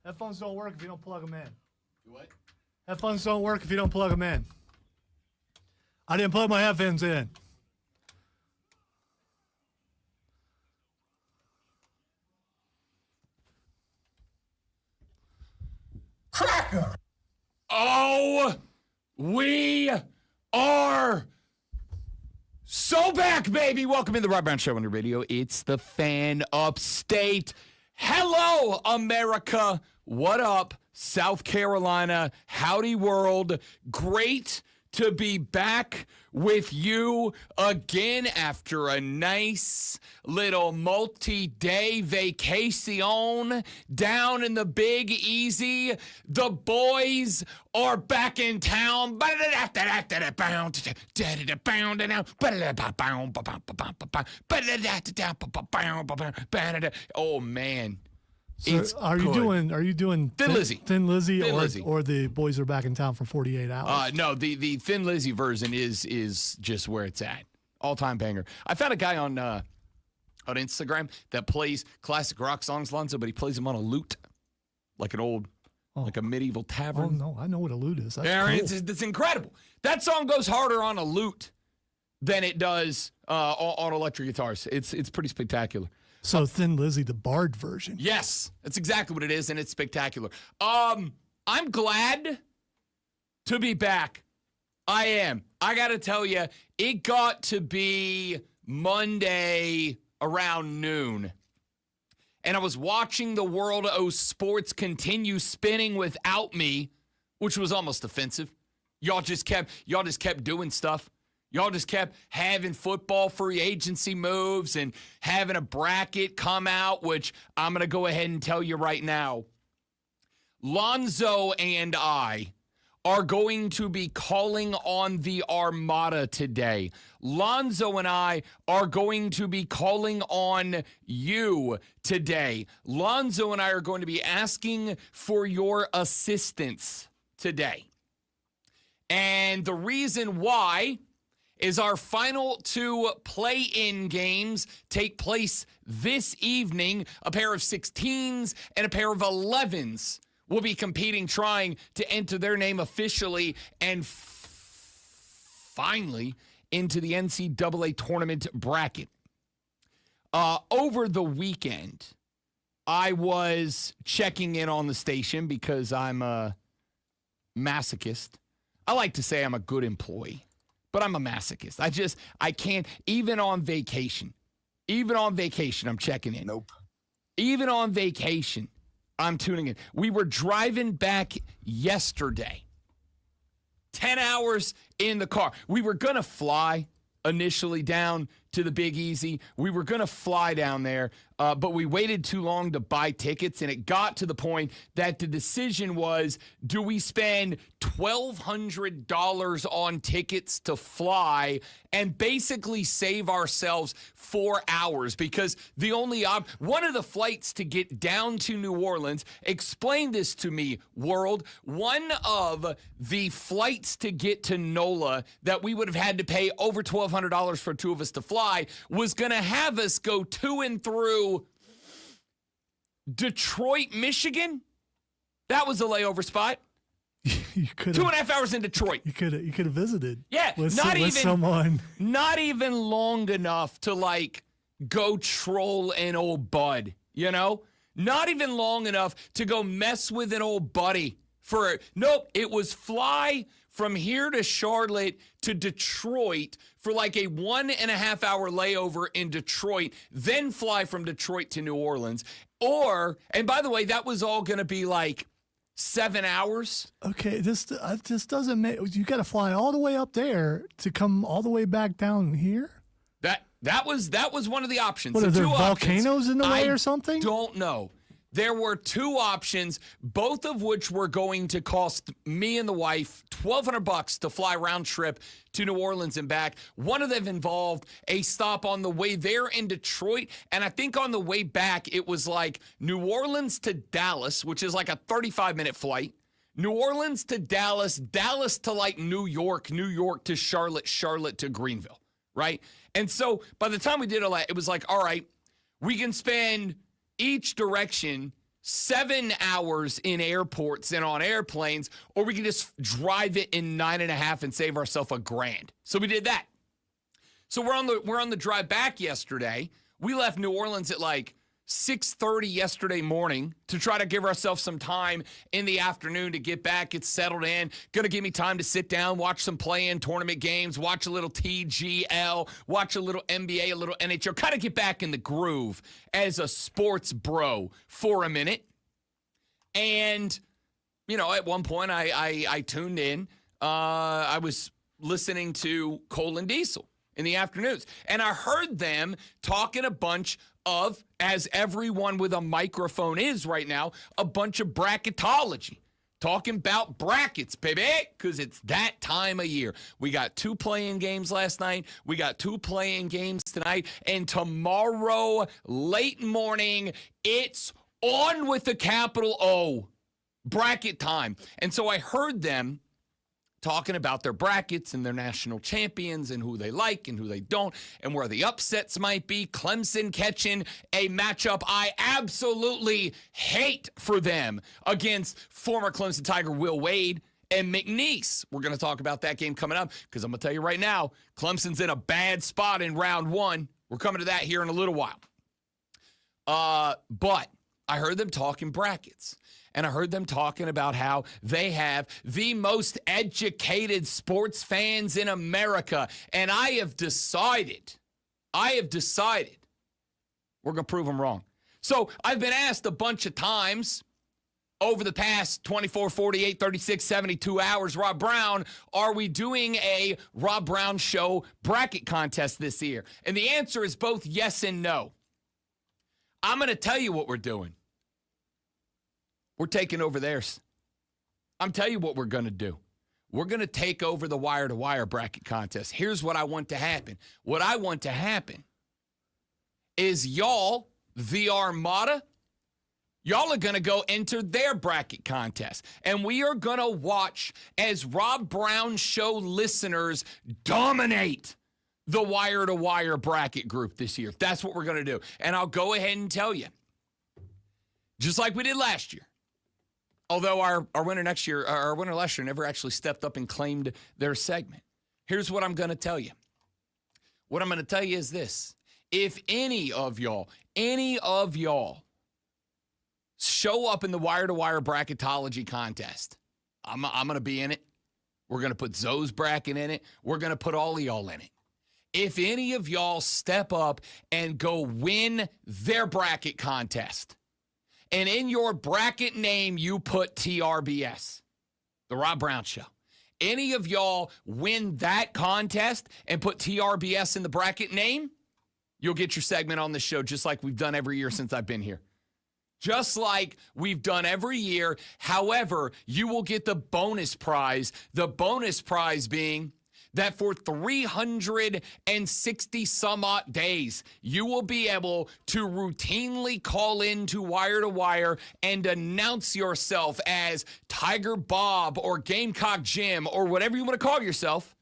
Headphones don't work if you don't plug them in. Do what? Headphones don't work if you don't plug them in. I didn't plug my headphones in. Cracker! Oh, we are so back, baby. Welcome to the Rob Brown Show on your radio. It's the Fan Upstate. Hello, America. What up, South Carolina? Howdy, world. Great to be back with you again after a nice little multi-day vacation down in the Big Easy. The boys are back in town. Oh, man. So are you doing Thin Lizzy? Thin Lizzy, Thin Lizzy. or the boys are back in town for 48 hours? No, the Thin Lizzy version is just where it's at. All-time banger. I found a guy on Instagram that plays classic rock songs, Lonzo, but he plays them on a lute, like like a medieval tavern. Oh no, I know what a lute is. That's Yeah, cool. it's incredible. That song goes harder on a lute than it does on electric guitars. It's pretty spectacular. So Thin Lizzy, the Bard version. Yes, that's exactly what it is, and it's spectacular. I'm glad to be back. I am. I got to tell you, it got to be Monday around noon, and I was watching the world of sports continue spinning without me, which was almost offensive. Y'all just kept doing stuff. Y'all just kept having football free agency moves and having a bracket come out, which I'm going to go ahead and tell you right now. Lonzo and I are going to be calling on the Armada today. Lonzo and I are going to be calling on you today. Lonzo and I are going to be asking for your assistance today. And the reason why is our final two play-in games take place this evening. A pair of 16s and a pair of 11s will be competing, trying to enter their name officially and finally into the NCAA tournament bracket. Over the weekend, I was checking in on the station because I'm a masochist. I like to say I'm a good employee, but I'm a masochist. I can't, even on vacation, I'm checking in. Nope. Even on vacation, I'm tuning in. We were driving back yesterday, 10 hours in the car. We were going to fly initially down to the Big Easy. We were going to fly down there, but we waited too long to buy tickets, and it got to the point that the decision was, do we spend $1,200 on tickets to fly and basically save ourselves 4 hours? Because the only one of the flights to get down to New Orleans, explain this to me, world, one of the flights to get to NOLA that we would have had to pay over $1,200 for two of us to fly was going to have us go to and through Detroit, Michigan. That was a layover spot. You could 2.5 hours in Detroit. You could have visited. Yeah, with someone. someone. Not even long enough to like go troll an old bud, you know? Not even long enough to go mess with an old buddy. Nope, it was fly from here to Charlotte to Detroit for like a 1.5 hour layover in Detroit, then fly from Detroit to New Orleans. And by the way, that was all going to be like 7 hours. Okay, this doesn't make. You got to fly all the way up there to come all the way back down here. That was one of the options. What, are there two volcanoes options, in the way or something? Don't know. There were two options, both of which were going to cost me and the wife $1,200 to fly round trip to New Orleans and back. One of them involved a stop on the way there in Detroit, and I think on the way back it was like New Orleans to Dallas, which is like a 35-minute flight. New Orleans to Dallas, Dallas to like New York, New York to Charlotte, Charlotte to Greenville, right? And so by the time we did all that, it was like, all right, we can spend each direction 7 hours in airports and on airplanes, or we can just drive it in 9.5 and save ourselves $1,000. So we did that. So we're on the drive back yesterday. We left New Orleans at like 6:30 yesterday morning to try to give ourselves some time in the afternoon to get back, get settled in. Gonna give me time to sit down, watch some play-in tournament games, watch a little TGL, watch a little NBA, a little NHL, kind of get back in the groove as a sports bro for a minute. And, you know, at one point I tuned in. I was listening to Cole and Diesel in the afternoons, and I heard them talking a bunch of, as everyone with a microphone is right now, a bunch of bracketology. Talking about brackets, baby, because it's that time of year. We got 2 play-in games last night. We got 2 play-in games tonight. And tomorrow, late morning, it's on with the capital O. Bracket time. And so I heard them talking about their brackets and their national champions and who they like and who they don't and where the upsets might be. Clemson catching a matchup I absolutely hate for them against former Clemson Tiger Will Wade and McNeese. We're going to talk about that game coming up because I'm going to tell you right now, Clemson's in a bad spot in round 1. We're coming to that here in a little while. But I heard them talking brackets. And I heard them talking about how they have the most educated sports fans in America. And I have decided we're going to prove them wrong. So I've been asked a bunch of times over the past 24, 48, 36, 72 hours, Rob Brown, are we doing a Rob Brown Show bracket contest this year? And the answer is both yes and no. I'm going to tell you what we're doing. We're taking over theirs. I'm telling you what we're going to do. We're going to take over the wire-to-wire bracket contest. Here's what I want to happen. What I want to happen is y'all, the Armada, y'all are going to go enter their bracket contest. And we are going to watch as Rob Brown Show listeners dominate the wire-to-wire bracket group this year. That's what we're going to do. And I'll go ahead and tell you, just like we did last year, although our winner last year never actually stepped up and claimed their segment. Here's what I'm going to tell you. What I'm going to tell you is this. If any of y'all show up in the wire-to-wire bracketology contest, I'm going to be in it. We're going to put Zoe's bracket in it. We're going to put all of y'all in it. If any of y'all step up and go win their bracket contest, and in your bracket name, you put TRBS, The Rob Brown Show. Any of y'all win that contest and put TRBS in the bracket name, you'll get your segment on the show just like we've done every year since I've been here. Just like we've done every year. However, you will get the bonus prize. The bonus prize being that for 360 some odd days, you will be able to routinely call into Wire to Wire and announce yourself as Tiger Bob or Gamecock Jim or whatever you want to call yourself,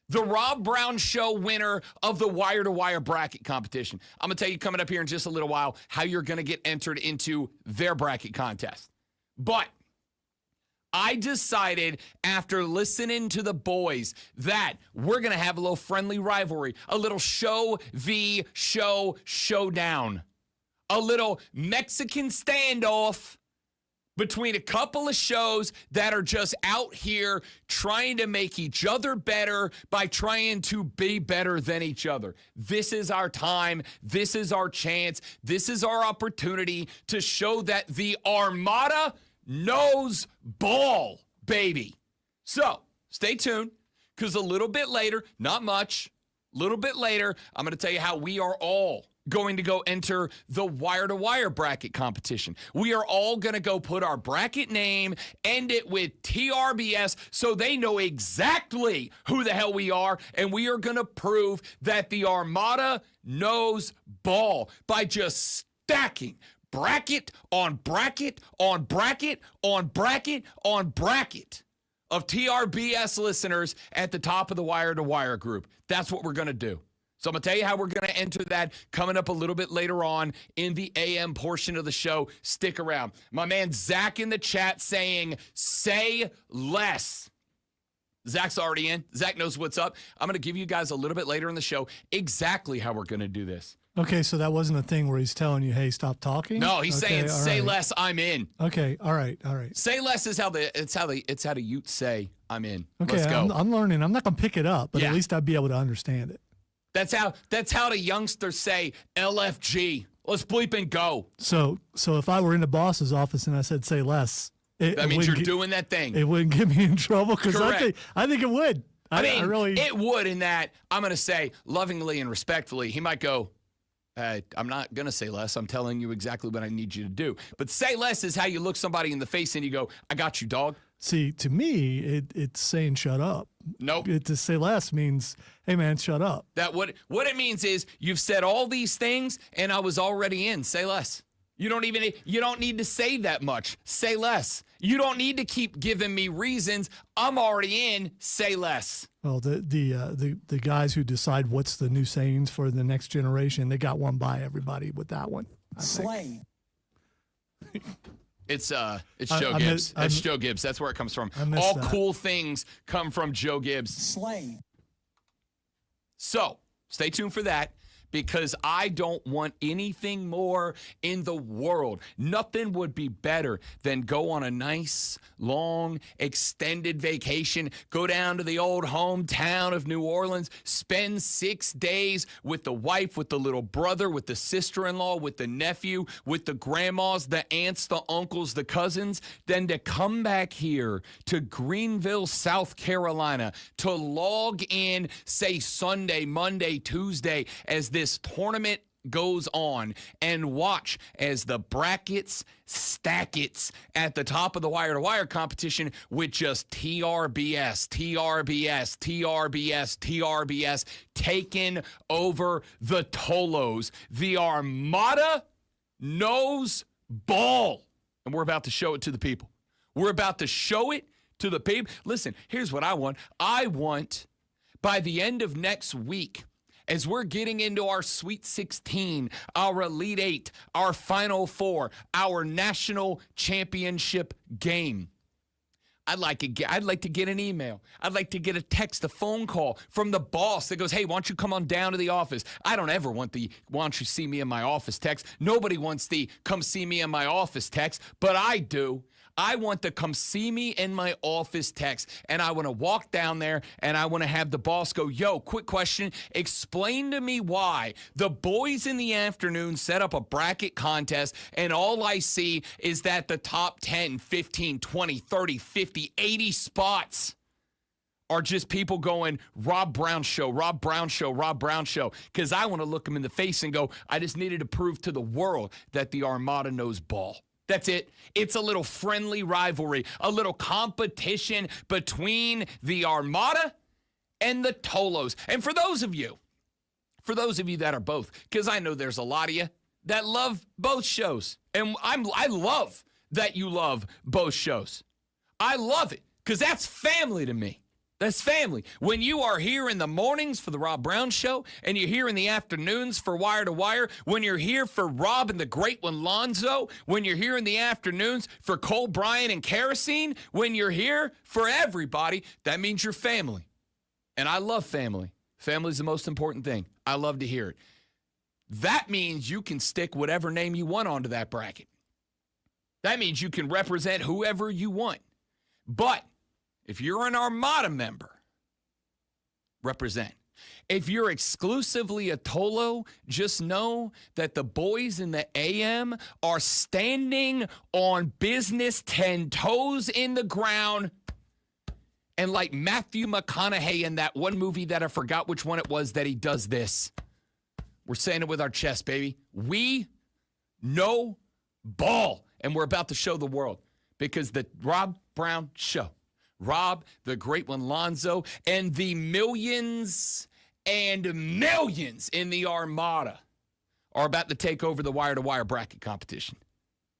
the Rob Brown Show winner of the Wire to Wire bracket competition. I'm going to tell you coming up here in just a little while how you're going to get entered into their bracket contest. But I decided after listening to the boys that we're going to have a little friendly rivalry, a little show v. show showdown, a little Mexican standoff between a couple of shows that are just out here trying to make each other better by trying to be better than each other. This is our time. This is our chance. This is our opportunity to show that the Armada knows ball, baby. So stay tuned, because a little bit later, not much, a little bit later, I'm going to tell you how we are all going to go enter the wire-to-wire bracket competition. We are all going to go put our bracket name, end it with TRBS, so they know exactly who the hell we are, and we are going to prove that the Armada knows ball by just stacking bracket on bracket on bracket on bracket on bracket of TRBS listeners at the top of the Wire to Wire group. That's what we're going to do. So I'm going to tell you how we're going to enter that coming up a little bit later on in the AM portion of the show. Stick around. My man Zach in the chat saying, say less. Zach's already in. Zach knows what's up. I'm going to give you guys a little bit later in the show exactly how we're going to do this. Okay, so that wasn't a thing where he's telling you, hey, stop talking? No, he's saying, say less, I'm in. Okay, all right. Say less is how the Utes say, I'm in. Okay, Let's go. I'm learning. I'm not going to pick it up, but Yeah. at least I'd be able to understand it. That's how the youngsters say LFG. Let's bleep and go. So if I were in the boss's office and I said, say less, That means you're doing that thing. It wouldn't get me in trouble because Correct. I think it would. I mean, really. it would in that I'm going to say lovingly and respectfully. He might go, I'm not going to say less. I'm telling you exactly what I need you to do. But say less is how you look somebody in the face and you go, I got you, dog. See, to me, it's saying shut up. Nope. To say less means, hey, man, shut up. That what it means is you've said all these things and I was already in. Say less. You don't need to say that much. Say less. You don't need to keep giving me reasons. I'm already in. Say less. Well, the guys who decide what's the new sayings for the next generation, they got one by everybody with that one. Slang. It's Joe Gibbs. That's Joe Gibbs. That's where it comes from. All that. cool things come from Joe Gibbs. Slang. So stay tuned for that. Because I don't want anything more in the world. Nothing would be better than go on a nice, long, extended vacation, go down to the old hometown of New Orleans, spend 6 days with the wife, with the little brother, with the sister-in-law, with the nephew, with the grandmas, the aunts, the uncles, the cousins, then to come back here to Greenville, South Carolina, to log in, say, Sunday, Monday, Tuesday, as this tournament goes on and watch as the brackets stack it at the top of the Wire to Wire competition with just TRBS taking over the Tolos. The Armada knows ball. And we're about to show it to the people. We're about to show it to the people. Listen, here's what I want. I want by the end of next week, as we're getting into our Sweet 16, our Elite 8, our Final Four, our national championship game, I'd like to get an email. I'd like to get a text, a phone call from the boss that goes, hey, why don't you come on down to the office? I don't ever want the, why don't you see me in my office text. Nobody wants the, come see me in my office text, but I do. I want the come see me in my office text, and I want to walk down there, and I want to have the boss go, yo, quick question, explain to me why the boys in the afternoon set up a bracket contest, and all I see is that the top 10, 15, 20, 30, 50, 80 spots are just people going, Rob Brown show, Rob Brown show, Rob Brown show, because I want to look them in the face and go, I just needed to prove to the world that the Armada knows ball. That's it. It's a little friendly rivalry, a little competition between the Armada and the Tolos. And for those of you that are both, because I know there's a lot of you that love both shows. And I love that you love both shows. I love it because that's family to me. That's family. When you are here in the mornings for the Rob Brown Show, and you're here in the afternoons for Wire to Wire, when you're here for Rob and the Great One Lonzo, when you're here in the afternoons for Cole Bryant and Kerosene, when you're here for everybody, that means you're family. And I love family. Family's the most important thing. I love to hear it. That means you can stick whatever name you want onto that bracket. That means you can represent whoever you want. But if you're an Armada member, represent. If you're exclusively a Tolo, just know that the boys in the AM are standing on business, 10 toes in the ground. And like Matthew McConaughey in that one movie that I forgot which one it was that he does this. We're saying it with our chest, baby. We know ball. And we're about to show the world because the Rob Brown Show, Rob, the Great One Lonzo, and the millions and millions in the Armada are about to take over the wire-to-wire bracket competition.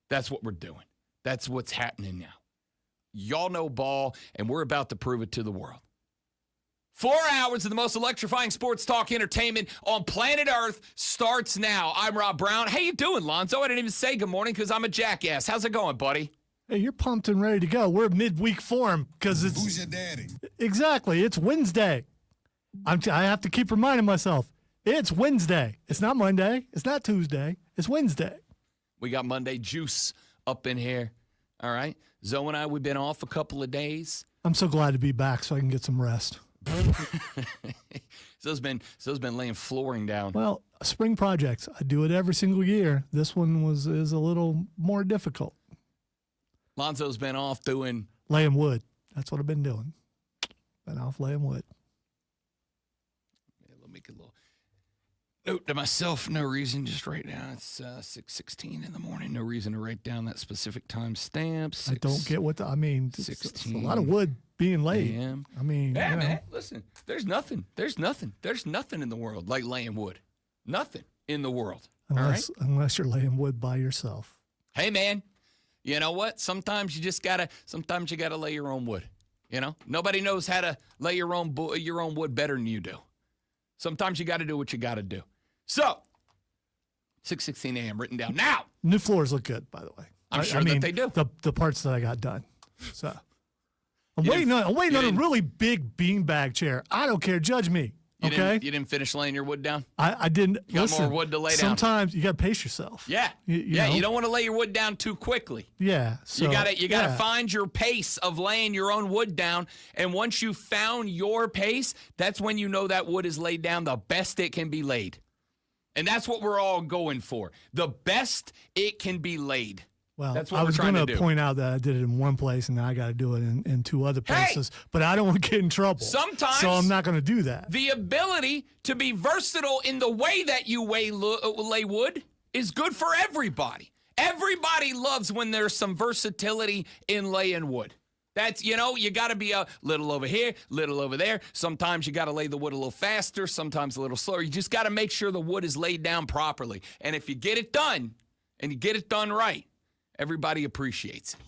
That's what we're doing. That's what's happening now. Y'all know ball, and we're about to prove it to the world. 4 hours of the most electrifying sports talk entertainment on planet Earth starts now. I'm Rob Brown. How you doing, Lonzo? I didn't even say good morning because I'm a jackass. How's it going, buddy? Hey, you're pumped and ready to go. We're midweek form because it's Who's your daddy? exactly. It's Wednesday. I have to keep reminding myself. It's Wednesday. It's not Monday. It's not Tuesday. It's Wednesday. We got Monday juice up in here. All right. Zoe and I, we've been off a couple of days. I'm so glad to be back so I can get some rest. Zoe's been laying flooring down. Well, spring projects. I do it every single year. This one is a little more difficult. Lonzo's been off doing. Laying wood. That's what I've been doing. Been off laying wood. Let me make a little note to myself. No reason, just write down. It's 6:16 in the morning. No reason to write down that specific time stamp. I don't get what I mean. It's a lot of wood being laid. AM. I mean, Yeah, you know, man. Listen, there's nothing in the world like laying wood. Nothing in the world. All right. unless you're laying wood by yourself. Hey, man. You know what? Sometimes you gotta lay your own wood. You know, nobody knows how to lay your own wood better than you do. Sometimes you got to do what you got to do. So, 6:16 a.m. written down now. New floors look good, by the way. I'm sure that they do. The parts that I got done. So I'm waiting on a really big beanbag chair. I don't care. Judge me. Okay. You didn't finish laying your wood down? I didn't. You got listen, more wood to lay down. Sometimes you got to pace yourself. Yeah. You know? You don't want to lay your wood down too quickly. Yeah. So, You gotta yeah. find your pace of laying your own wood down. And once you found your pace, that's when you know that wood is laid down the best it can be laid. And that's what we're all going for. The best it can be laid. Well, that's what I we're was trying going to to do. point out that I did it in one place and now I got to do it in two other places. But I don't want to get in trouble. Sometimes So I'm not going to do that. The ability to be versatile in the way that you lay wood is good for everybody. Everybody loves when there's some versatility in laying wood. That's, you got to be a little over here, little over there. Sometimes you got to lay the wood a little faster, sometimes a little slower. You just got to make sure the wood is laid down properly. And if you get it done, and you get it done right, everybody appreciates it.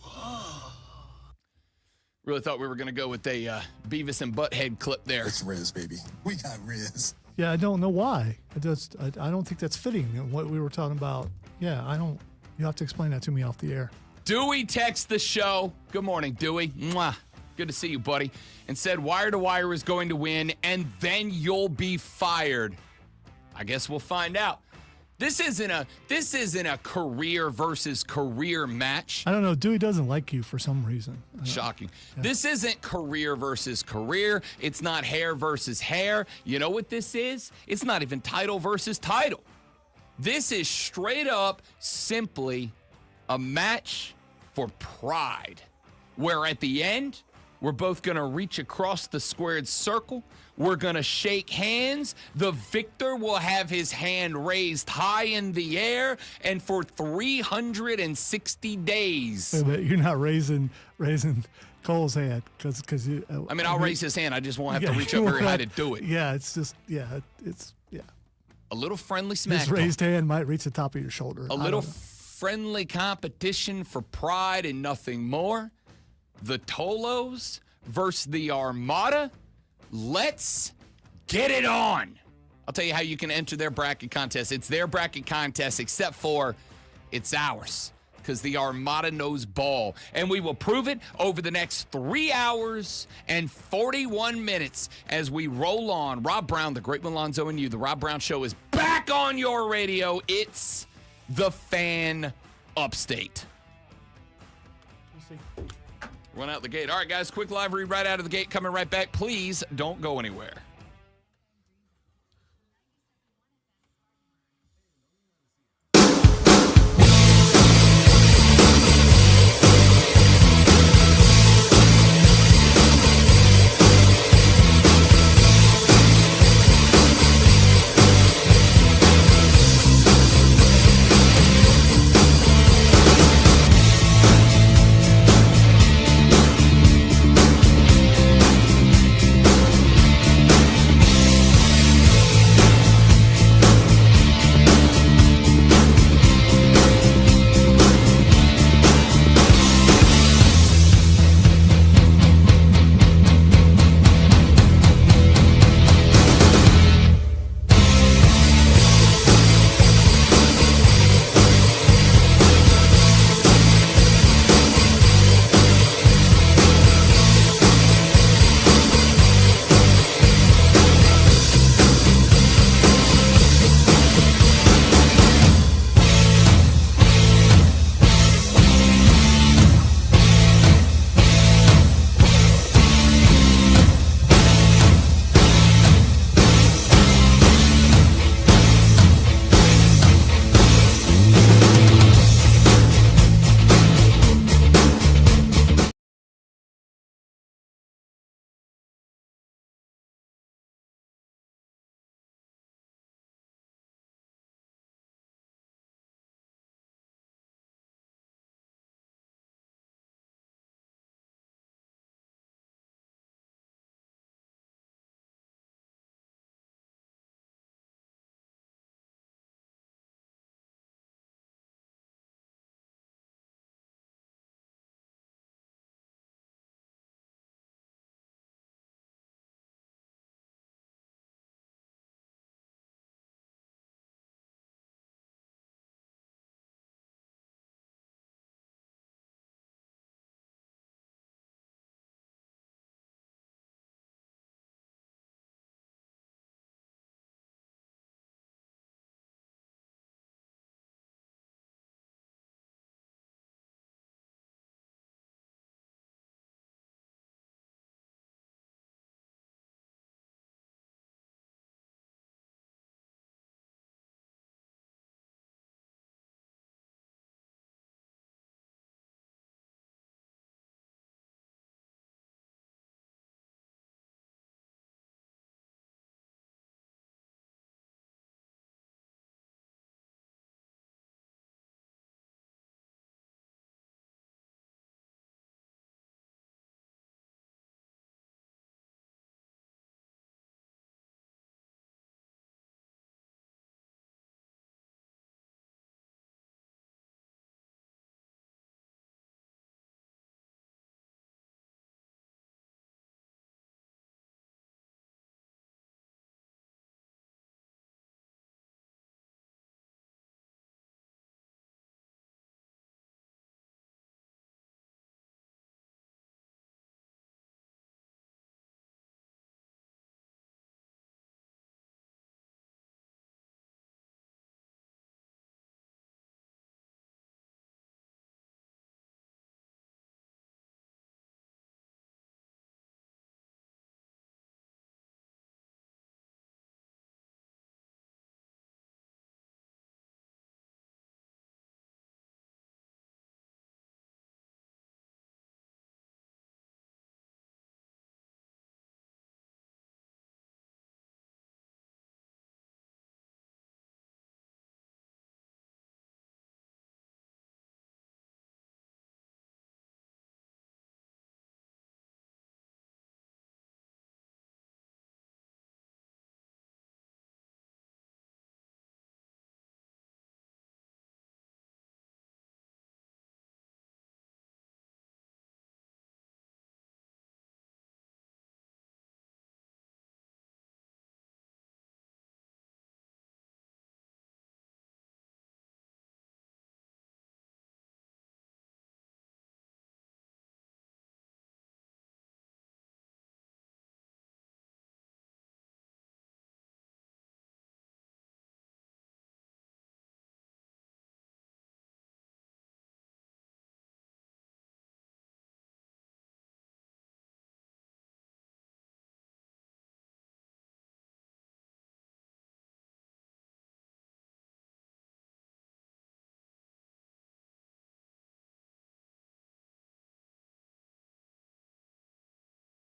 Really thought we were going to go with a Beavis and Butthead clip there. It's Riz, baby. We got Riz. Yeah, I don't know why. I don't think that's fitting. What we were talking about. Yeah, I don't. You have to explain that to me off the air. Dewey texts the show. Good morning, Dewey. Mwah. Good to see you, buddy. And said Wire to Wire is going to win, and then you'll be fired. I guess we'll find out. This isn't a career versus career match. I don't know. Dewey doesn't like you for some reason. Shocking. Yeah. This isn't career versus career. It's not hair versus hair. You know what this is? It's not even title versus title. This is straight up simply a match for pride, where at the end, we're both going to reach across the squared circle. We're going to shake hands. The victor will have his hand raised high in the air. And for 360 days. Wait a minute, you're not raising Cole's hand because you. I'll raise his hand. I just won't have to reach up very high to do it. Yeah, it's A little friendly smack. His raised hand might reach the top of your shoulder. A little friendly competition for pride and nothing more. The Tolos versus the Armada. Let's get it on. I'll tell you how you can enter their bracket contest. It's their bracket contest, except for it's ours, because the Armada knows ball. And we will prove it over the next 3 hours and 41 minutes as we roll on. Rob Brown, the Great Alonzo, and you. The Rob Brown Show is back on your radio. It's the Fan Upstate. Run out the gate. All right, guys, quick live read right out of the gate. Coming right back. Please don't go anywhere.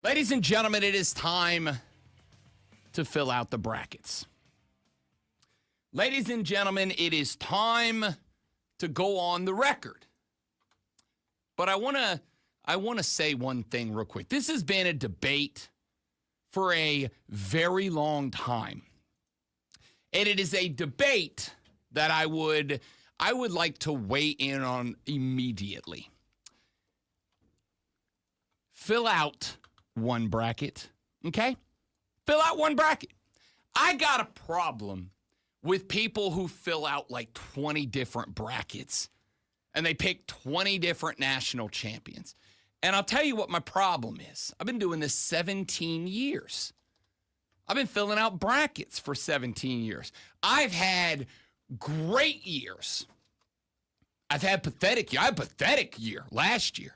Ladies and gentlemen, it is time to fill out the brackets. Ladies and gentlemen, it is time to go on the record. But I want to say one thing real quick. This has been a debate for a very long time. And it is a debate that I would like to weigh in on immediately. Fill out one bracket, okay? Fill out one bracket. I got a problem with people who fill out like 20 different brackets and they pick 20 different national champions. And I'll tell you what my problem is. I've been doing this 17 years. I've been filling out brackets for 17 years. I've had great years. I've had pathetic years. I had a pathetic year last year.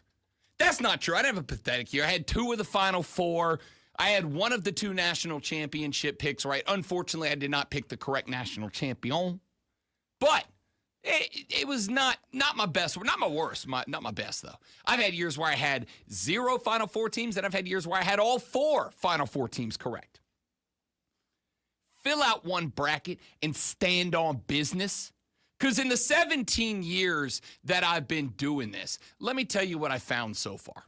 That's not true. I didn't have a pathetic year. I had 2 of the Final 4. I had 1 of the 2 national championship picks right. Unfortunately, I did not pick the correct national champion. But it was not my best, not my worst, not my best, though. I've had years where I had 0 Final 4 teams, and I've had years where I had all 4 Final 4 teams correct. Fill out one bracket and stand on business. Because in the 17 years that I've been doing this, let me tell you what I found so far.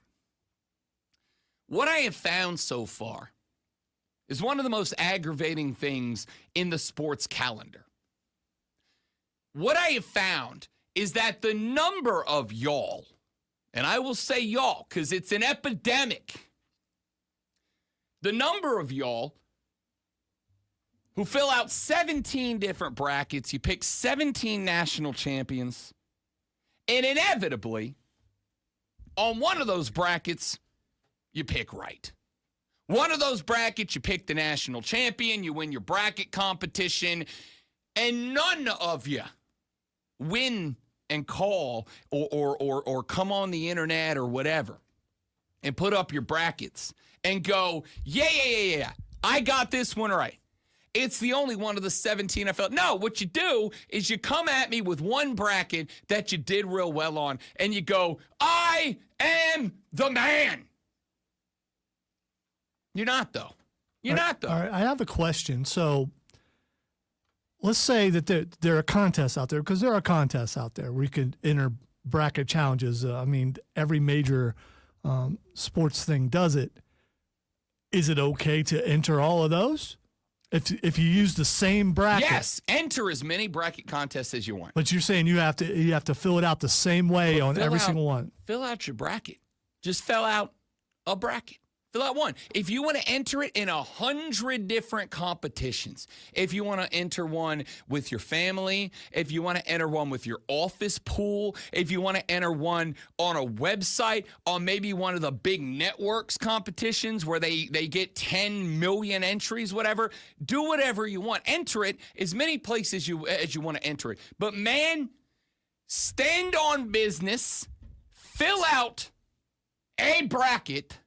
What I have found so far is one of the most aggravating things in the sports calendar. What I have found is that the number of y'all, and I will say y'all because it's an epidemic, the number of y'all who fill out 17 different brackets, you pick 17 national champions, and inevitably, on one of those brackets, you pick right. One of those brackets, you pick the national champion, you win your bracket competition, and none of you win and call or come on the internet or whatever and put up your brackets and go, yeah, I got this one right. It's the only one of the 17 I felt. No, what you do is you come at me with one bracket that you did real well on, and you go, I am the man. You're not, though. You're not, though. All right, I have a question. So let's say that there are contests out there, because there are contests out there where you can enter bracket challenges. Every major sports thing does it. Is it okay to enter all of those? If you use the same bracket? Yes, enter as many bracket contests as you want. But you're saying you have to fill it out the same way on every single one. Fill out your bracket. Just fill out a bracket. Fill out one. If you want to enter it in 100 different competitions, if you want to enter one with your family, if you want to enter one with your office pool, if you want to enter one on a website, on maybe one of the big networks competitions where they get 10 million entries, whatever, do whatever you want. Enter it as many places as you want to enter it. But man, stand on business, fill out a bracket,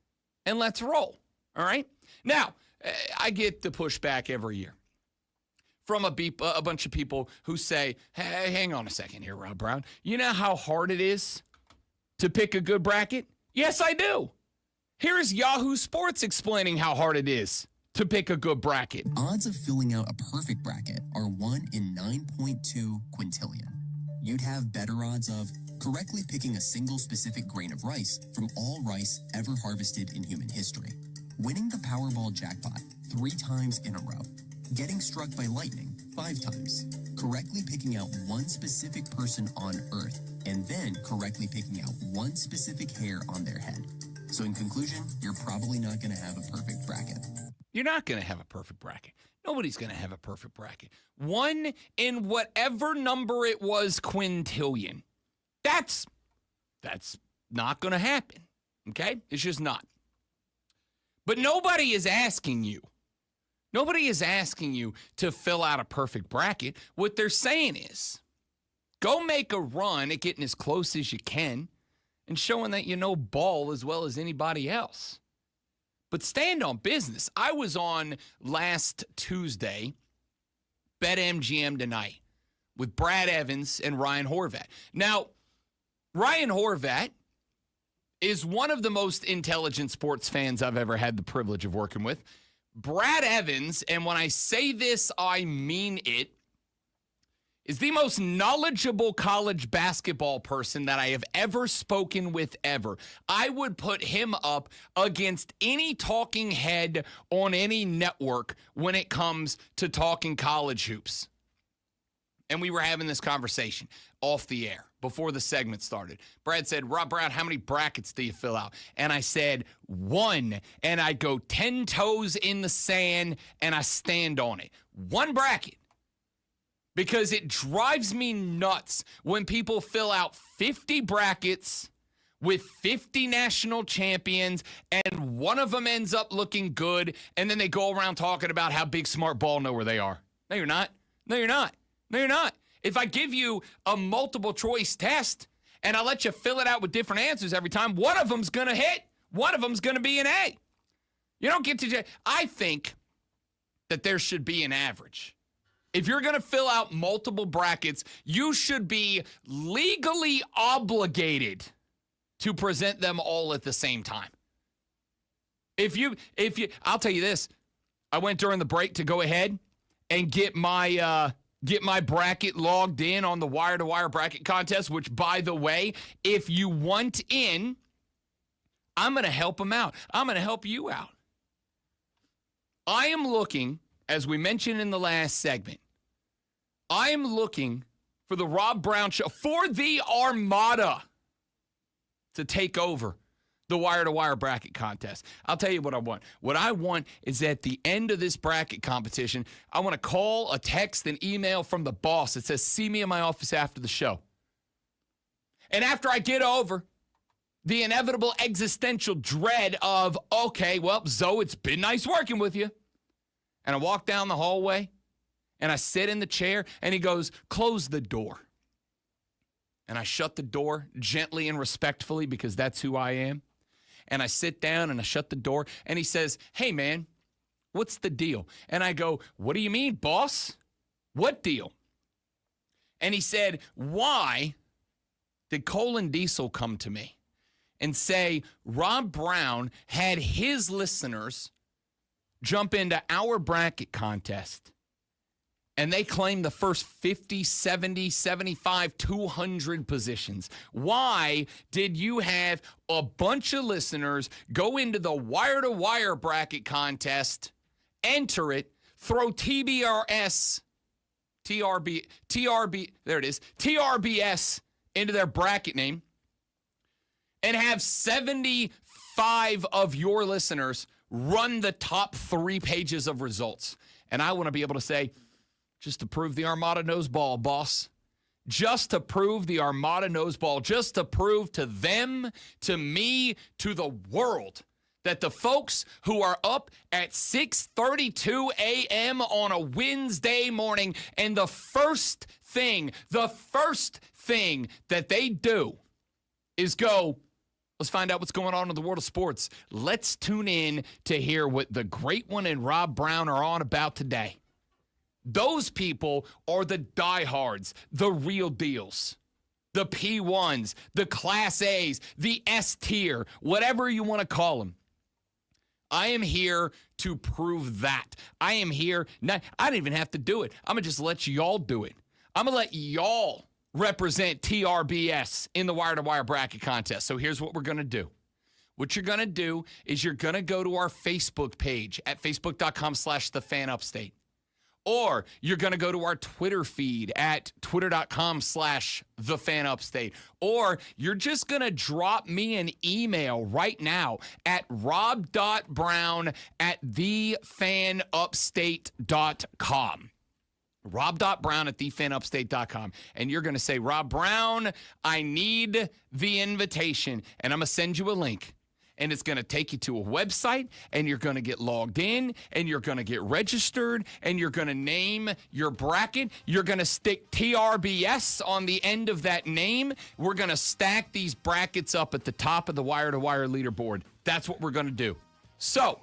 and let's roll, all right? Now, I get the pushback every year from a bunch of people who say, hey, hang on a second here, Rob Brown. You know how hard it is to pick a good bracket? Yes, I do. Here's Yahoo Sports explaining how hard it is to pick a good bracket. Odds of filling out a perfect bracket are 1 in 9.2 quintillion. You'd have better odds of correctly picking a single specific grain of rice from all rice ever harvested in human history, winning the Powerball jackpot 3 times in a row, getting struck by lightning 5 times, correctly picking out one specific person on Earth, and then correctly picking out one specific hair on their head. So in conclusion, you're probably not going to have a perfect bracket. You're not going to have a perfect bracket. Nobody's going to have a perfect bracket. 1 in whatever number it was quintillion. That's not going to happen, okay? It's just not. But nobody is asking you. Nobody is asking you to fill out a perfect bracket. What they're saying is, go make a run at getting as close as you can and showing that you know ball as well as anybody else. But stand on business. I was on last Tuesday, BetMGM Tonight, with Brad Evans and Ryan Horvat. Now, Ryan Horvat is one of the most intelligent sports fans I've ever had the privilege of working with. Brad Evans, and when I say this, I mean it, is the most knowledgeable college basketball person that I have ever spoken with ever. I would put him up against any talking head on any network when it comes to talking college hoops. And we were having this conversation off the air before the segment started. Brad said, Rob Brown, how many brackets do you fill out? And I said, 1. And I go 10 toes in the sand and I stand on it. 1 bracket. Because it drives me nuts when people fill out 50 brackets with 50 national champions and one of them ends up looking good and then they go around talking about how big, smart ball know where they are. No, you're not. No, you're not. No, you're not. If I give you a multiple choice test and I let you fill it out with different answers every time, one of them's going to hit. One of them's going to be an A. You don't get to... I think that there should be an average. If you're going to fill out multiple brackets, you should be legally obligated to present them all at the same time. I'll tell you this. I went during the break to go ahead and get my bracket logged in on the Wire to Wire bracket contest, which, by the way, if you want in, I'm going to help them out. I'm going to help you out. I am looking, as we mentioned in the last segment, I am looking for the Rob Brown Show, for the Armada to take over the Wire to Wire bracket contest. I'll tell you what I want. What I want is at the end of this bracket competition, I want to call, a text, an email from the boss that says, see me in my office after the show. And after I get over the inevitable existential dread of, okay, well, Zoe, it's been nice working with you. And I walk down the hallway and I sit in the chair and he goes, close the door. And I shut the door gently and respectfully because that's who I am. And I sit down and I shut the door and he says, hey man, what's the deal? And I go, what do you mean, boss? What deal? And he said, why did Colin Diesel come to me and say Rob Brown had his listeners jump into our bracket contest and they claim the first 50, 70, 75, 200 positions? Why did you have a bunch of listeners go into the Wire to Wire bracket contest, enter it, throw TRBS into their bracket name, and have 75 of your listeners run the top 3 pages of results? And I want to be able to say, just to prove the Armada knows ball, boss. Just to prove the Armada knows ball. Just to prove to them, to me, to the world, that the folks who are up at 6:32 a.m. on a Wednesday morning, and the first thing that they do is go, let's find out what's going on in the world of sports. Let's tune in to hear what the Great One and Rob Brown are on about today. Those people are the diehards, the real deals, the P1s, the Class A's, the S tier, whatever you want to call them. I am here to prove that. I am here. I don't even have to do it. I'm going to just let y'all do it. I'm going to let y'all represent TRBS in the Wire to Wire bracket contest. So here's what we're going to do. What you're going to do is you're going to go to our Facebook page at facebook.com/thefanupstate. Or you're going to go to our Twitter feed at twitter.com/thefanupstate. Or you're just going to drop me an email right now at rob.brown@thefanupstate.com. rob.brown@thefanupstate.com. And you're going to say, Rob Brown, I need the invitation. And I'm going to send you a link. And it's going to take you to a website, and you're going to get logged in, and you're going to get registered, and you're going to name your bracket. You're going to stick TRBS on the end of that name. We're going to stack these brackets up at the top of the Wire to Wire leaderboard. That's what we're going to do. So,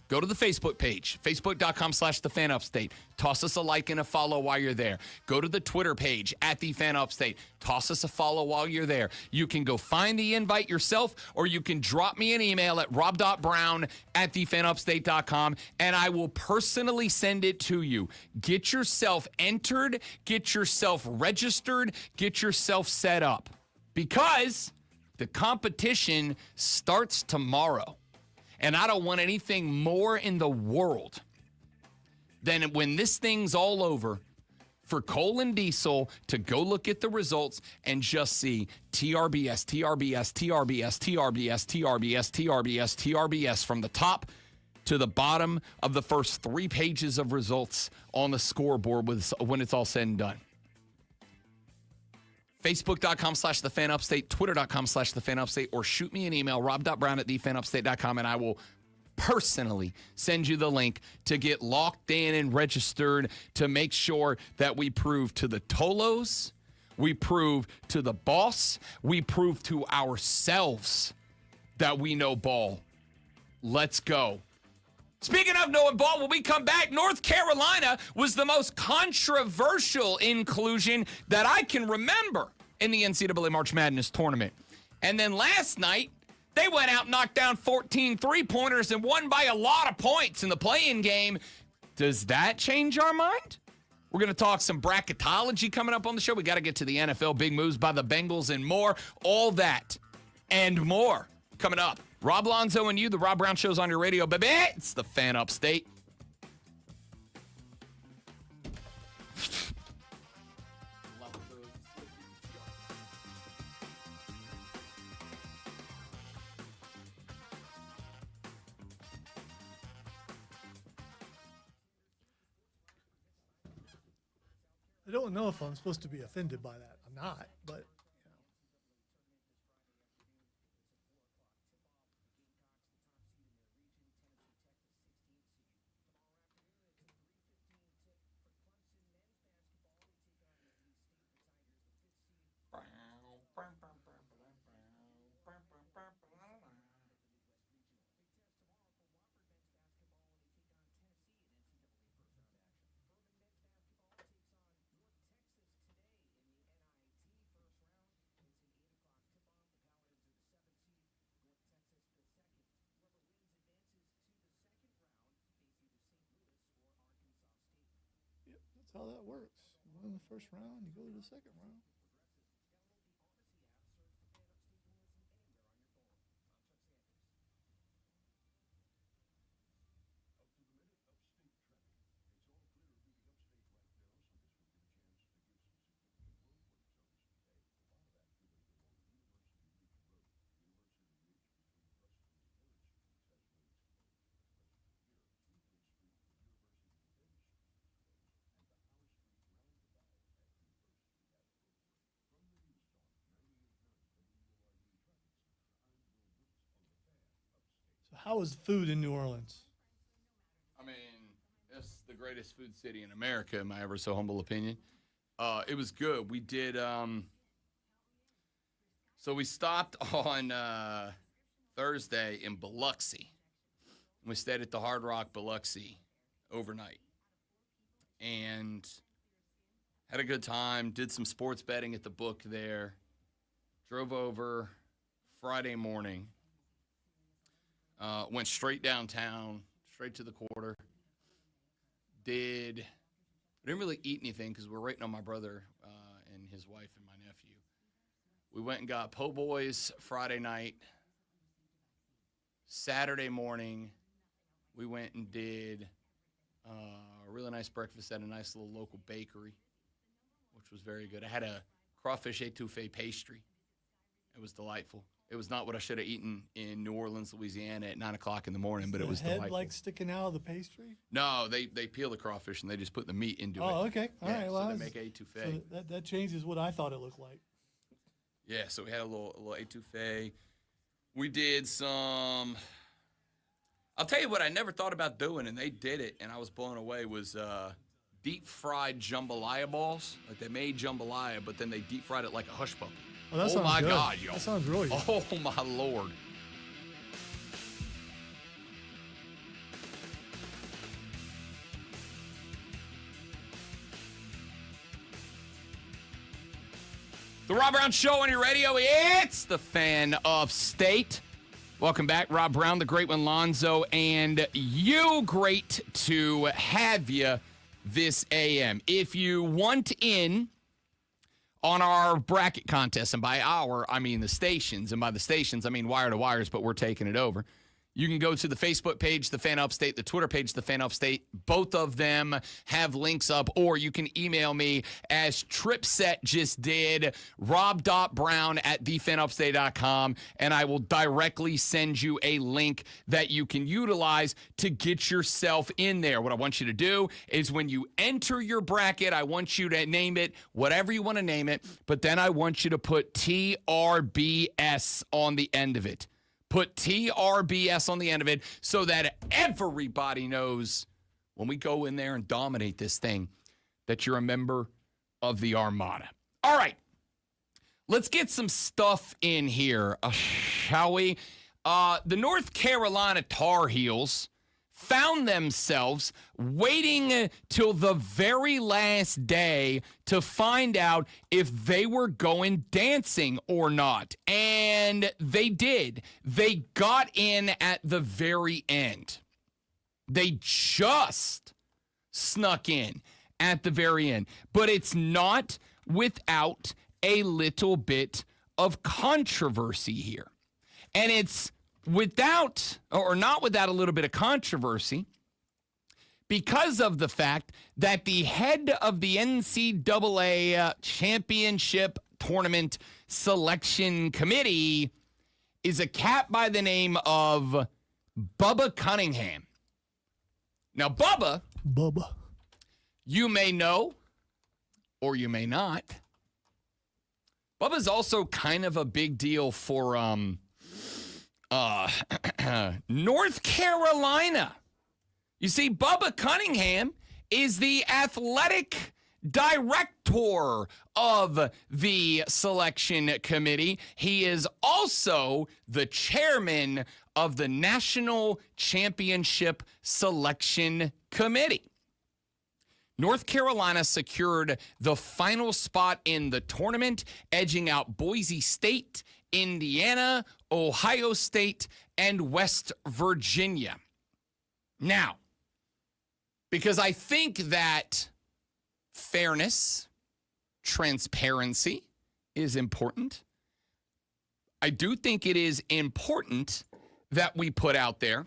Go to the Facebook page, facebook.com/thefanupstate. Toss us a like and a follow while you're there. Go to the Twitter page, @thefanupstate. Toss us a follow while you're there. You can go find the invite yourself, or you can drop me an email at rob.brown@thefanupstate.com, and I will personally send it to you. Get yourself entered, get yourself registered, get yourself set up, because the competition starts tomorrow. And I don't want anything more in the world than when this thing's all over for Cole and Diesel to go look at the results and just see TRBS, TRBS, TRBS, TRBS, TRBS, TRBS, TRBS from the top to the bottom of the first 3 pages of results on the scoreboard when it's all said and done. Facebook.com/thefanupstate, Twitter.com/thefanupstate, or shoot me an email, rob.brown@thefanupstate.com, and I will personally send you the link to get locked in and registered to make sure that we prove to the Tolos, we prove to the boss, we prove to ourselves that we know ball. Let's go. Speaking of knowing ball, when we come back, North Carolina was the most controversial inclusion that I can remember in the NCAA March Madness tournament. And then last night, they went out and knocked down 14 three-pointers and won by a lot of points in the play-in game. Does that change our mind? We're going to talk some bracketology coming up on the show. We got to get to the NFL, big moves by the Bengals and more. All that and more coming up. Rob Lonzo and you, the Rob Brown Show's on your radio, baby. It's the Fan Upstate. I don't know if I'm supposed to be offended by that. I'm not, but that's how that works. You win the first round, you go to the second round. So how was food in New Orleans? I mean, it's the greatest food city in America, in my ever so humble opinion. It was good. We did, so we stopped on Thursday in Biloxi. We stayed at the Hard Rock Biloxi overnight and had a good time, did some sports betting at the book there, drove over Friday morning, went straight downtown, straight to the quarter, I didn't really eat anything because we're waiting on my brother and his wife and my nephew. We went and got po' boys Friday night. Saturday morning, we went and did a really nice breakfast at a nice little local bakery, which was very good. I had a crawfish etouffee pastry. It was delightful. It was not what I should have eaten in New Orleans, Louisiana at 9 o'clock in the morning, but it was the head delightful. like sticking out of the pastry? No, they peel the crawfish and they just put the meat into it. Oh, okay. All right. Well, so they make a etouffee. so that changes what I thought it looked like. Yeah, so we had a little etouffee. We did some. I'll tell you what I never thought about doing, and they did it, and I was blown away. Was deep fried jambalaya balls. Like they made jambalaya, but then they deep fried it like a hush puppy. Oh, that sounds my good. God, yo! That sounds really good. Oh my Lord! The Rob Brown Show on your radio. It's the Fan of State. Welcome back, Rob Brown, the great one, Lonzo, and you. Great to have you this AM. If you want in on our bracket contest, and by our, I mean the stations, and by the stations, I mean wire to wires, but we're taking it over. You can go to the Facebook page, The Fan Upstate, the Twitter page, The Fan Upstate. Both of them have links up, or you can email me as Tripset just did, rob.brown@thefanupstate.com, and I will directly send you a link that you can utilize to get yourself in there. What I want you to do is when you enter your bracket, I want you to name it whatever you want to name it, but then I want you to put TRBS on the end of it. Put TRBS on the end of it so that everybody knows when we go in there and dominate this thing that you're a member of the Armada. All right. Let's get some stuff in here, shall we? The North Carolina Tar Heels found themselves waiting till the very last day to find out if they were going dancing or not. And they did. They got in at the very end. They just snuck in at the very end. But it's not without a little bit of controversy here. And it's without, or not without a little bit of controversy, because of the fact that the head of the NCAA Championship Tournament Selection Committee is a cat by the name of Bubba Cunningham. Now, Bubba, you may know, or you may not, Bubba's also kind of a big deal for North Carolina. You see, Bubba Cunningham is the athletic director of the selection committee. He is also the chairman of the National Championship Selection Committee. North Carolina secured the final spot in the tournament, edging out Boise State, Indiana, Ohio State, and West Virginia. Now, because I think that fairness, transparency is important, I do think it is important that we put out there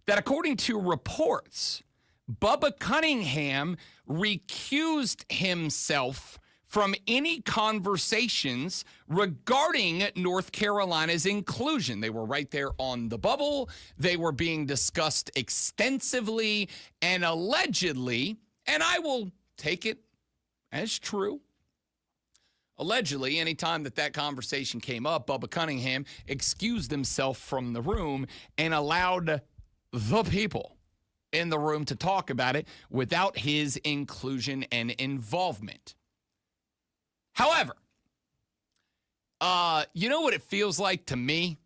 that according to reports, Bubba Cunningham recused himself from any conversations regarding North Carolina's inclusion. They were right there on the bubble. They were being discussed extensively and allegedly, and I will take it as true. Allegedly, anytime that conversation came up, Bubba Cunningham excused himself from the room and allowed the people in the room to talk about it without his inclusion and involvement. However, you know what it feels like to me?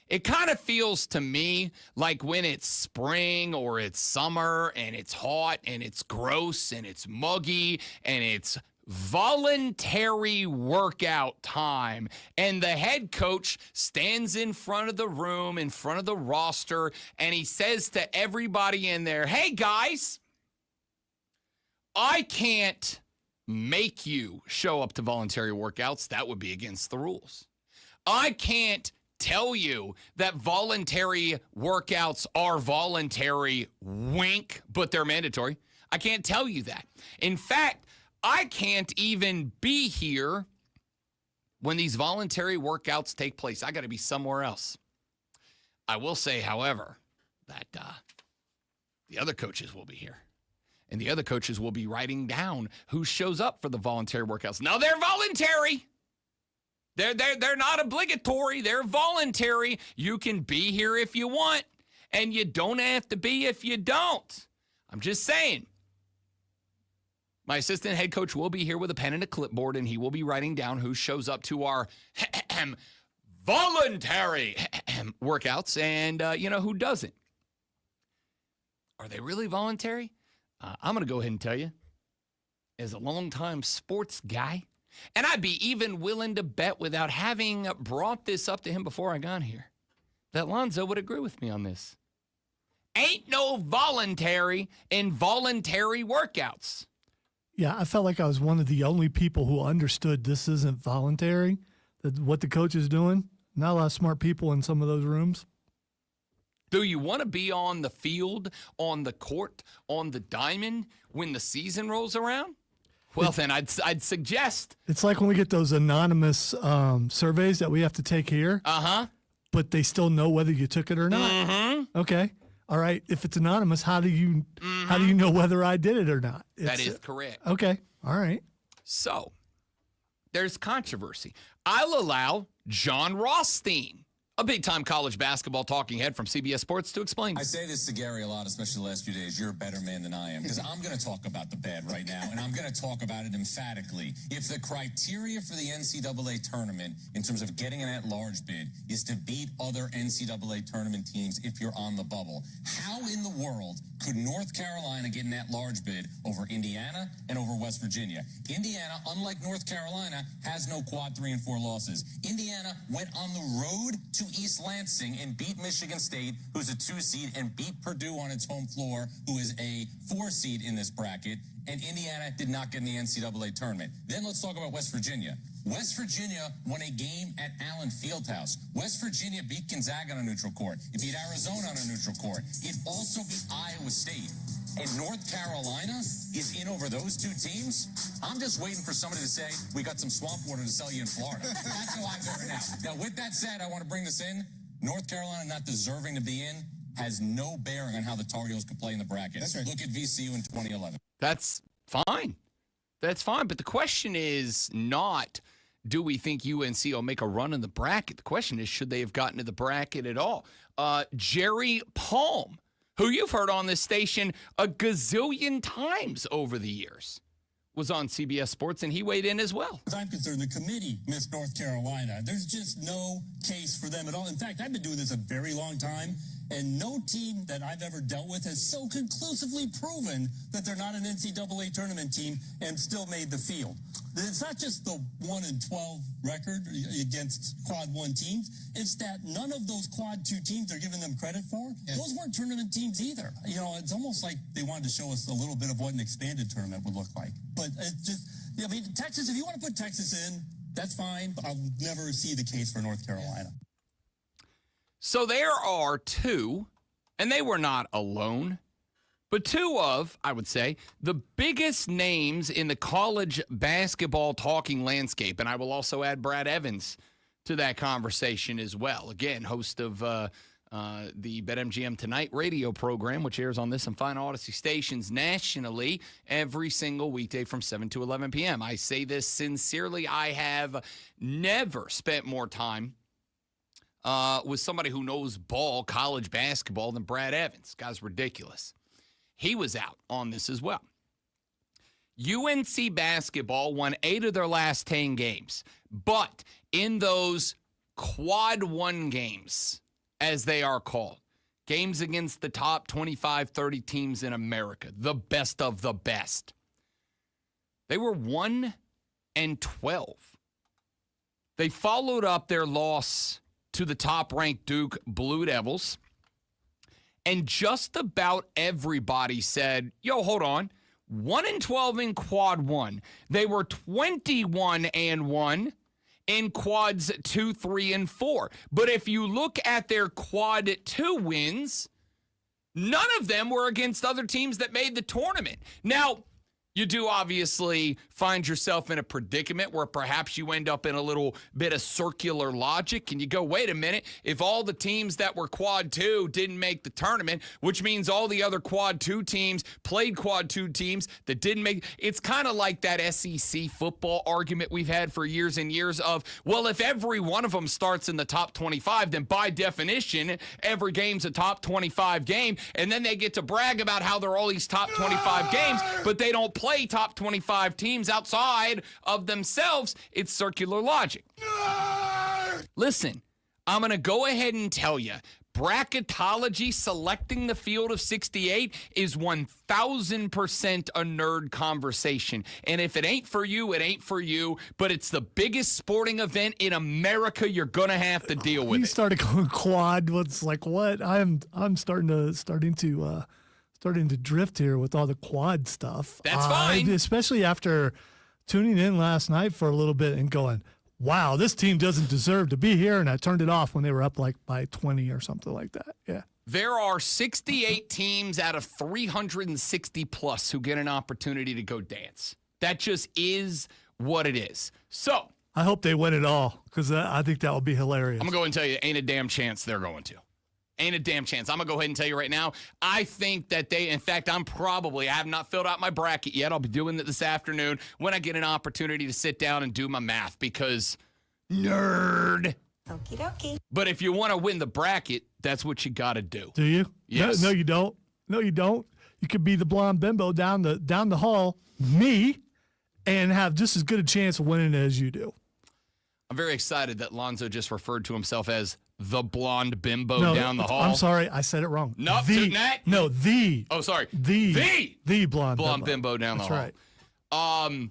It kind of feels to me like when it's spring or it's summer and it's hot and it's gross and it's muggy and it's voluntary workout time, and the head coach stands in front of the room, in front of the roster, and he says to everybody in there, "Hey guys, I can't make you show up to voluntary workouts. That would be against the rules. I can't tell you that voluntary workouts are voluntary, wink, but they're mandatory. I can't tell you that. In fact, I can't even be here when these voluntary workouts take place. I got to be somewhere else." I will say, however, that the other coaches will be here. And the other coaches will be writing down who shows up for the voluntary workouts. Now, they're voluntary. They're not obligatory. They're voluntary. You can be here if you want, and you don't have to be if you don't. I'm just saying. My assistant head coach will be here with a pen and a clipboard, and he will be writing down who shows up to our voluntary workouts and, who doesn't. Are they really voluntary? I'm going to go ahead and tell you, as a longtime sports guy, And I'd be even willing to bet, without having brought this up to him before I got here, that Lonzo would agree with me on this. Ain't no voluntary involuntary workouts. Yeah, I felt like I was one of the only people who understood this isn't voluntary, that what the coach is doing. Not a lot of smart people in some of those rooms. Do you want to be on the field, on the court, on the diamond when the season rolls around? Well, then I'd suggest. It's like when we get those anonymous surveys that we have to take here, but they still know whether you took it or not. Okay. All right. If it's anonymous, how do you know whether I did it or not? That is correct. Okay. All right. So there's controversy. I'll allow John Rothstein, a big-time college basketball talking head from CBS Sports, to explain. I say this to Gary a lot, especially the last few days. You're a better man than I am, because I'm going to talk about the bad right now, and I'm going to talk about it emphatically. If the criteria for the NCAA tournament in terms of getting an at-large bid is to beat other NCAA tournament teams if you're on the bubble, how in the world could North Carolina get an at-large bid over Indiana and over West Virginia? Indiana, unlike North Carolina, has no quad 3 and 4 losses. Indiana went on the road to East Lansing and beat Michigan State, who's a 2 seed, and beat Purdue on its home floor, who is a 4 seed in this bracket. And Indiana did not get in the NCAA tournament. Then let's talk about West Virginia. West Virginia won a game at Allen Fieldhouse. West Virginia beat Gonzaga on a neutral court. It beat Arizona on a neutral court. It also beat Iowa State. And North Carolina is in over those 2 teams. I'm just waiting for somebody to say, we got some swamp water to sell you in Florida. That's how I'm doing it now. Now, with that said, I want to bring this in. North Carolina not deserving to be in has no bearing on how the Tar Heels could play in the bracket. That's right. Look at VCU in 2011. That's fine. That's fine. But the question is not, do we think UNC will make a run in the bracket? The question is, should they have gotten to the bracket at all? Jerry Palm, who you've heard on this station a gazillion times over the years, was on CBS Sports, and he weighed in as well. As I'm concerned, the committee missed North Carolina. There's just no case for them at all. In fact, I've been doing this a very long time, and no team that I've ever dealt with has so conclusively proven that they're not an NCAA tournament team and still made the field. It's not just the 1-12 record against quad 1 teams. It's that none of those quad 2 teams they're giving them credit for, those weren't tournament teams either. You know, it's almost like they wanted to show us a little bit of what an expanded tournament would look like. But it's just, I mean, Texas, if you want to put Texas in, that's fine, but I'll never see the case for North Carolina. So there are 2, and they were not alone, but 2 of, I would say, the biggest names in the college basketball talking landscape. And I will also add Brad Evans to that conversation as well. Again, host of the BetMGM Tonight radio program, which airs on this and fine Odyssey stations nationally every single weekday from 7 to 11 p.m. I say this sincerely. I have never spent more time with somebody who knows college basketball, than Brad Evans. Guy's ridiculous. He was out on this as well. UNC basketball won 8 of their last 10 games, but in those quad 1 games, as they are called, games against the top 25, 30 teams in America, the best of the best, they were 1-12. They followed up their loss to the top-ranked Duke Blue Devils, and just about everybody said, yo, hold on, 1-12 in quad 1. They were 21-1 in quads 2, 3, and 4. But if you look at their quad 2 wins, none of them were against other teams that made the tournament. Now, you do obviously find yourself in a predicament where perhaps you end up in a little bit of circular logic and you go, wait a minute, if all the teams that were quad 2 didn't make the tournament, which means all the other quad 2 teams played quad 2 teams that didn't make, it's kind of like that SEC football argument we've had for years and years of, well, if every one of them starts in the top 25, then by definition, every game's a top 25 game, and then they get to brag about how they're all these top 25 games, but they don't play top 25 teams outside of themselves. It's circular logic. Listen, I'm going to go ahead and tell you, bracketology selecting the field of 68 is 1,000% a nerd conversation. And if it ain't for you, it ain't for you. But it's the biggest sporting event in America. You're going to have to deal with We it. started going quad. What's like what? I'm starting to drift here with all the quad stuff. That's fine. Especially after tuning in last night for a little bit and going, wow, this team doesn't deserve to be here. And I turned it off when they were up like by 20 or something like that. Yeah. There are 68 teams out of 360 plus who get an opportunity to go dance. That just is what it is. So I hope they win it all because I think that would be hilarious. I'm going to go ahead and tell you, ain't a damn chance they're going to. Ain't a damn chance. I'm going to go ahead and tell you right now, I think that in fact, I have not filled out my bracket yet. I'll be doing it this afternoon when I get an opportunity to sit down and do my math because nerd. Okie dokie. But if you want to win the bracket, that's what you got to do. Do you? Yes. No, you don't. No, you don't. You could be the blonde bimbo down the hall, me, and have just as good a chance of winning as you do. I'm very excited that Lonzo just referred to himself as the blonde bimbo down the hall. I'm sorry, I said it wrong. No, the. Oh, sorry. The blonde bimbo down the hall. That's right.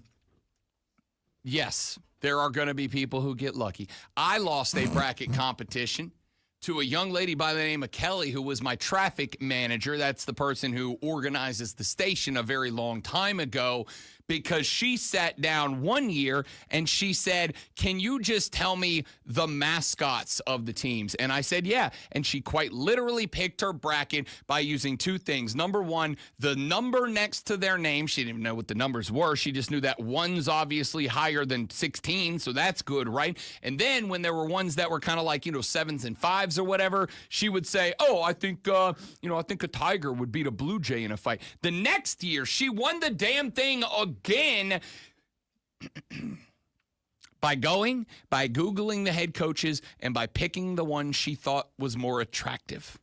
Yes, there are going to be people who get lucky. I lost a bracket competition to a young lady by the name of Kelly, who was my traffic manager. That's the person who organizes the station a very long time ago, because she sat down one year and she said, can you just tell me the mascots of the teams? And I said, yeah. And she quite literally picked her bracket by using two things. Number one, the number next to their name. She didn't even know what the numbers were. She just knew that one's obviously higher than 16. So that's good, right? And then when there were ones that were kind of like, 7s and 5s or whatever, she would say, oh, I think a tiger would beat a blue jay in a fight. The next year, she won the damn thing again by Googling the head coaches and by picking the one she thought was more attractive.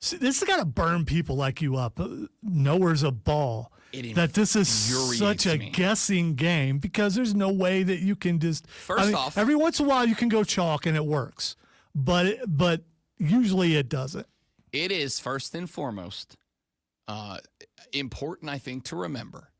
See, this has got to burn people like you up. Nowhere's a ball. That this is such a guessing game because there's no way that you can just. First off, every once in a while you can go chalk and it works, but usually it doesn't. It is first and foremost important, I think, to remember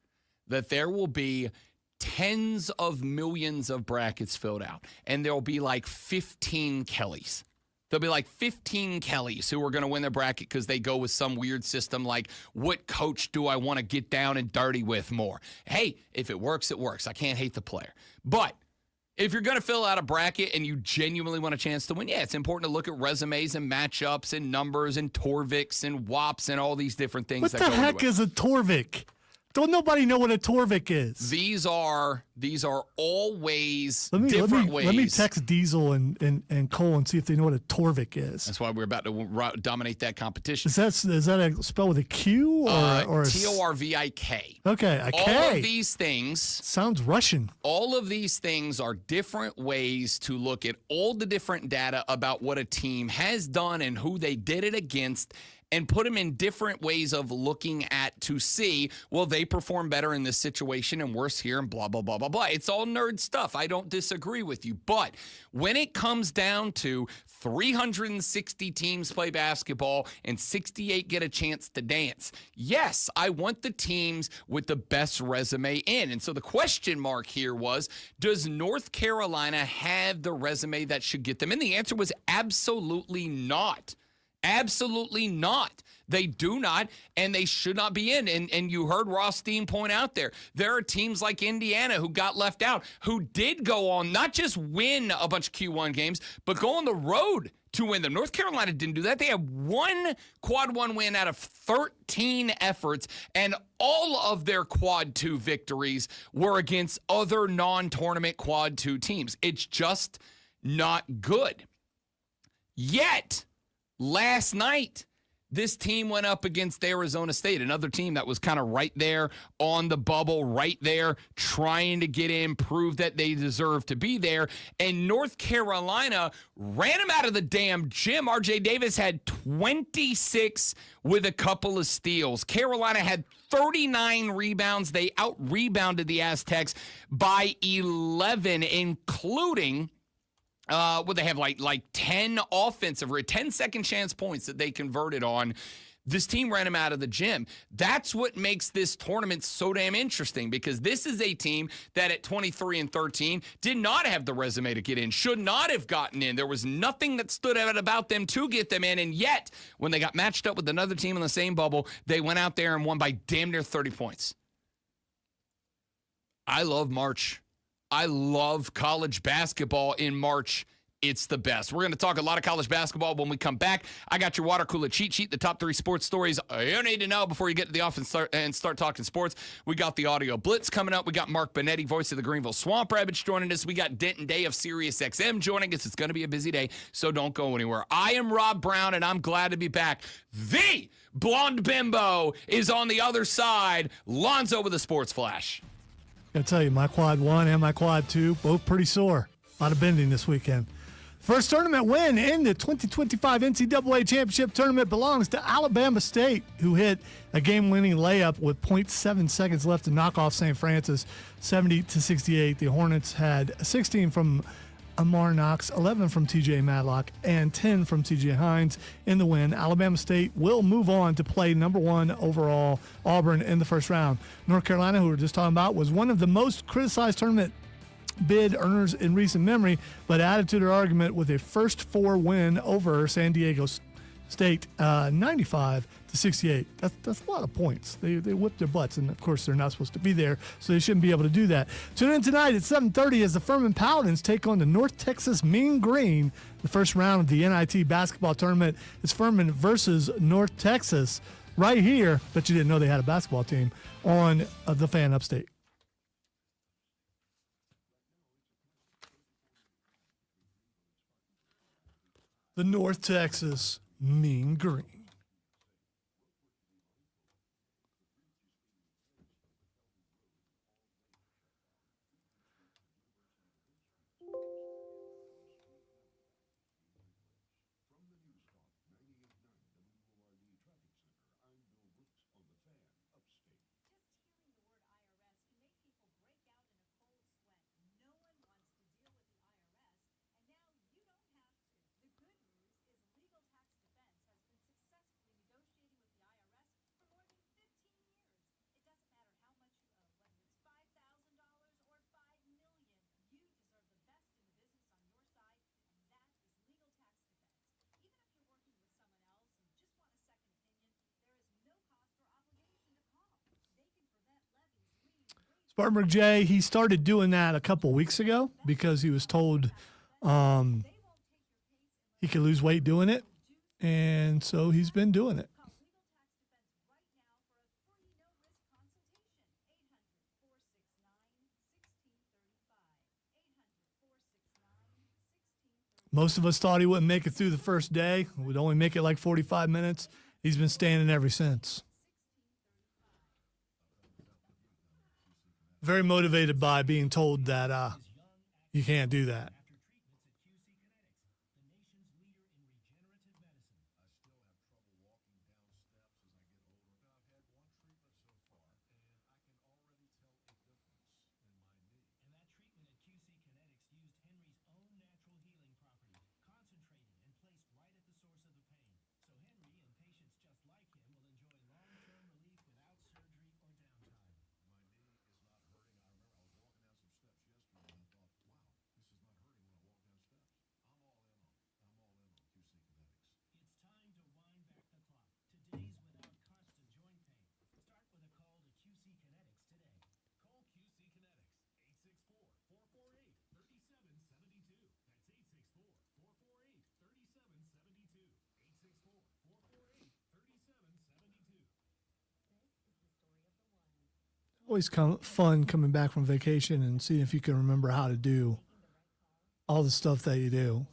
that there will be tens of millions of brackets filled out, and there will be like 15 Kellys. There'll be like 15 Kellys who are going to win their bracket because they go with some weird system like, what coach do I want to get down and dirty with more? Hey, if it works, it works. I can't hate the player. But if you're going to fill out a bracket and you genuinely want a chance to win, yeah, it's important to look at resumes and matchups and numbers and Torviks and WOPs and all these different things. What the heck is a Torvik? Don't nobody know what a Torvik is? These are always different ways. Let me text Diesel and Cole and see if they know what a Torvik is. That's why we're about to dominate that competition. Is that a spell with a Q or a Torvik? Okay, a K. All of these things sounds Russian. All of these things are different ways to look at all the different data about what a team has done and who they did it against, and put them in different ways of looking at to see, well, they perform better in this situation and worse here and blah, blah, blah, blah, blah. It's all nerd stuff. I don't disagree with you. But when it comes down to 360 teams play basketball and 68 get a chance to dance, yes, I want the teams with the best resume in. And so the question mark here was, does North Carolina have the resume that should get them in? The answer was absolutely not. Absolutely not. They do not, and they should not be in. And you heard Rothstein point out there are teams like Indiana who got left out, who did go on, not just win a bunch of Q1 games, but go on the road to win them. North Carolina didn't do that. They had one quad 1 win out of 13 efforts, and all of their quad 2 victories were against other non-tournament quad 2 teams. It's just not good. Yet, last night, this team went up against Arizona State, another team that was kind of right there on the bubble, right there trying to get in, prove that they deserve to be there. And North Carolina ran them out of the damn gym. R.J. Davis had 26 with a couple of steals. Carolina had 39 rebounds. They out-rebounded the Aztecs by 11, including Would they have like 10 offensive or 10 second chance points that they converted on? This team ran them out of the gym. That's what makes this tournament so damn interesting, because this is a team that at 23-13 did not have the resume to get in, should not have gotten in. There was nothing that stood out about them to get them in, and yet when they got matched up with another team in the same bubble, they went out there and won by damn near 30 points. I love March. I love college basketball in March. It's the best. We're going to talk a lot of college basketball when we come back. I got your water cooler cheat sheet, the top 3 sports stories you need to know before you get to the office and start talking sports. We got the audio blitz coming up. We got Mark Benetti, voice of the Greenville Swamp Rabbits, joining us. We got Denton Day of SiriusXM joining us. It's going to be a busy day, so don't go anywhere. I am Rob Brown, and I'm glad to be back. The Blonde Bimbo is on the other side. Lonzo with a sports flash. I tell you, my quad 1 and my quad 2, both pretty sore. A lot of bending this weekend. First tournament win in the 2025 NCAA Championship Tournament belongs to Alabama State, who hit a game-winning layup with 0.7 seconds left to knock off St. Francis 70-68. The Hornets had 16 from Amar Knox, 11 from TJ Madlock, and 10 from TJ Hines in the win. Alabama State will move on to play number 1 overall Auburn in the first round. North Carolina, who we were just talking about, was one of the most criticized tournament bid earners in recent memory, but added to their argument with a first 4 win over San Diego State, 95-68. That's a lot of points. They whipped their butts, and of course they're not supposed to be there, so they shouldn't be able to do that. Tune in tonight at 7:30 as the Furman Paladins take on the North Texas Mean Green. The first round of the NIT basketball tournament is Furman versus North Texas right here. Bet you didn't know they had a basketball team on the Fan Upstate. The North Texas Mean Green. Spartanburg Jay, he started doing that a couple weeks ago because he was told he could lose weight doing it, and so he's been doing it. Most of us thought he wouldn't make it through the first day. Would only make it like 45 minutes. He's been standing ever since. Very motivated by being told that you can't do that. Always fun coming back from vacation and seeing if you can remember how to do all the stuff that you do.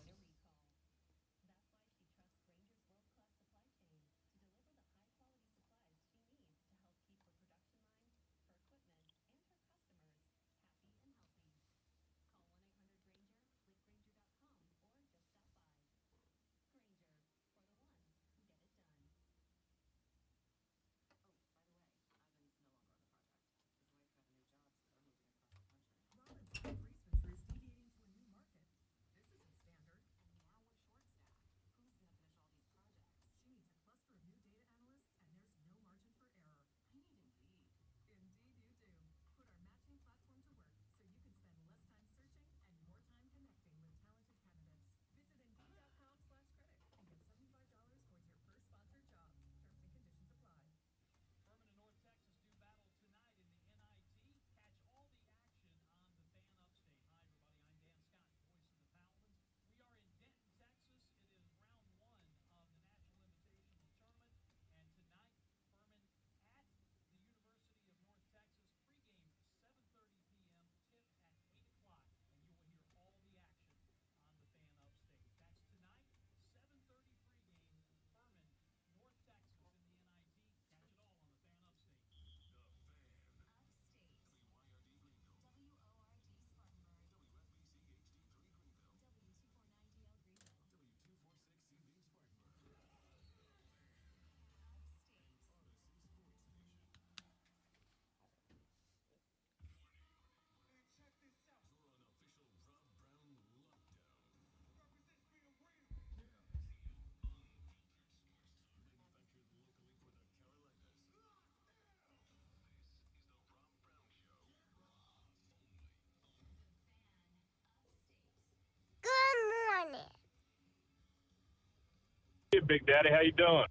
Hey, Big Daddy, how you doing?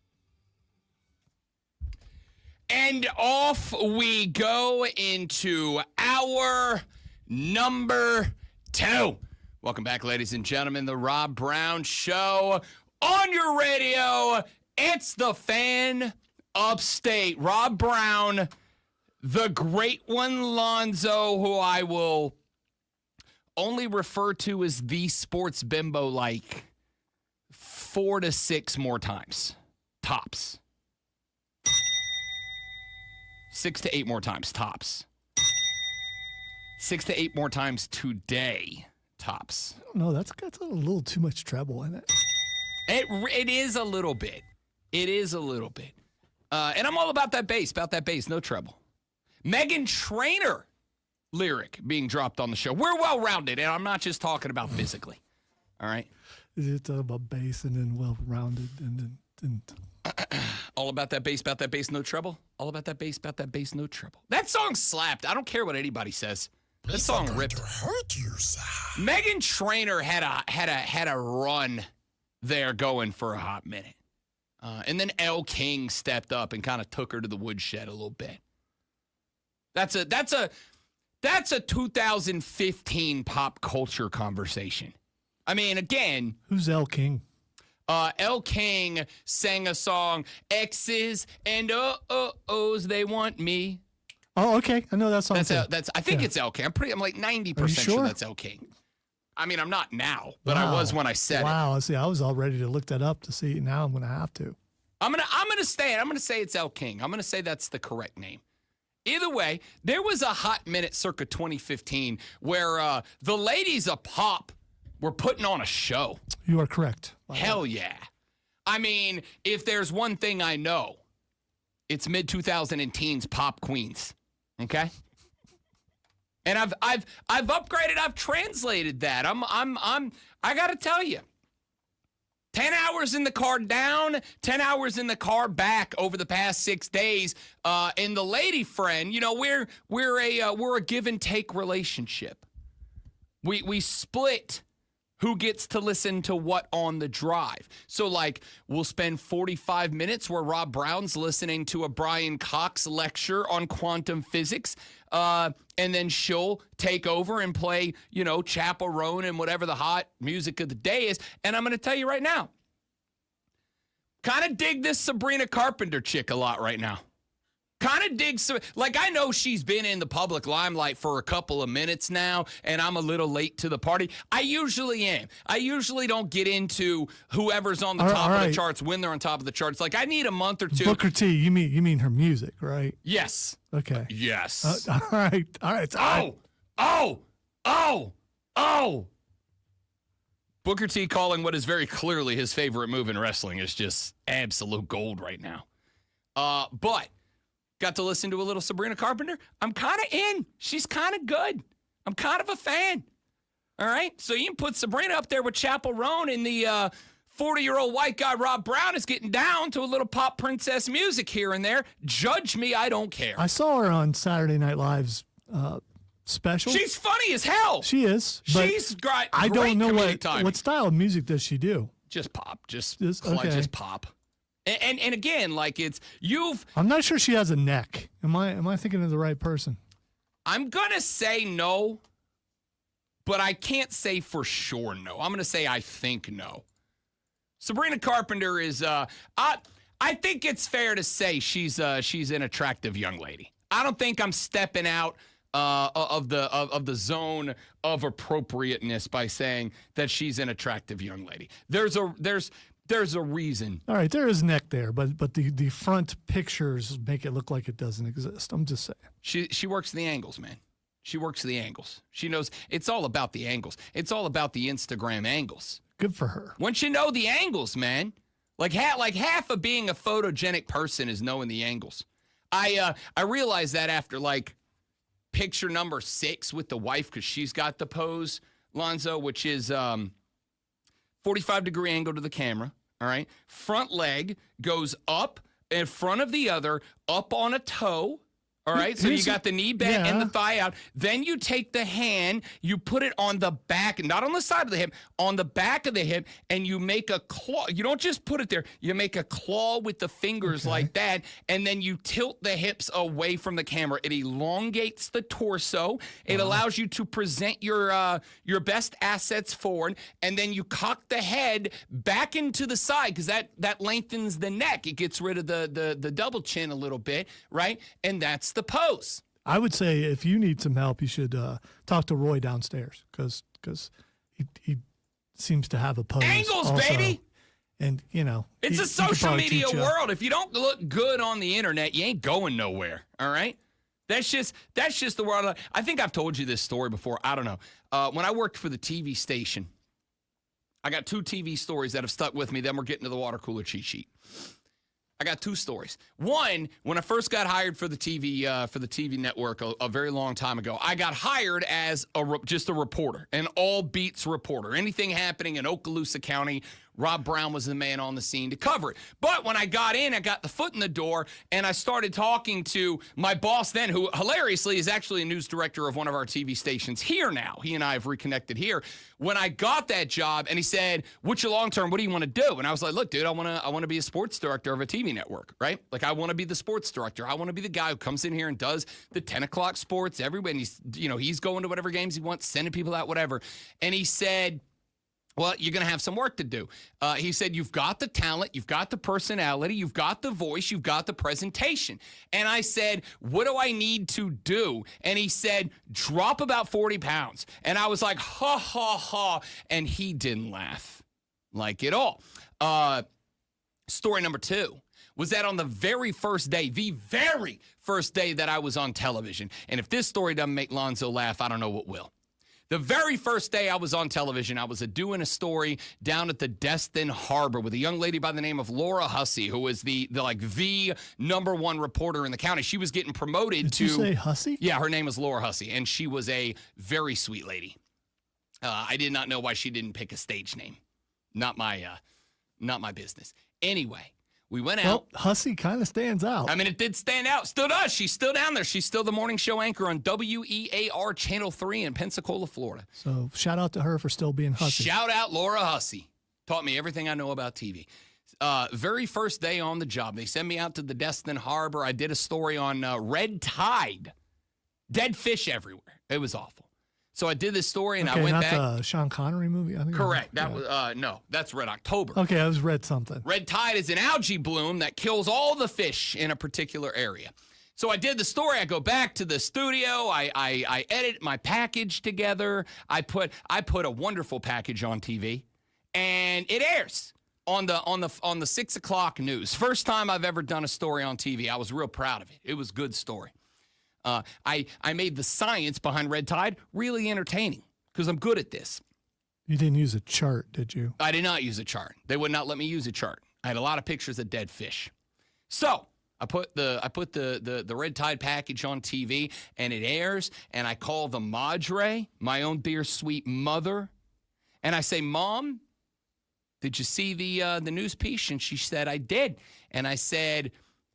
And off we go into hour number 2. Welcome back, ladies and gentlemen, the Rob Brown Show on your radio. It's the Fan Upstate. Rob Brown, the great one, Lonzo, who I will only refer to as the sports bimbo like 4 to 6 more times, tops. 6 to 8 more times, tops. 6 to 8 more times today, tops. No, that's a little too much treble in it. It is a little bit. It is a little bit. And I'm all about that bass, no treble. Meghan Trainor lyric being dropped on the show. We're well-rounded, and I'm not just talking about physically. All right? It's about bass and then well-rounded and All about that bass, no treble. All about that bass, no treble. That song slapped. I don't care what anybody says. That song ripped. Meghan Trainor had a run there going for a hot minute. And then Elle King stepped up and kind of took her to the woodshed a little bit. That's a 2015 pop culture conversation. I mean, again, who's Elle King? Elle King sang a song, X's and O's, they want me. Oh, okay. I know that song. I think it's Elle King. I'm like 90% sure that's Elle King. I mean, I'm not now, but I was when I said it. Wow. See, I was all ready to look that up to see. Now I'm going to have to. I'm gonna say it's Elle King. I'm gonna say that's the correct name. Either way, there was a hot minute circa 2015 where the ladies of pop were putting on a show. You are correct. Wow. Hell yeah. I mean, if there's one thing I know, it's mid-2010s pop queens. Okay? And I've upgraded, I've translated that. I got to tell you. 10 hours in the car down, 10 hours in the car back over the past 6 days. And the lady friend, you know, we're a give and take relationship. We split who gets to listen to what on the drive. So, like, we'll spend 45 minutes where Rob Brown's listening to a Brian Cox lecture on quantum physics, and then she'll take over and play, you know, Chaperone and whatever the hot music of the day is. And I'm going to tell you right now, kind of dig this Sabrina Carpenter chick a lot right now. Kind of dig some, like, I know she's been in the public limelight for a couple of minutes now, and I'm a little late to the party. I usually am. I usually don't get into whoever's on the top of the charts when they're on top of the charts. Like, I need a month or two. Booker T, you mean her music, right? Yes. Okay. Yes. All right. Oh. Booker T calling what is very clearly his favorite move in wrestling is just absolute gold right now. But got to listen to a little Sabrina Carpenter. I'm kind of in. She's kind of good. I'm kind of a fan. All right? So you can put Sabrina up there with Chaperone, and the 40-year-old white guy Rob Brown is getting down to a little pop princess music here and there. Judge me, I don't care. I saw her on Saturday Night Live's special. She's funny as hell. She is. But she's got I don't know timing. what style of music does she do? Just pop. Just pop. And again, like I'm not sure she has a neck. Am I thinking of the right person? I'm gonna say no, but I can't say for sure no. I'm gonna say I think no. Sabrina Carpenter is I think it's fair to say she's an attractive young lady. I don't think I'm stepping out of the zone of appropriateness by saying that she's an attractive young lady. There's a reason. All right, there is neck there, but the front pictures make it look like it doesn't exist. I'm just saying. She works the angles, man. She works the angles. She knows it's all about the angles. It's all about the Instagram angles. Good for her. Once you know the angles, man, like half of being a photogenic person is knowing the angles. I realized that after like picture number 6 with the wife, because she's got the pose, Lonzo, which is 45-degree angle to the camera. All right. Front leg goes up in front of the other, up on a toe. All right, so you Here's- got the knee bent and yeah. the thigh out. Then you take the hand, you put it on the back, not on the side of the hip, on the back of the hip, and you make a claw. You don't just put it there. You make a claw with the fingers like that, and then you tilt the hips away from the camera. It elongates the torso. It allows you to present your best assets forward, and then you cock the head back into the side because that lengthens the neck. It gets rid of the double chin a little bit, right? And that's the pose. I would say if you need some help, you should talk to Roy downstairs because he seems to have a pose. Angles, also. baby. And It's he a could social probably media teach you. world. If you don't look good on the internet, you ain't going nowhere. All right. That's just the world. I think I've told you this story before. I don't know. When I worked for the TV station, I got 2 TV stories that have stuck with me. Then we're getting to the water cooler cheat sheet. I got 2 stories. One, when I first got hired for the TV network a very long time ago, I got hired as just a reporter, an all beats reporter. Anything happening in Okaloosa County, Rob Brown was the man on the scene to cover it. But when I got in, I got the foot in the door, and I started talking to my boss then, who hilariously is actually a news director of one of our TV stations here now. He and I have reconnected here. When I got that job, and he said, "What's your long term? What do you want to do?" And I was like, "Look, dude, I want to be a sports director of a TV network, right? Like, I want to be the sports director. I want to be the guy who comes in here and does the 10 o'clock sports everywhere. And he's going to whatever games he wants, sending people out, whatever." And he said, "Well, you're going to have some work to do." He said, "You've got the talent, you've got the personality, you've got the voice, you've got the presentation." And I said, "What do I need to do?" And he said, "Drop about 40 pounds. And I was like, ha, ha, ha. And he didn't laugh like at all. Story number 2 was that on the very first day that I was on television, and if this story doesn't make Lonzo laugh, I don't know what will. The very first day I was on television, I was doing a story down at the Destin Harbor with a young lady by the name of Laura Hussey, who is the number 1 reporter in the county. She was getting promoted to. Did you say Hussey? Yeah, her name is Laura Hussey, and she was a very sweet lady. I did not know why she didn't pick a stage name. Not my business. Anyway, we went out. Well, Hussey kind of stands out. I mean, it did stand out. Still does. She's still down there. She's still the morning show anchor on WEAR Channel 3 in Pensacola, Florida. So shout out to her for still being Hussey. Shout out Laura Hussey. Taught me everything I know about TV. Very first day on the job, they sent me out to the Destin Harbor. I did a story on red tide. Dead fish everywhere. It was awful. So I did this story, and I went not back. the Sean Connery movie? I think Correct. That was no, that's Red October. Okay, I was read something. Red tide is an algae bloom that kills all the fish in a particular area. So I did the story. I go back to the studio. I edit my package together. I put a wonderful package on TV, and it airs on the 6 o'clock news. First time I've ever done a story on TV. I was real proud of it. It was a good story. I made the science behind red tide really entertaining because I'm good at this. You didn't use a chart, did you? I did not use a chart. They would not let me use a chart. I had a lot of pictures of dead fish. So I put the red tide package on TV, and it airs, and I call the Madre, my own dear sweet mother, and I say, "Mom, did you see the news piece?" And she said, "I did." And I said,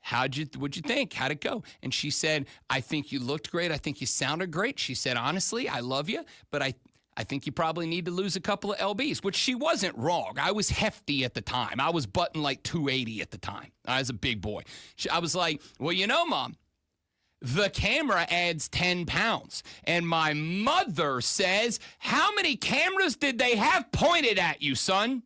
what'd you think? How'd it go? And she said, "I think you looked great. I think you sounded great." She said, "Honestly, I love you, but I think you probably need to lose a couple of lbs," which she wasn't wrong. I was hefty at the time. I was butting like 280 at the time. I was a big boy. I was like, "Well, Mom, the camera adds 10 pounds. And my mother says, how many cameras did they have pointed at you, son?"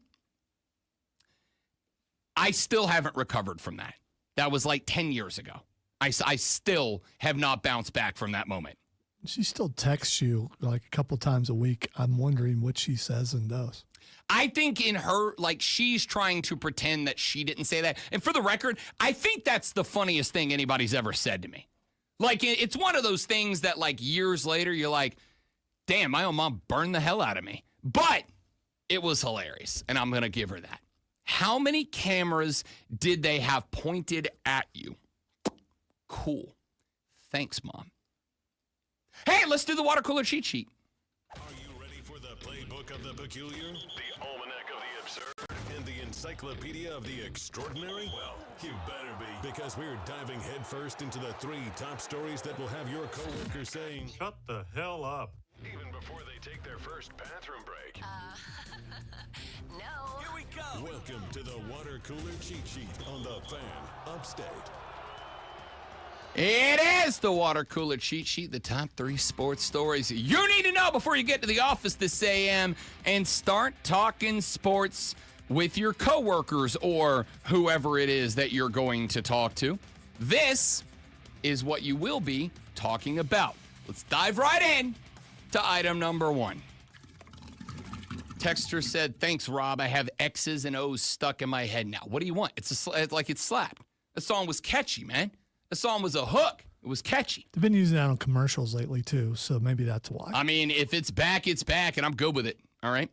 I still haven't recovered from that. That was like 10 years ago. I still have not bounced back from that moment. She still texts you like a couple times a week. I'm wondering what she says and does. I think in her, like, she's trying to pretend that she didn't say that. And for the record, I think that's the funniest thing anybody's ever said to me. Like, it's one of those things that, like, years later, you're like, damn, my own mom burned the hell out of me. But it was hilarious, and I'm going to give her that. How many cameras did they have pointed at you? Cool. Thanks, Mom. Hey, let's do the water cooler cheat sheet. Are you ready for the playbook of the peculiar, the almanac of the absurd, and the the encyclopedia of the extraordinary? Well, you better be, because we're diving headfirst into the 3 top stories that will have your coworkers saying, "Shut the hell up," even before they take their first bathroom break. No. Here we go. Welcome to the Water Cooler Cheat Sheet on the Fan Upstate. It is the Water Cooler Cheat Sheet, the top 3 sports stories you need to know before you get to the office this AM and start talking sports with your coworkers or whoever it is that you're going to talk to. This is what you will be talking about. Let's dive right in to item number 1. Texter said, "Thanks, Rob. I have X's and O's stuck in my head now. What do you want? It's like it's slapped. The song was catchy, man. The song was a hook. It was catchy. They've been using that on commercials lately too, so maybe that's why. I mean, if it's back, and I'm good with it. All right.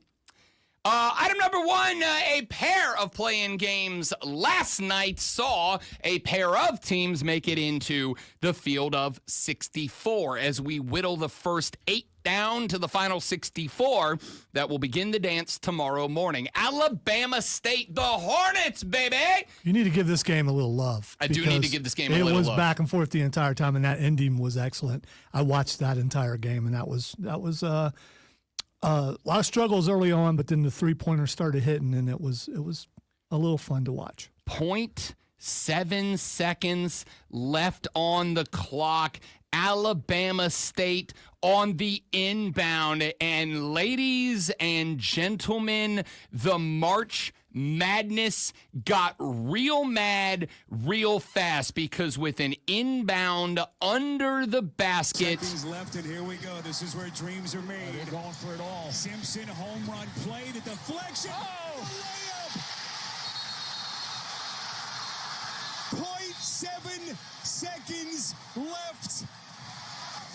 Item number 1, a pair of play-in games last night saw a pair of teams make it into the field of 64 as we whittle the first 8 down to the final 64 that will begin the dance tomorrow morning. Alabama State, the Hornets, baby! You need to give this game a little love. I do need to because give this game a little love. It was back and forth the entire time, and that ending was excellent. I watched that entire game, and that was a lot of struggles early on, but then the 3-pointers started hitting, and it was a little fun to watch. 0.7 seconds left on the clock. Alabama State on the inbound. And ladies and gentlemen, the March Madness got real mad real fast because with an inbound under the basket. Seconds left, and here we go. This is where dreams are made. They're going for it all. Simpson, home run play, the deflection. Oh! Layup! 0.7 seconds left.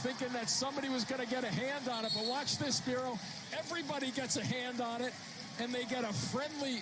Thinking that somebody was going to get a hand on it, but watch this, Bureau. Everybody gets a hand on it, and they get a friendly...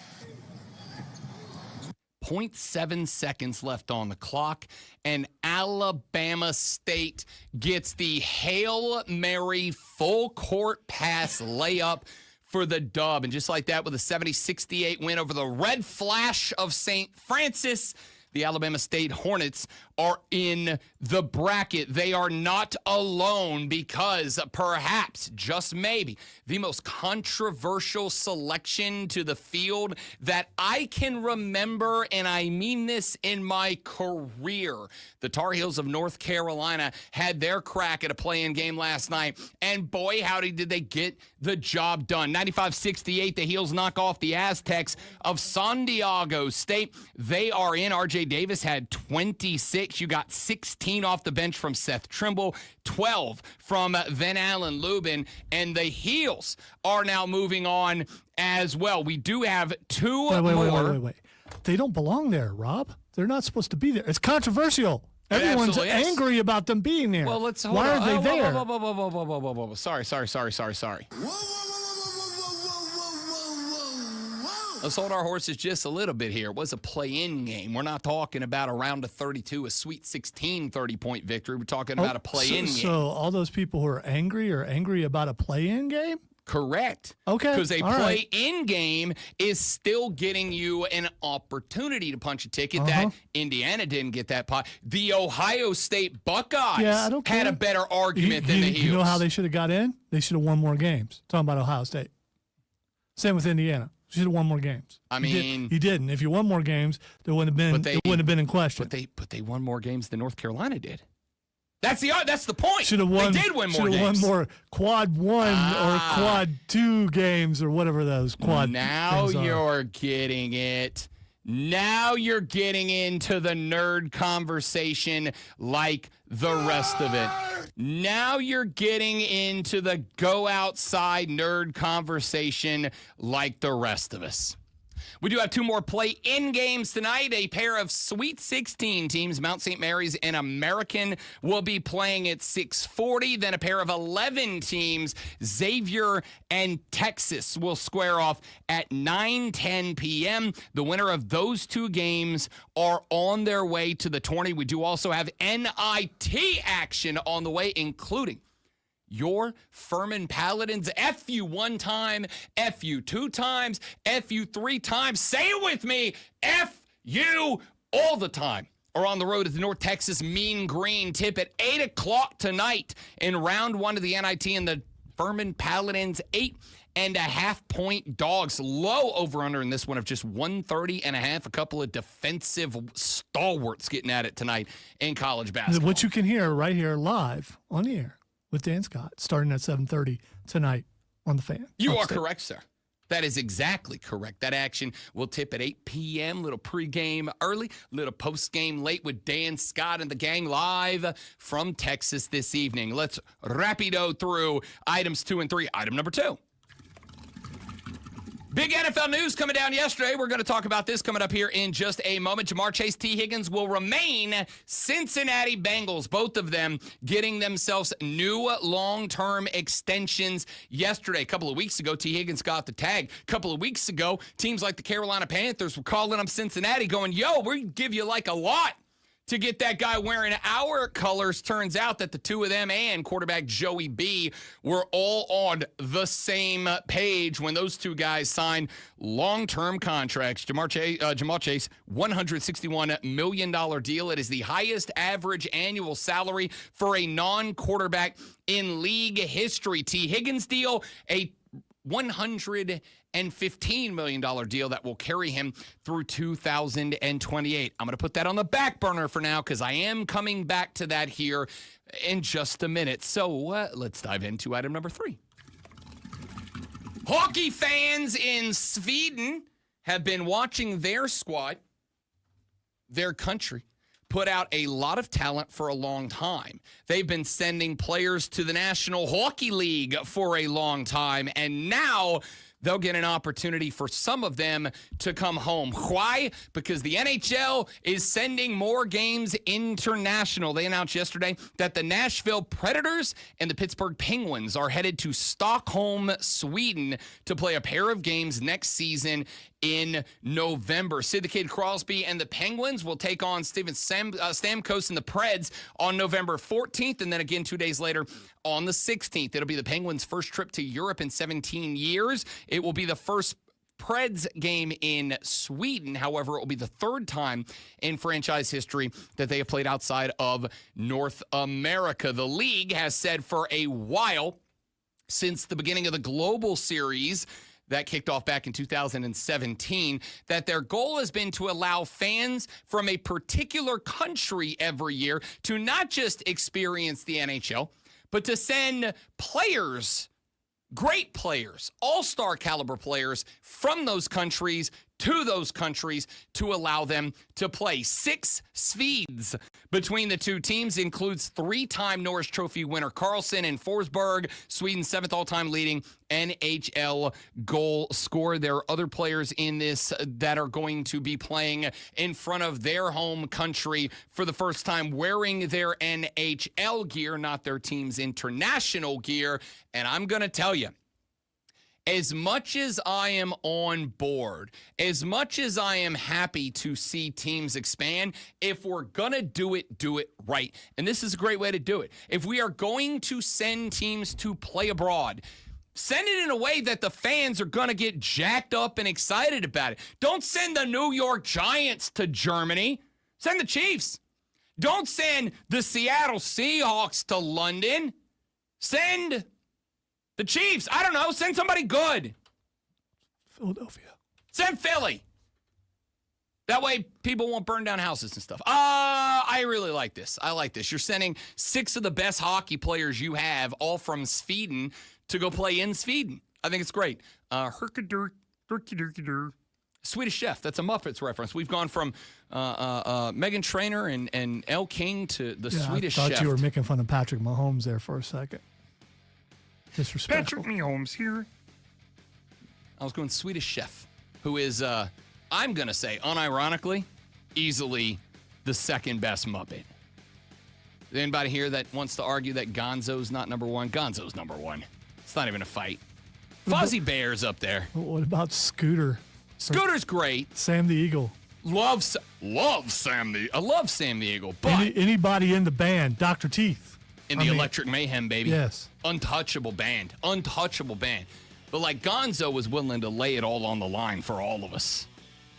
0.7 seconds left on the clock, and Alabama State gets the Hail Mary full court pass layup for the dub. And just like that, with a 70-68 win over the Red Flash of St. Francis, the Alabama State Hornets are in the bracket. They are not alone because perhaps, just maybe, the most controversial selection to the field that I can remember, and I mean this in my career. The Tar Heels of North Carolina had their crack at a play-in game last night, and boy, howdy did they get the job done. 95-68, the Heels knock off the Aztecs of San Diego State. They are in. RJ Davis had 26. You got 16 off the bench from Seth Trimble, 12 from Van Allen Lubin, and the Heels are now moving on as well. We do have 2 more. Wait. They don't belong there, Rob. They're not supposed to be there. It's controversial. Everyone's angry about them being there. Well, let's hold Why on. are they there? Whoa. Sorry. Let's hold our horses just a little bit here. It was a play-in game. We're not talking about a round of 32, a Sweet 16 30-point victory. We're talking about a play-in game. So all those people who are angry about a play-in game? Correct. Okay. Because a play-in game is still getting you an opportunity to punch a ticket that Indiana didn't get that pot. The Ohio State Buckeyes had a better argument than the Heels. You know how they should have got in? They should have won more games. Talking about Ohio State. Same with Indiana. You should have won more games. I mean, you didn't. If you won more games, it wouldn't have been in question. But they won more games than North Carolina did. That's the point. Should have won. They did win more games. Should have won more quad 1 or quad 2 games or whatever those quad. Now things you're are. Getting it. Now you're getting into the nerd conversation like the rest of it. Now you're getting into the go outside nerd conversation like the rest of us. We do have 2 more play-in games tonight. A pair of Sweet 16 teams, Mount St. Mary's and American, will be playing at 6:40. Then a pair of 11 teams, Xavier and Texas, will square off at 9:10 p.m. The winner of those 2 games are on their way to the 20. We do also have NIT action on the way, including your Furman Paladins. F you one time, F you two times, F you three times. Say it with me. F you all the time. Are on the road at the North Texas Mean Green. Tip at 8 o'clock tonight in round one of the NIT, and the Furman Paladins 8.5-point dogs. Low over-under in this one of just 130.5. A couple of defensive stalwarts getting at it tonight in college basketball. What you can hear right here live on the air with Dan Scott, starting at 7:30 tonight on the Fan. You are correct, sir. That is exactly correct. That action will tip at 8 p.m. Little pregame early, little postgame late with Dan Scott and the gang live from Texas this evening. Let's rapido through items 2 and 3. Item number 2. Big NFL news coming down yesterday. We're going to talk about this coming up here in just a moment. Jamar Chase, T. Higgins will remain Cincinnati Bengals. Both of them getting themselves new long-term extensions yesterday. A couple of weeks ago, T. Higgins got the tag. A couple of weeks ago, teams like the Carolina Panthers were calling up Cincinnati going, yo, we give you like a lot to get that guy wearing our colors. Turns out that the two of them and quarterback Joey B were all on the same page when those two guys signed long-term contracts. Jamal Chase, $161 million deal. It is the highest average annual salary for a non-quarterback in league history. T. Higgins deal, a $115 million deal that will carry him through 2028. I'm going to put that on the back burner for now because I am coming back to that here in just a minute. So let's dive into item number 3. Hockey fans in Sweden have been watching their squad, their country, put out a lot of talent for a long time. They've been sending players to the National Hockey League for a long time, and now they'll get an opportunity for some of them to come home. Why? Because the NHL is sending more games international. They announced yesterday that the Nashville Predators and the Pittsburgh Penguins are headed to Stockholm, Sweden to play a pair of games next season in November. Sid the Kid Crosby and the Penguins will take on Steven Stamkos and the Preds on November 14th, and then again 2 days later on the 16th. It'll be the Penguins' first trip to Europe in 17 years. It will be the first Preds game in Sweden. However, it will be the third time in franchise history that they have played outside of North America. The league has said for a while, since the beginning of the Global Series that kicked off back in 2017, that their goal has been to allow fans from a particular country every year to not just experience the NHL, but to send players, great players, all-star caliber players from those countries to those countries to allow them to play. 6 Swedes between the two teams includes 3-time Norris Trophy winner Carlson and Forsberg, Sweden's 7th all-time leading NHL goal scorer. There are other players in this that are going to be playing in front of their home country for the first time, wearing their NHL gear, not their team's international gear. And I'm going to tell you, as much as I am on board, as much as I am happy to see teams expand, if we're going to do it right. And this is a great way to do it. If we are going to send teams to play abroad, send it in a way that the fans are going to get jacked up and excited about it. Don't send the New York Giants to Germany. Send the Chiefs. Don't send the Seattle Seahawks to London. Send the Chiefs. I don't know. Send somebody good. Philadelphia. Send Philly. That way people won't burn down houses and stuff. I really like this. I like this. You're sending 6 of the best hockey players you have, all from Sweden, to go play in Sweden. I think it's great. Swedish Chef. That's a Muppets reference. We've gone from Meghan Trainor and Elle King to the Swedish Chef. I thought you were making fun of Patrick Mahomes there for a second. Disrespectful. Patrick Mahomes here. I was going Swedish Chef, who is, I'm going to say, unironically, easily the second best Muppet. Anybody here that wants to argue that Gonzo's not number one? Gonzo's number one. It's not even a fight. Fuzzy Bear's up there. What about Scooter? Scooter's great. Sam the Eagle. Love Sam the Eagle. But Anybody in the band, Dr. Teeth. in the Electric Mayhem, baby. Yes. Untouchable band. Untouchable band. But like Gonzo was willing to lay it all on the line for all of us,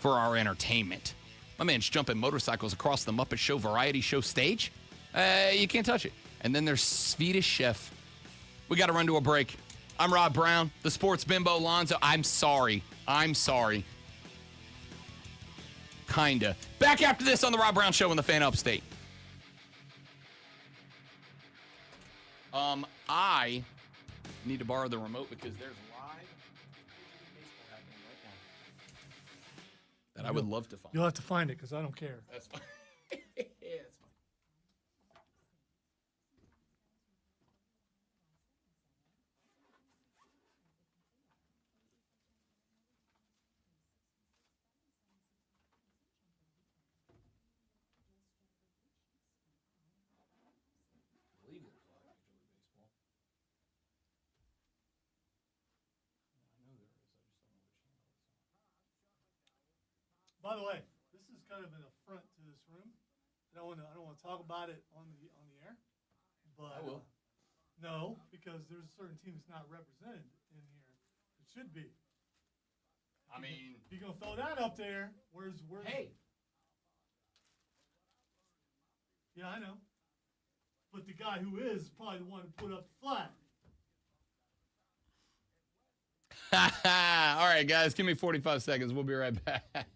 for our entertainment. My man's jumping motorcycles across the Muppet Show variety show stage. You can't touch it. And then there's Swedish Chef. We got to run to a break. I'm Rob Brown, the sports bimbo Lonzo. I'm sorry. Kinda. Back after this on the Rob Brown Show in the Fan Upstate. I need to borrow the remote because there's live baseball happening right now that I would love to find. You'll have to find it because I don't care. That's fine. Yeah, that's fine. By the way, this is kind of an affront to this room. I don't want to talk about it on the air, but I will. No, because there's a certain team that's not represented in here. It should be. I mean, If you're gonna throw that up there, where's? hey, Yeah, I know. But the guy who is probably the one who put up the flag. all right, guys, give me 45 seconds. We'll be right back.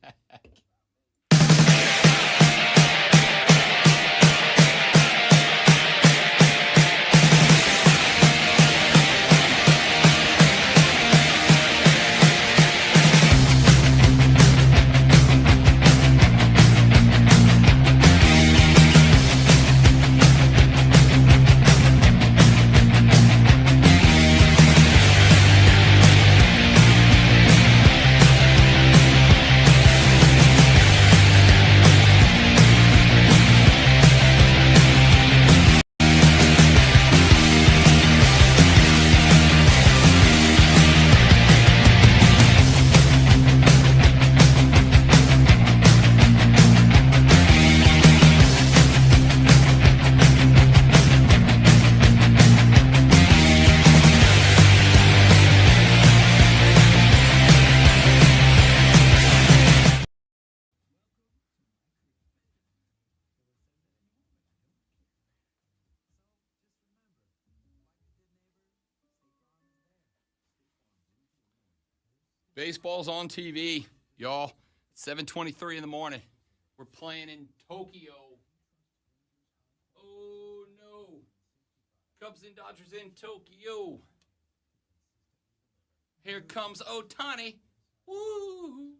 Baseball's on TV, y'all. 7:23 in the morning. We're playing in Tokyo. Oh, no. Cubs and Dodgers in Tokyo. Here comes Ohtani. Woo!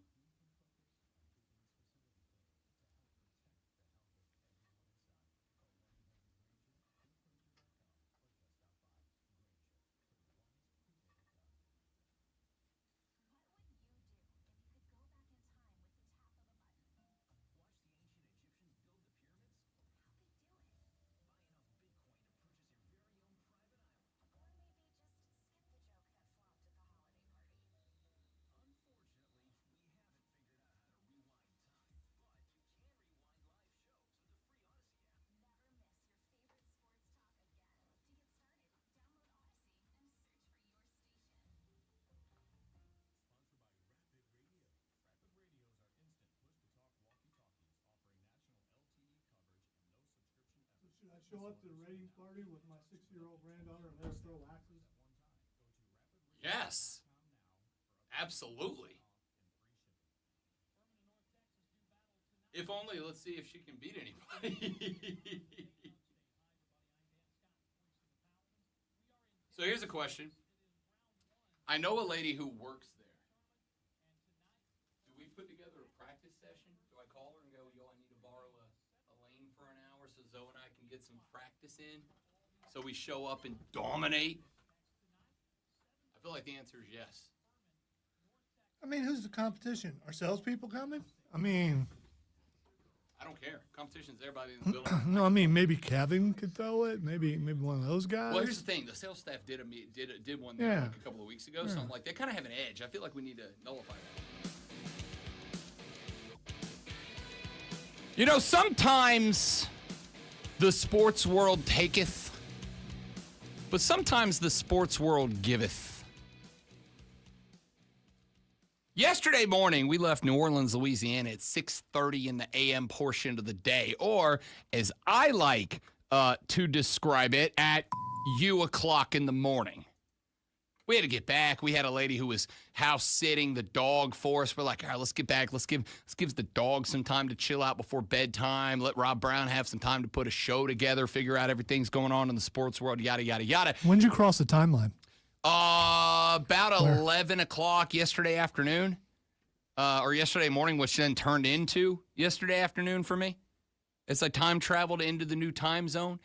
Should I show up to the ratings party with my 6-year-old granddaughter and let her throw axes? Yes. Absolutely. If only, let's see if she can beat anybody. So here's a question. I know a lady who works there. Do we put together a practice session? Do I call her and go, yo, I need to borrow a lane for an hour so Zoe and I can get some practice in? So we show up and dominate? I feel like the answer is yes. I mean, who's the competition? Are salespeople coming? I mean, I don't care. Competition's everybody in the building. no, I mean maybe Kevin could throw it. Maybe one of those guys. Well, here's the thing. The sales staff did one there Yeah. like a couple of weeks ago. So I'm like, they kind of have an edge. I feel like we need to nullify that. You know, sometimes the sports world taketh but sometimes the sports world giveth. Yesterday morning, we left New Orleans, Louisiana at 6:30 in the a.m. portion of the day, or as I like to describe it, at o'clock in the morning. We had to get back. We had a lady who was house sitting the dog for us. We're like, all right, let's get back. Let's give the dog some time to chill out before bedtime. Let Rob Brown have some time to put a show together, figure out everything's going on in the sports world, yada, yada, yada. When did you cross the timeline? About 11 o'clock yesterday afternoon, or yesterday morning, which then turned into yesterday afternoon for me. As I time traveled into the new time zone.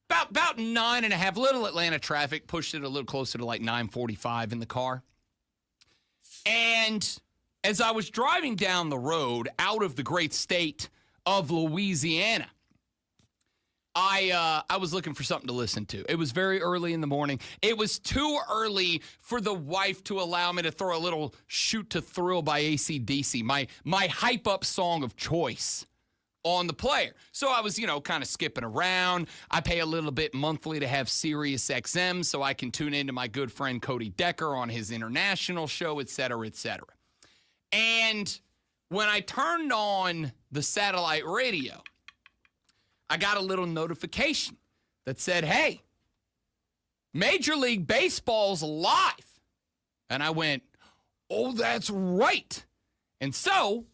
About 9:30, little Atlanta traffic, pushed it a little closer to like 9:45 in the car. And as I was driving down the road out of the great state of Louisiana, I was looking for something to listen to. It was very early in the morning. It was too early for the wife to allow me to throw a little Shoot to Thrill by AC/DC, my hype-up song of choice, on the player. So I was, kind of skipping around. I pay a little bit monthly to have Sirius XM so I can tune into my good friend Cody Decker on his international show, et cetera, et cetera. And when I turned on the satellite radio, I got a little notification that said, hey, Major League Baseball's live. And I went, oh, that's right. And so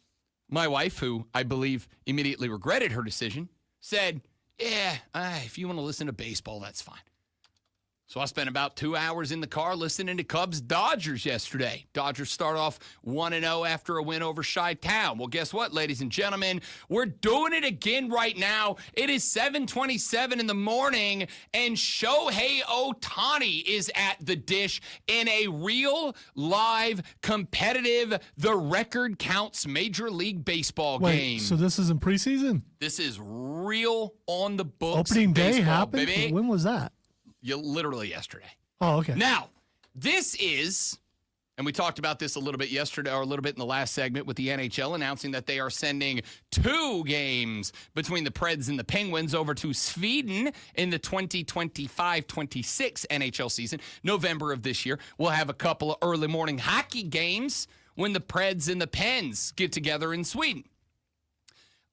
my wife, who I believe immediately regretted her decision, said, yeah, if you want to listen to baseball, that's fine. So I spent about 2 hours in the car listening to Cubs-Dodgers yesterday. Dodgers start off 1-0 after a win over Chi-Town. Well, guess what, ladies and gentlemen? We're doing it again right now. It is 7:27 in the morning, and Shohei Ohtani is at the dish in a real, live, competitive, the record counts Major League Baseball game. So this isn't preseason? This is real on the books Opening day baseball, happened? baby. When was that? Literally yesterday. Oh, okay. Now, this is, and we talked about this a little bit yesterday, or a little bit in the last segment with the NHL announcing that they are sending 2 games between the Preds and the Penguins over to Sweden in the 2025-26 NHL season. November of this year, we'll have a couple of early morning hockey games when the Preds and the Pens get together in Sweden.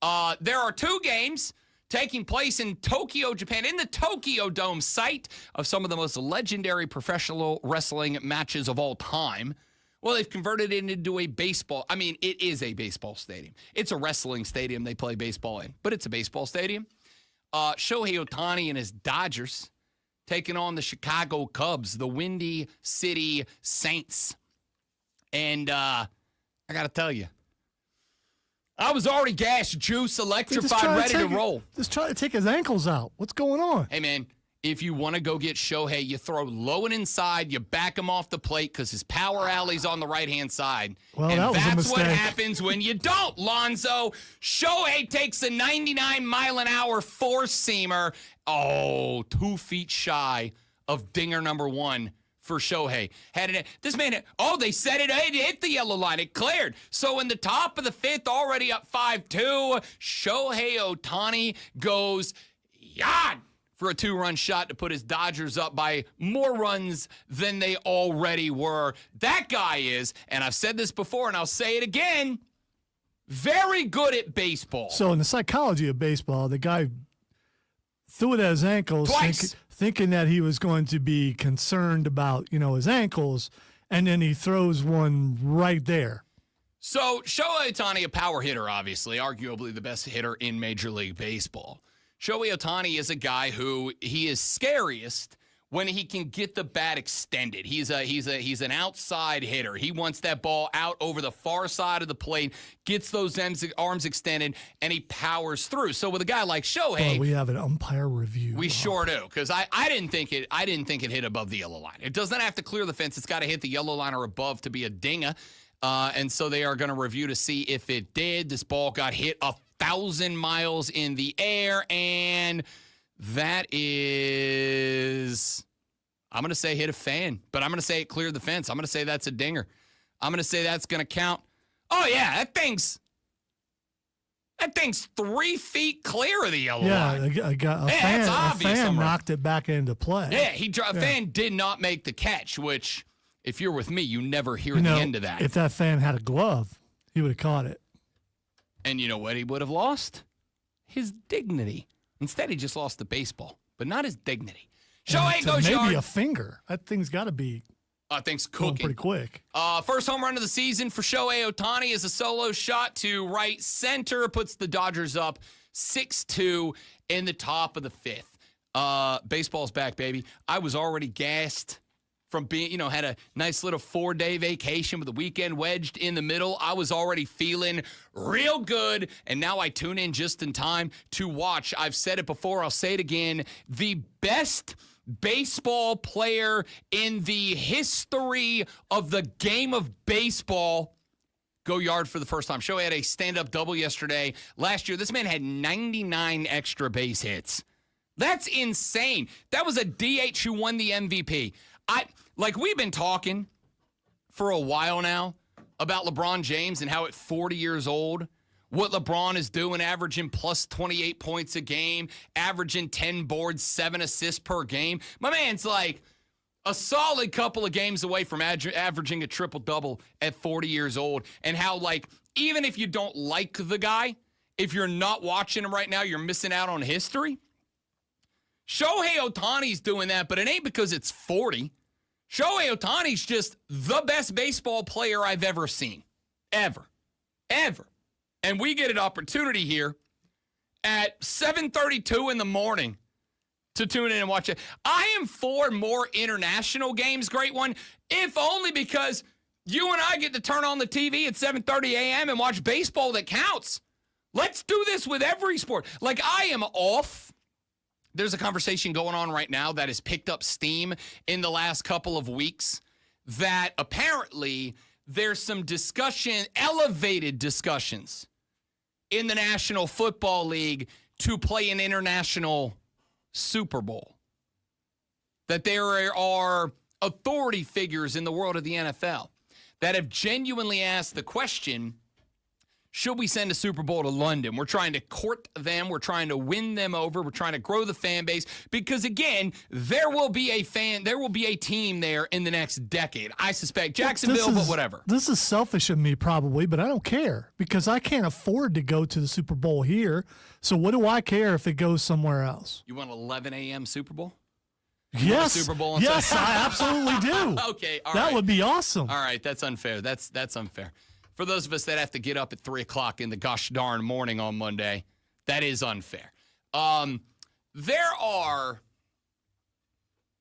There are 2 games taking place in Tokyo, Japan, in the Tokyo Dome, site of some of the most legendary professional wrestling matches of all time. Well, they've converted it into a baseball. I mean, it is a baseball stadium. It's a wrestling stadium they play baseball in, but it's a baseball stadium. Shohei Ohtani and his Dodgers taking on the Chicago Cubs, the Windy City Saints. And I got to tell you, I was already gassed, juice, electrified, ready to roll. Just try to take his ankles out. What's going on? Hey, man, if you want to go get Shohei, you throw low and inside, you back him off the plate because his power alley's on the right-hand side. Well, and that was a that's mistake. what happens when you don't, Lonzo. Shohei takes a 99-mile-an-hour four-seamer. 2 feet shy of dinger number 1. For Shohei. This man, they said it hit the yellow line. It cleared. So in the top of the 5th, already up 5-2, Shohei Ohtani goes for a 2-run shot to put his Dodgers up by more runs than they already were. That guy is, and I've said this before and I'll say it again, very good at baseball. So in the psychology of baseball, the guy threw it at his ankles, thinking that he was going to be concerned about, his ankles, and then he throws one right there. So Shohei Ohtani, a power hitter, obviously, arguably the best hitter in Major League Baseball. Shohei Ohtani is a guy who he is scariest when he can get the bat extended. He's an outside hitter. He wants that ball out over the far side of the plate, gets those arms extended, and he powers through. So with a guy like Shohei, well, we have an umpire review. We sure do, because I didn't think it hit above the yellow line. It doesn't have to clear the fence. It's got to hit the yellow line or above to be a dinger. And so they are going to review to see if it did. This ball got hit 1,000 miles in the air, and that is, I'm going to say hit a fan, but I'm going to say it cleared the fence. I'm going to say that's a dinger. I'm going to say that's going to count. Oh, yeah, that thing's That thing's 3 feet clear of the yellow Yeah, line. fan, it's a obvious, fan Omar. knocked it back into play. Yeah, fan did not make the catch, which, if you're with me, you never hear You know, the end of that. if that fan had a glove, he would have caught it. And you know what he would have lost? His dignity. Instead, he just lost the baseball, but not his dignity. Shohei And goes maybe yard. a finger. That thing's got to be Things going cooking. pretty quick. First home run of the season for Shohei Ohtani is a solo shot to right center. Puts the Dodgers up 6-2 in the top of the 5th. Baseball's back, baby. I was already gassed from being, had a nice little 4-day vacation with the weekend wedged in the middle. I was already feeling real good, and now I tune in just in time to watch. I've said it before, I'll say it again, the best baseball player in the history of the game of baseball go yard for the first time. Shohei had a stand-up double yesterday. Last year, this man had 99 extra base hits. That's insane. That was a DH who won the MVP. We've been talking for a while now about LeBron James and how at 40 years old, what LeBron is doing, averaging plus 28 points a game, averaging 10 boards, 7 assists per game. My man's like a solid couple of games away from averaging a triple-double at 40 years old. And how, even if you don't like the guy, if you're not watching him right now, you're missing out on history. Shohei Ohtani's doing that, but it ain't because it's 40. Shohei Ohtani's just the best baseball player I've ever seen. Ever. And we get an opportunity here at 7:32 in the morning to tune in and watch it. I am for more international games, great one, if only because you and I get to turn on the TV at 7:30 a.m. and watch baseball that counts. Let's do this with every sport. I am off. There's a conversation going on right now that has picked up steam in the last couple of weeks that apparently there's some discussion, elevated discussions in the National Football League to play an international Super Bowl. That there are authority figures in the world of the NFL that have genuinely asked the question, should we send a Super Bowl to London? We're trying to court them. We're trying to win them over. We're trying to grow the fan base because, again, there will be a team there in the next decade. I suspect Jacksonville, but whatever. This is selfish of me probably, but I don't care because I can't afford to go to the Super Bowl here. So what do I care if it goes somewhere else? You want 11 a.m. Super Bowl? Yes. Super Bowl on yes, Sunday? I absolutely do. Okay, all that right. would be awesome. All right, that's unfair. That's unfair. For those of us that have to get up at 3 o'clock in the gosh darn morning on Monday, that is unfair. There are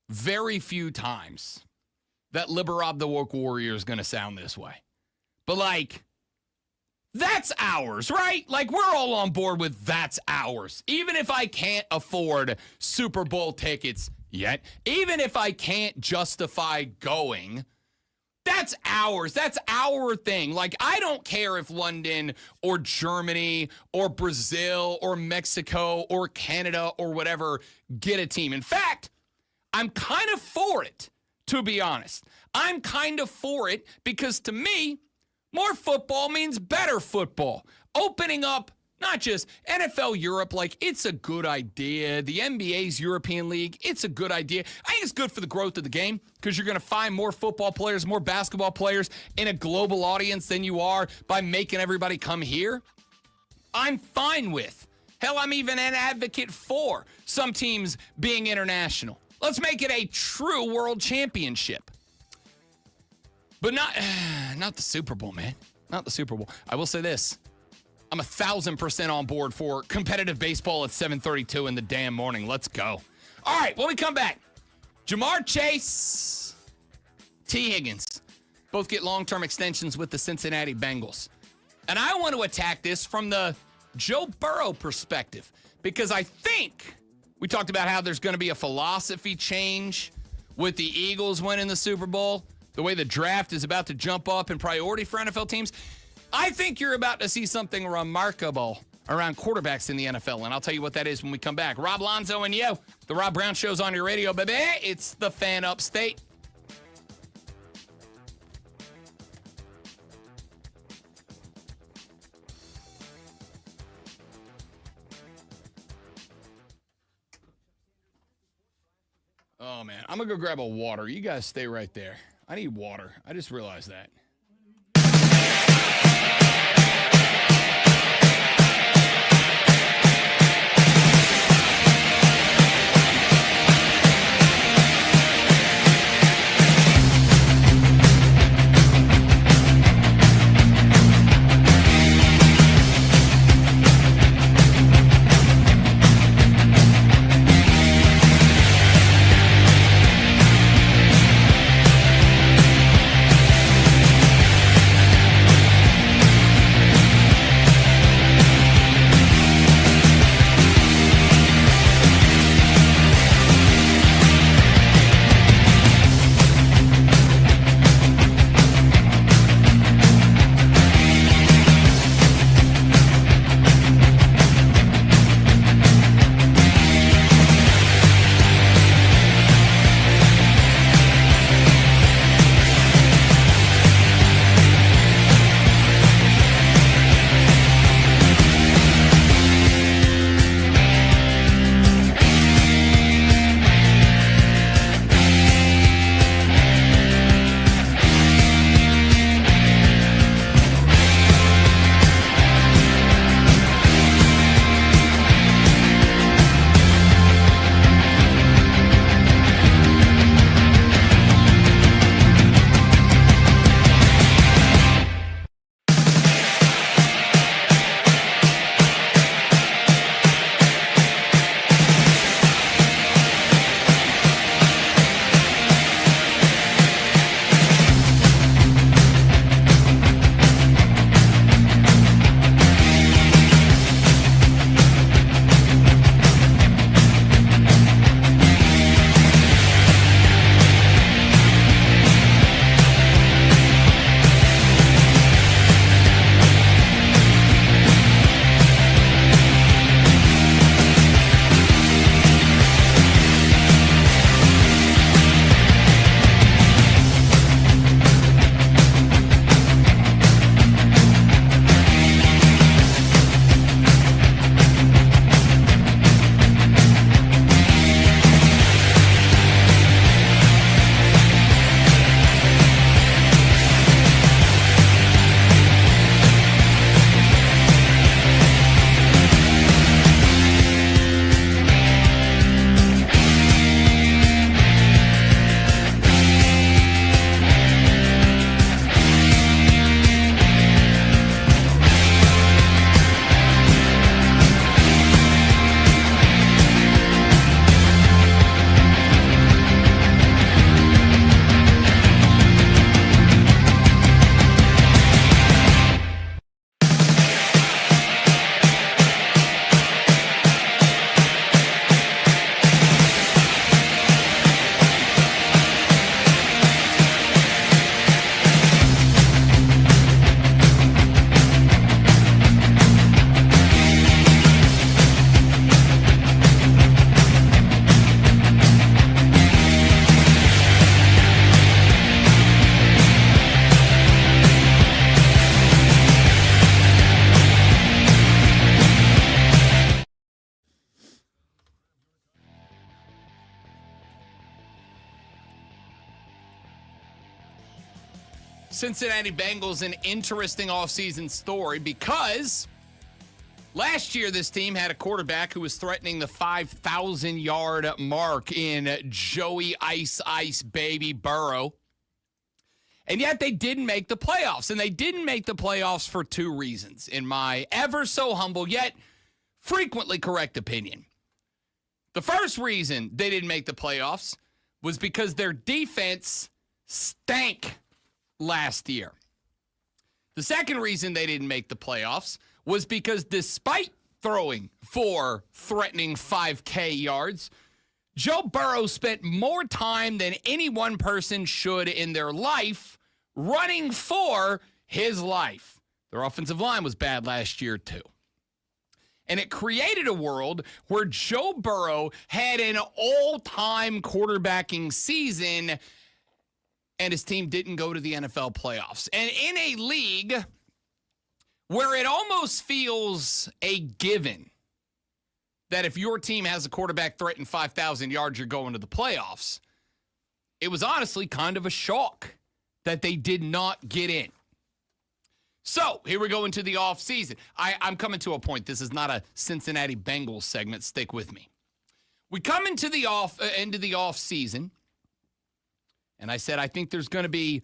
very few times that Liberab the Woke Warrior is going to sound this way. But, that's ours, right? We're all on board with that's ours. Even if I can't afford Super Bowl tickets yet, even if I can't justify going, that's ours. That's our thing. I don't care if London or Germany or Brazil or Mexico or Canada or whatever get a team. In fact, I'm kind of for it, to be honest. I'm kind of for it because to me, more football means better football. Opening up not just NFL Europe, it's a good idea. The NBA's European League, it's a good idea. I think it's good for the growth of the game because you're going to find more football players, more basketball players in a global audience than you are by making everybody come here. I'm fine with. Hell, I'm even an advocate for some teams being international. Let's make it a true world championship. But not the Super Bowl, man. Not the Super Bowl. I will say this. I'm 1,000% on board for competitive baseball at 7:32 in the damn morning. Let's go. All right, when we come back, Jamar Chase, T. Higgins, both get long-term extensions with the Cincinnati Bengals. And I want to attack this from the Joe Burrow perspective because I think we talked about how there's going to be a philosophy change with the Eagles winning the Super Bowl, the way the draft is about to jump up in priority for NFL teams. I think you're about to see something remarkable around quarterbacks in the NFL, and I'll tell you what that is when we come back. Rob Lonzo and you, the Rob Brown Show's on your radio, baby. It's the Fan Upstate. Oh, man. I'm going to go grab a water. You guys stay right there. I need water. I just realized that. Cincinnati Bengals, an interesting offseason story because last year this team had a quarterback who was threatening the 5,000-yard mark in Joey Ice Baby Burrow. And yet they didn't make the playoffs. And they didn't make the playoffs for two reasons, in my ever so humble yet frequently correct opinion. The first reason they didn't make the playoffs was because their defense stank last year. The second reason they didn't make the playoffs was because despite throwing for threatening 5K yards, Joe Burrow spent more time than any one person should in their life running for his life. Their offensive line was bad last year too. And it created a world where Joe Burrow had an all-time quarterbacking season and his team didn't go to the NFL playoffs. And in a league where it almost feels a given that if your team has a quarterback threatening 5,000 yards, you're going to the playoffs. It was honestly kind of a shock that they did not get in. So here we go into the offseason. I'm coming to a point. This is not a Cincinnati Bengals segment. Stick with me. We come into the offseason, and I said I think there's going to be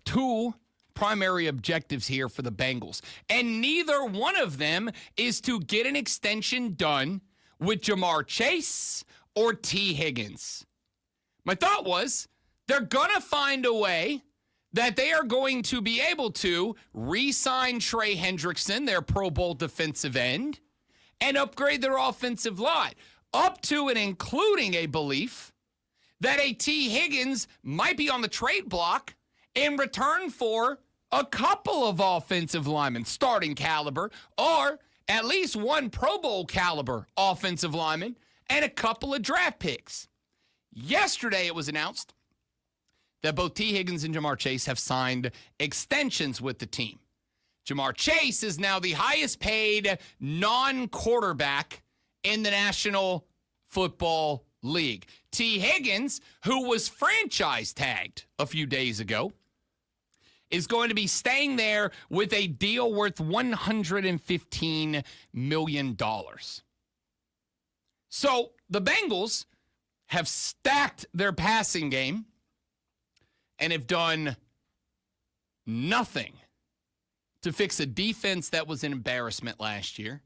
two primary objectives here for the Bengals. And neither one of them is to get an extension done with Jamar Chase or T. Higgins. My thought was they're going to find a way that they are going to be able to re-sign Trey Hendrickson, their Pro Bowl defensive end, and upgrade their offensive line, up to and including a belief that a T. Higgins might be on the trade block in return for a couple of offensive linemen, starting caliber, or at least one Pro Bowl caliber offensive lineman, and a couple of draft picks. Yesterday it was announced that both T. Higgins and Jamar Chase have signed extensions with the team. Jamar Chase is now the highest paid non-quarterback in the National Football League. T. Higgins, who was franchise tagged a few days ago, is going to be staying there with a deal worth $115 million. So the Bengals have stacked their passing game and have done nothing to fix a defense that was an embarrassment last year,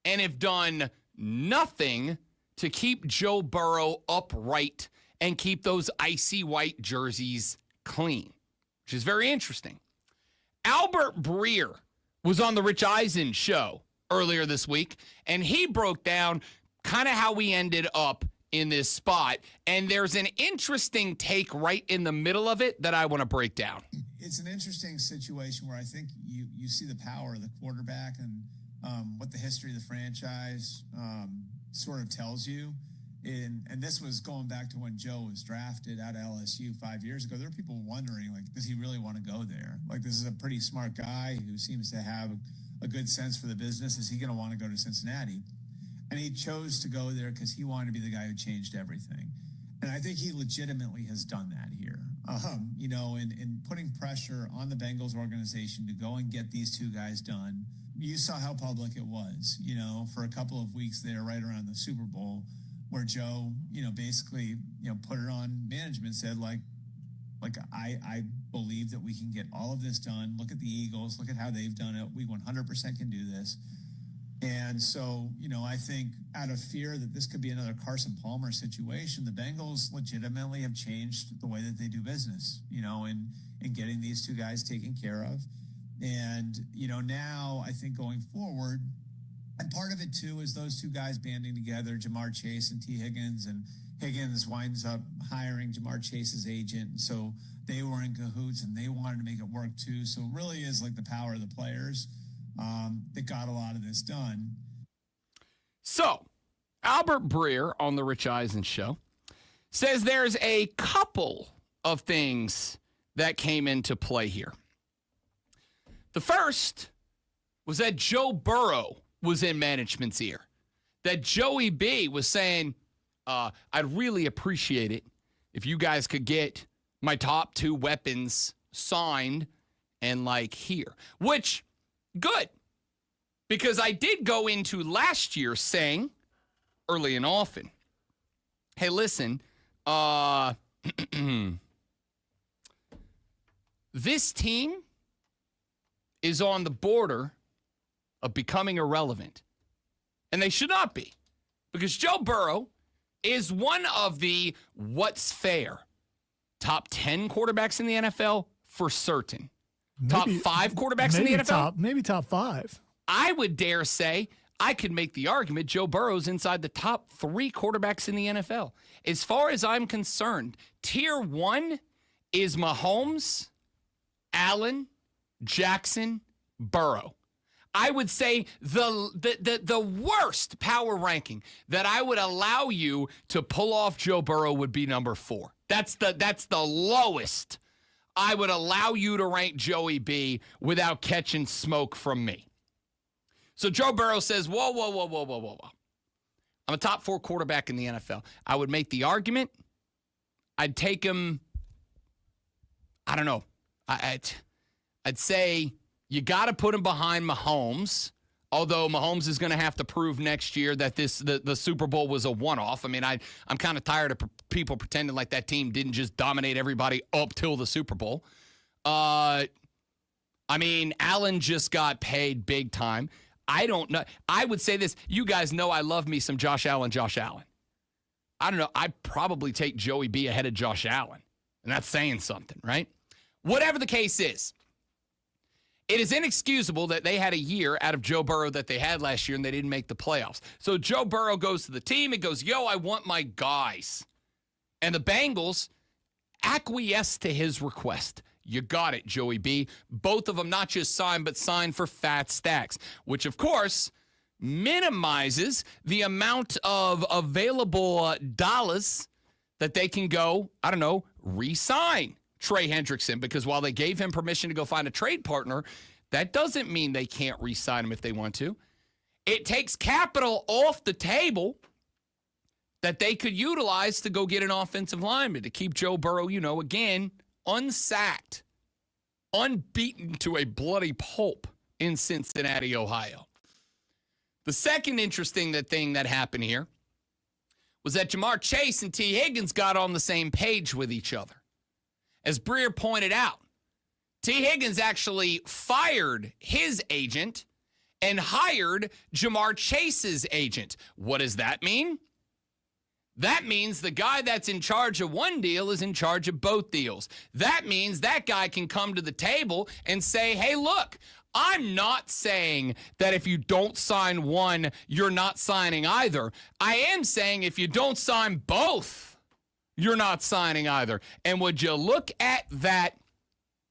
and have done nothing to keep Joe Burrow upright and keep those icy white jerseys clean, which is very interesting. Albert Breer was on the Rich Eisen show earlier this week, and he broke down kind of how we ended up in this spot, and there's an interesting take right in the middle of it that I want to break down. It's an interesting situation where I think you see the power of the quarterback and what the history of the franchise sort of tells you. And this was going back to when Joe was drafted out of LSU 5 years ago. There were people wondering, like, does he really want to go there? Like, this is a pretty smart guy who seems to have a good sense for the business. Is he going to want to go to Cincinnati? And he chose to go there because he wanted to be the guy who changed everything. And I think he legitimately has done that here, in putting pressure on the Bengals organization to go and get these two guys done. You saw how public it was, for a couple of weeks there right around the Super Bowl, where Joe, basically, put it on management, said, I believe that we can get all of this done. Look at the Eagles. Look at how they've done it. We 100% can do this. And so, I think out of fear that this could be another Carson Palmer situation, the Bengals legitimately have changed the way that they do business, in getting these two guys taken care of. And, now I think going forward, and part of it too is those two guys banding together, Jamar Chase and T. Higgins, and Higgins winds up hiring Jamar Chase's agent. And so they were in cahoots and they wanted to make it work too. So it really is like the power of the players that got a lot of this done. So, Albert Breer on the Rich Eisen show says there's a couple of things that came into play here. The first was that Joe Burrow was in management's ear. That Joey B was saying, I'd really appreciate it if you guys could get my top two weapons signed and here. Which, good. Because I did go into last year saying, early and often, hey, listen, this team is on the border of becoming irrelevant. And they should not be. Because Joe Burrow is one of the what's fair top 10 quarterbacks in the NFL for certain. Top 5 quarterbacks in the NFL? Maybe top 5. I would dare say I could make the argument Joe Burrow's inside the top 3 quarterbacks in the NFL. As far as I'm concerned, tier 1 is Mahomes, Allen, Jackson, Burrow. I would say the worst power ranking that I would allow you to pull off Joe Burrow would be number 4. That's the lowest I would allow you to rank Joey B without catching smoke from me. So Joe Burrow says, whoa. I'm a top 4 quarterback in the NFL. I would make the argument. I'd take him, I don't know. I'd say you got to put him behind Mahomes, although Mahomes is going to have to prove next year that the Super Bowl was a one-off. I mean, I'm kind of tired of people pretending like that team didn't just dominate everybody up till the Super Bowl. I mean, Allen just got paid big time. I don't know. I would say this. You guys know I love me some Josh Allen. I don't know. I'd probably take Joey B ahead of Josh Allen. And that's saying something, right? Whatever the case is, it is inexcusable that they had a year out of Joe Burrow that they had last year and they didn't make the playoffs. So Joe Burrow goes to the team and goes, yo, I want my guys. And the Bengals acquiesce to his request. You got it, Joey B. Both of them not just signed, but signed for fat stacks, which, of course, minimizes the amount of available dollars that they can go, I don't know, re-sign Trey Hendrickson, because while they gave him permission to go find a trade partner, that doesn't mean they can't re-sign him if they want to. It takes capital off the table that they could utilize to go get an offensive lineman to keep Joe Burrow, again, unsacked, unbeaten to a bloody pulp in Cincinnati, Ohio. The second interesting thing that happened here was that Jamar Chase and T. Higgins got on the same page with each other. As Breer pointed out, T. Higgins actually fired his agent and hired Jamar Chase's agent. What does that mean? That means the guy that's in charge of one deal is in charge of both deals. That means that guy can come to the table and say, hey, look, I'm not saying that if you don't sign one, you're not signing either. I am saying if you don't sign both, you're not signing either. And would you look at that?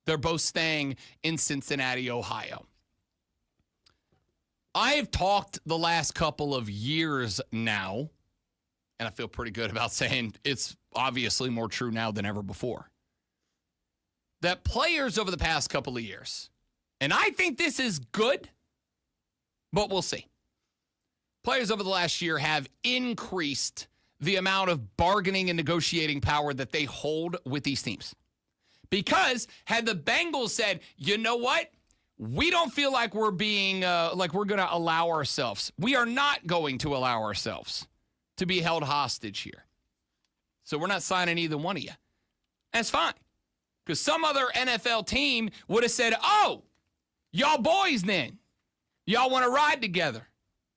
They're both staying in Cincinnati, Ohio. I have talked the last couple of years now, and I feel pretty good about saying it's obviously more true now than ever before, that players over the past couple of years, and I think this is good, but we'll see. Players over the last year have increased the amount of bargaining and negotiating power that they hold with these teams. Because had the Bengals said, you know what? We don't feel like we're being, like we're going to allow ourselves. We are not going to allow ourselves to be held hostage here. So we're not signing either one of you. That's fine. Because some other NFL team would have said, oh, y'all boys then. Y'all want to ride together.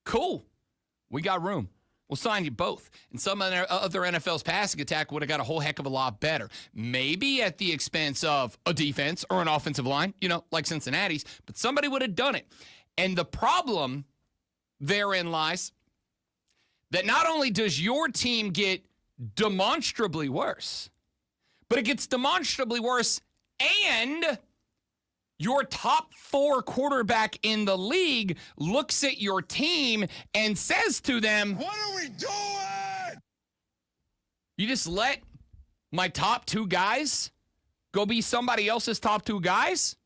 Cool. We got room. We'll sign you both. And some other NFL's passing attack would have got a whole heck of a lot better. Maybe at the expense of a defense or an offensive line, like Cincinnati's, but somebody would have done it. And the problem therein lies that not only does your team get demonstrably worse, but it gets demonstrably worse and your top 4 quarterback in the league looks at your team and says to them, what are we doing? You just let my top 2 guys go be somebody else's top 2 guys?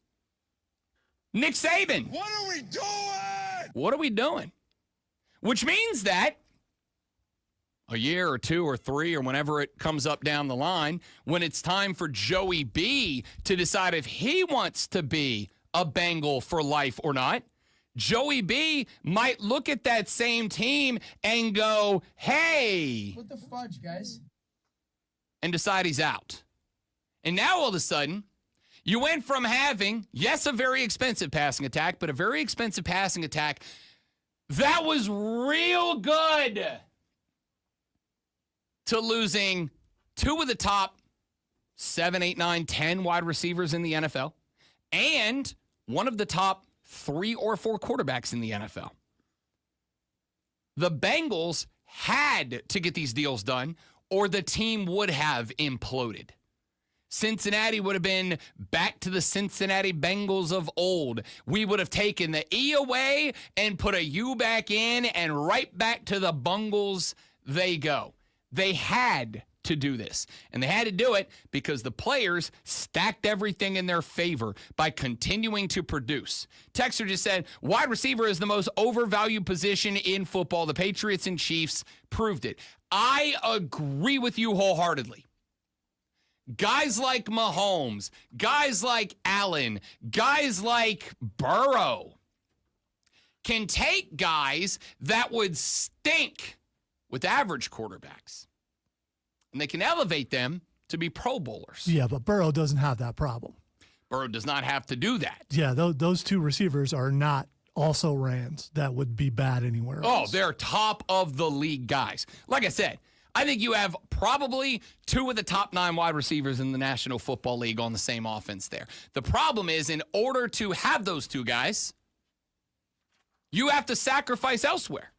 Nick Saban. What are we doing? What are we doing? Which means that a year or 2 or 3 or whenever it comes up down the line, when it's time for Joey B to decide if he wants to be a Bengal for life or not, Joey B might look at that same team and go, hey. What the fudge, guys? And decide he's out. And now all of a sudden, you went from having, yes, a very expensive passing attack, but a very expensive passing attack that was real good, to losing 2 of the top 7, 8, 9, 10 wide receivers in the NFL and one of the top 3 or 4 quarterbacks in the NFL. The Bengals had to get these deals done or the team would have imploded. Cincinnati would have been back to the Cincinnati Bengals of old. We would have taken the E away and put a U back in, and right back to the Bungles they go. They had to do this. And they had to do it because the players stacked everything in their favor by continuing to produce. Texter just said, wide receiver is the most overvalued position in football. The Patriots and Chiefs proved it. I agree with you wholeheartedly. Guys like Mahomes, guys like Allen, guys like Burrow can take guys that would stink with average quarterbacks, and they can elevate them to be Pro Bowlers. Yeah, but Burrow doesn't have that problem. Burrow does not have to do that. Yeah, those two receivers are not also Rans that would be bad anywhere else. Oh, they're top of the league guys. Like I said, I think you have probably 2 of the top 9 wide receivers in the National Football League on the same offense there. The problem is, in order to have those 2 guys, you have to sacrifice elsewhere.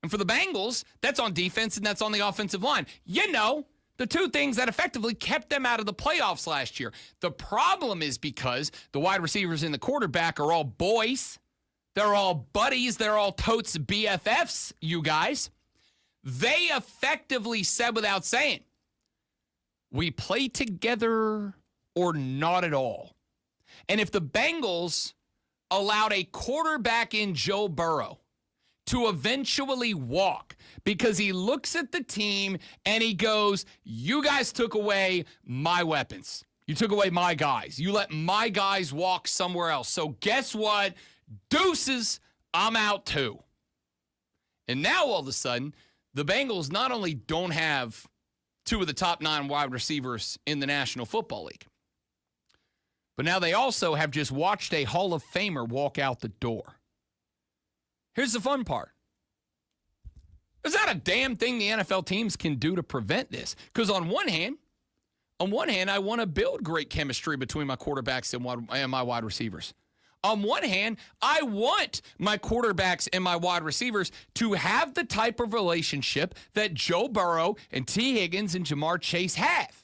And for the Bengals, that's on defense and that's on the offensive line. You know, the 2 things that effectively kept them out of the playoffs last year. The problem is because the wide receivers and the quarterback are all boys. They're all buddies. They're all totes BFFs, you guys. They effectively said without saying, we play together or not at all. And if the Bengals allowed a quarterback in Joe Burrow to eventually walk because he looks at the team and he goes, you guys took away my weapons. You took away my guys. You let my guys walk somewhere else. So guess what? Deuces, I'm out too. And now all of a sudden, the Bengals not only don't have 2 of the top 9 wide receivers in the National Football League, but now they also have just watched a Hall of Famer walk out the door. Here's the fun part. There's not a damn thing the NFL teams can do to prevent this. Because on one hand, I want to build great chemistry between my quarterbacks and my wide receivers. On one hand, I want my quarterbacks and my wide receivers to have the type of relationship that Joe Burrow and T. Higgins and Jamar Chase have.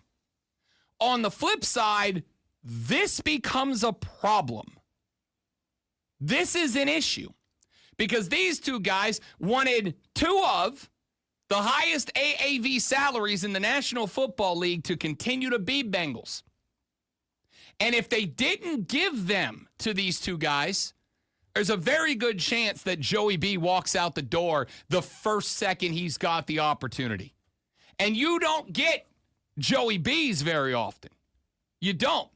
On the flip side, this becomes a problem. This is an issue because these 2 guys wanted 2 of the highest AAV salaries in the National Football League to continue to be Bengals. And if they didn't give them to these 2 guys, there's a very good chance that Joey B walks out the door the first second he's got the opportunity. And you don't get Joey B's very often. You don't.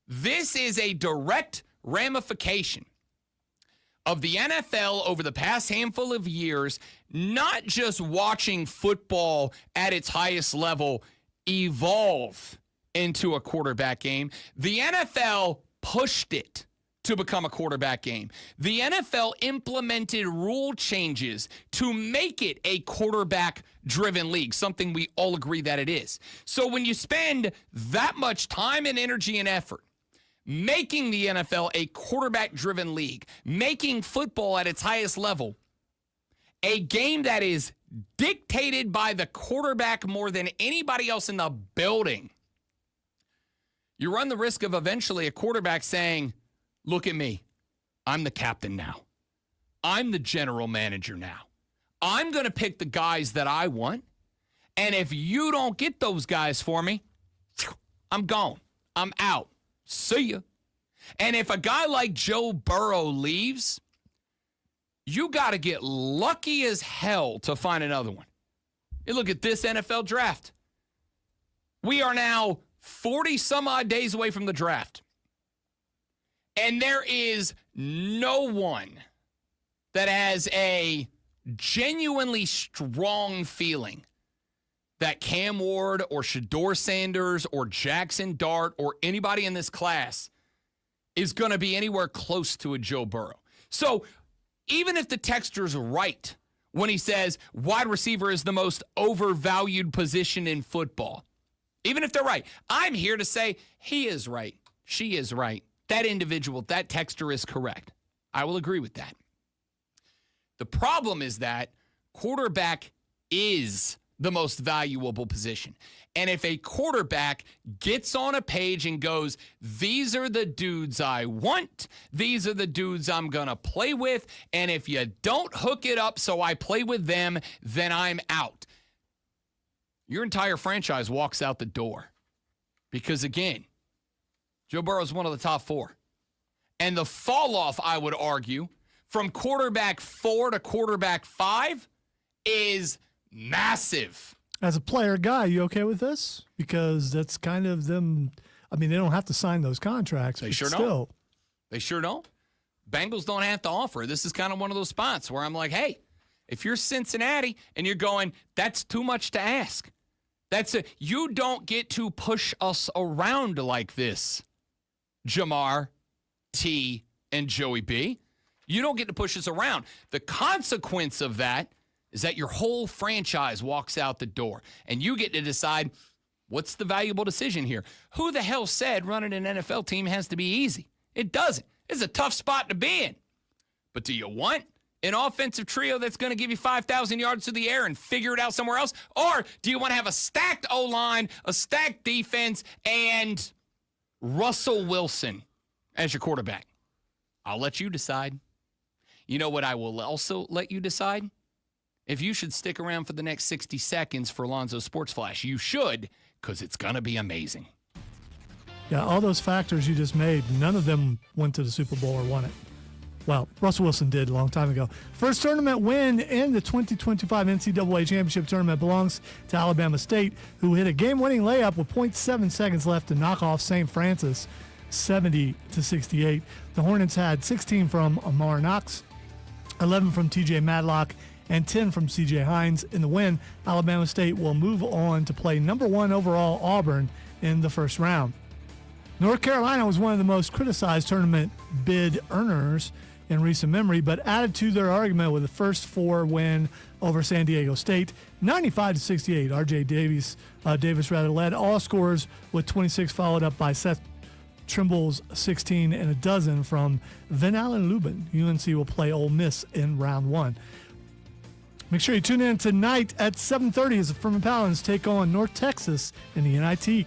This is a direct ramification of the NFL over the past handful of years, not just watching football at its highest level evolve into a quarterback game. The NFL pushed it to become a quarterback game. The NFL implemented rule changes to make it a quarterback-driven league, something we all agree that it is. So when you spend that much time and energy and effort making the NFL a quarterback-driven league, making football at its highest level a game that is dictated by the quarterback more than anybody else in the building, you run the risk of eventually a quarterback saying, look at me. I'm the captain now. I'm the general manager now. I'm going to pick the guys that I want. And if you don't get those guys for me, I'm gone. I'm out. See ya. And if a guy like Joe Burrow leaves, you got to get lucky as hell to find another one. You look at this NFL draft. We are now 40 some odd days away from the draft. And there is no one that has a genuinely strong feeling that Cam Ward or Shedeur Sanders or Jackson Dart or anybody in this class is going to be anywhere close to a Joe Burrow. So even if the texter's right when he says wide receiver is the most overvalued position in football, even if they're right, I'm here to say he is right. She is right. That individual, that texter is correct. I will agree with that. The problem is that quarterback is the most valuable position. And if a quarterback gets on a page and goes, these are the dudes I want, these are the dudes I'm going to play with, and if you don't hook it up so I play with them, then I'm out. your entire franchise walks out the door. Because, again, Joe Burrow is one of the top 4. And the fall off, I would argue, from quarterback 4 to quarterback 5 is massive. As a player guy, you okay with this? Because that's kind of them. I mean, they don't have to sign those contracts. They but sure still. don't. They sure don't. Bengals don't have to offer. This is kind of one of those spots where I'm like, hey, if you're Cincinnati and you're going, that's too much to ask. You don't get to push us around like this, Jamar, T, and Joey B. You don't get to push us around. The consequence of that is that your whole franchise walks out the door, and you get to decide what's the valuable decision here. Who the hell said running an NFL team has to be easy? It doesn't. It's a tough spot to be in. But do you want an offensive trio that's going to give you 5,000 yards to the air and figure it out somewhere else? Or do you want to have a stacked O-line, a stacked defense, and Russell Wilson as your quarterback? I'll let you decide. You know what I will also let you decide? If you should stick around for the next 60 seconds for Alonzo Sports Flash, you should, because it's going to be amazing. Yeah, all those factors you just made, none of them went to the Super Bowl or won it. Well, Russell Wilson did a long time ago. First tournament win in the 2025 NCAA Championship Tournament belongs to Alabama State, who hit a game-winning layup with 0.7 seconds left to knock off St. Francis 70-68. The Hornets had 16 from Amar Knox, 11 from TJ Madlock, and 10 from CJ Hines. In the win, Alabama State will move on to play number 1 overall Auburn in the first round. North Carolina was one of the most criticized tournament bid earners in recent memory, but added to their argument with the first 4 win over San Diego State, 95-68. R.J. Davis led all scorers with 26, followed up by Seth Trimble's 16 and a dozen from Van Allen Lubin. UNC will play Ole Miss in round 1. Make sure you tune in tonight at 7:30 as the Furman Paladins take on North Texas in the NIT.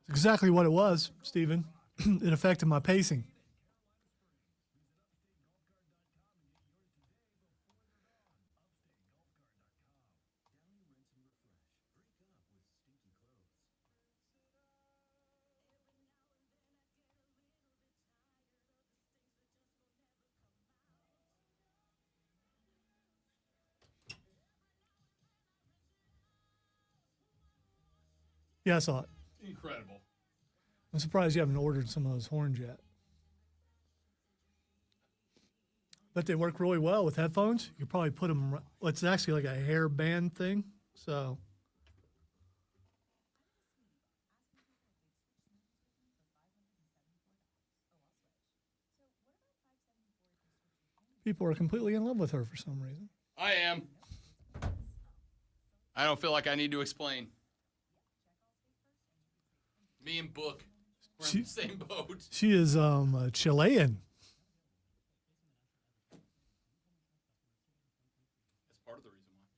Exactly what it was, Stephen. It affected my pacing. Yeah, I saw it. Incredible. I'm surprised you haven't ordered some of those horns yet. But they work really well with headphones. You could probably put them. Well, it's actually like a hair band thing. So people are completely in love with her for some reason. I am. I don't feel like I need to explain. Me and Book, we're in the same boat. She is Chilean. That's part of the reason why.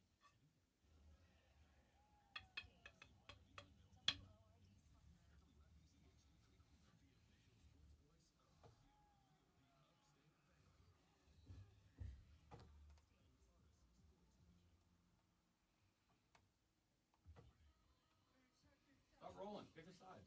Stop rolling. Pick a side.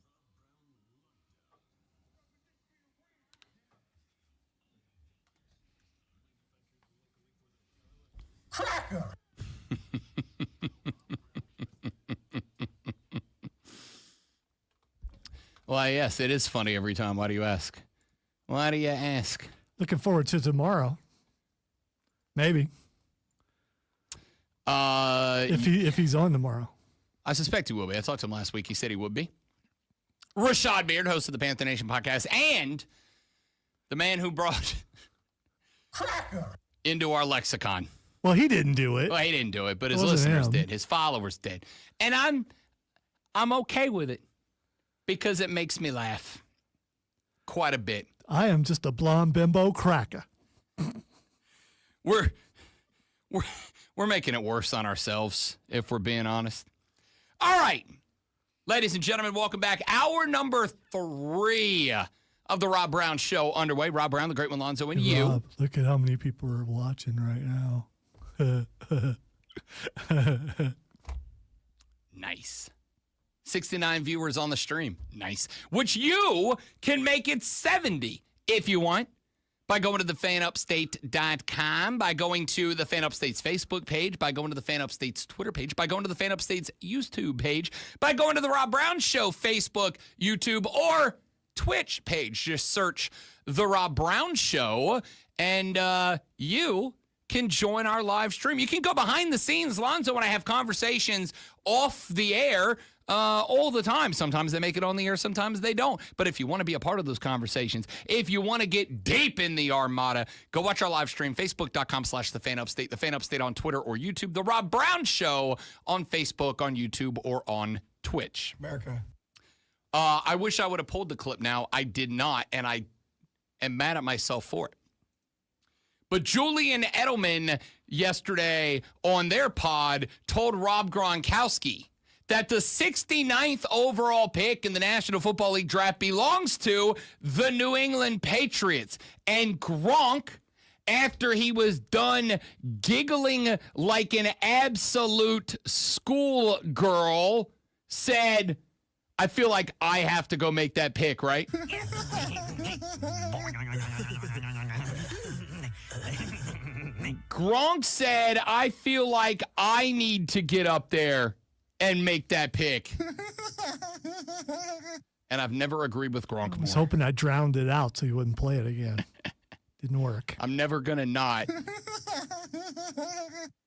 Why, yes, it is funny every time. Why do you ask? Why do you ask? Looking forward to tomorrow. Maybe if he's on tomorrow. I suspect he will be. I talked to him last week. He said he would be. Rashad Beard, host of the Panther Nation podcast, and the man who brought into our lexicon. Well, he didn't do it. Well, he didn't do it, but his It wasn't listeners him. did. His followers did. And I'm okay with it because it makes me laugh quite a bit. I am just a blonde bimbo cracker. We're making it worse on ourselves, if we're being honest. All right. Ladies and gentlemen, welcome back. Hour number 3 of the Rob Brown Show underway. Rob Brown, the great one, Lonzo, and you. Rob, look at how many people are watching right now. Nice. 69 viewers on the stream. Nice. Which you can make it 70 if you want by going to thefanupstate.com, by going to the Fan Upstate's Facebook page, by going to the Fan Upstate's Twitter page, by going to the Fan Upstate's YouTube page, by going to the Rob Brown Show Facebook, YouTube, or Twitch page. Just search The Rob Brown Show, and you can join our live stream. You can go behind the scenes. Lonzo and I have conversations off the air all the time. Sometimes they make it on the air, sometimes they don't. But if you want to be a part of those conversations, if you want to get deep in the Armada, go watch our live stream, facebook.com/thefanupstate, the Fan Upstate on Twitter or YouTube, The Rob Brown Show on Facebook, on YouTube, or on Twitch. America. I wish I would have pulled the clip now. I did not, and I am mad at myself for it. But Julian Edelman yesterday on their pod told Rob Gronkowski that the 69th overall pick in the National Football League draft belongs to the New England Patriots. And Gronk, after he was done giggling like an absolute schoolgirl, said, I feel like I have to go make that pick, right? Gronk said, I feel like I need to get up there and make that pick. And I've never agreed with Gronk I was more. hoping I drowned it out so you wouldn't play it again. Didn't work. I'm never going to not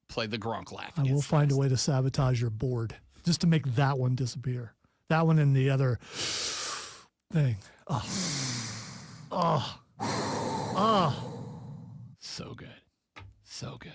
play the Gronk laugh. I will find a way to sabotage your board just to make that one disappear. That one and the other thing. Oh. So good. So good.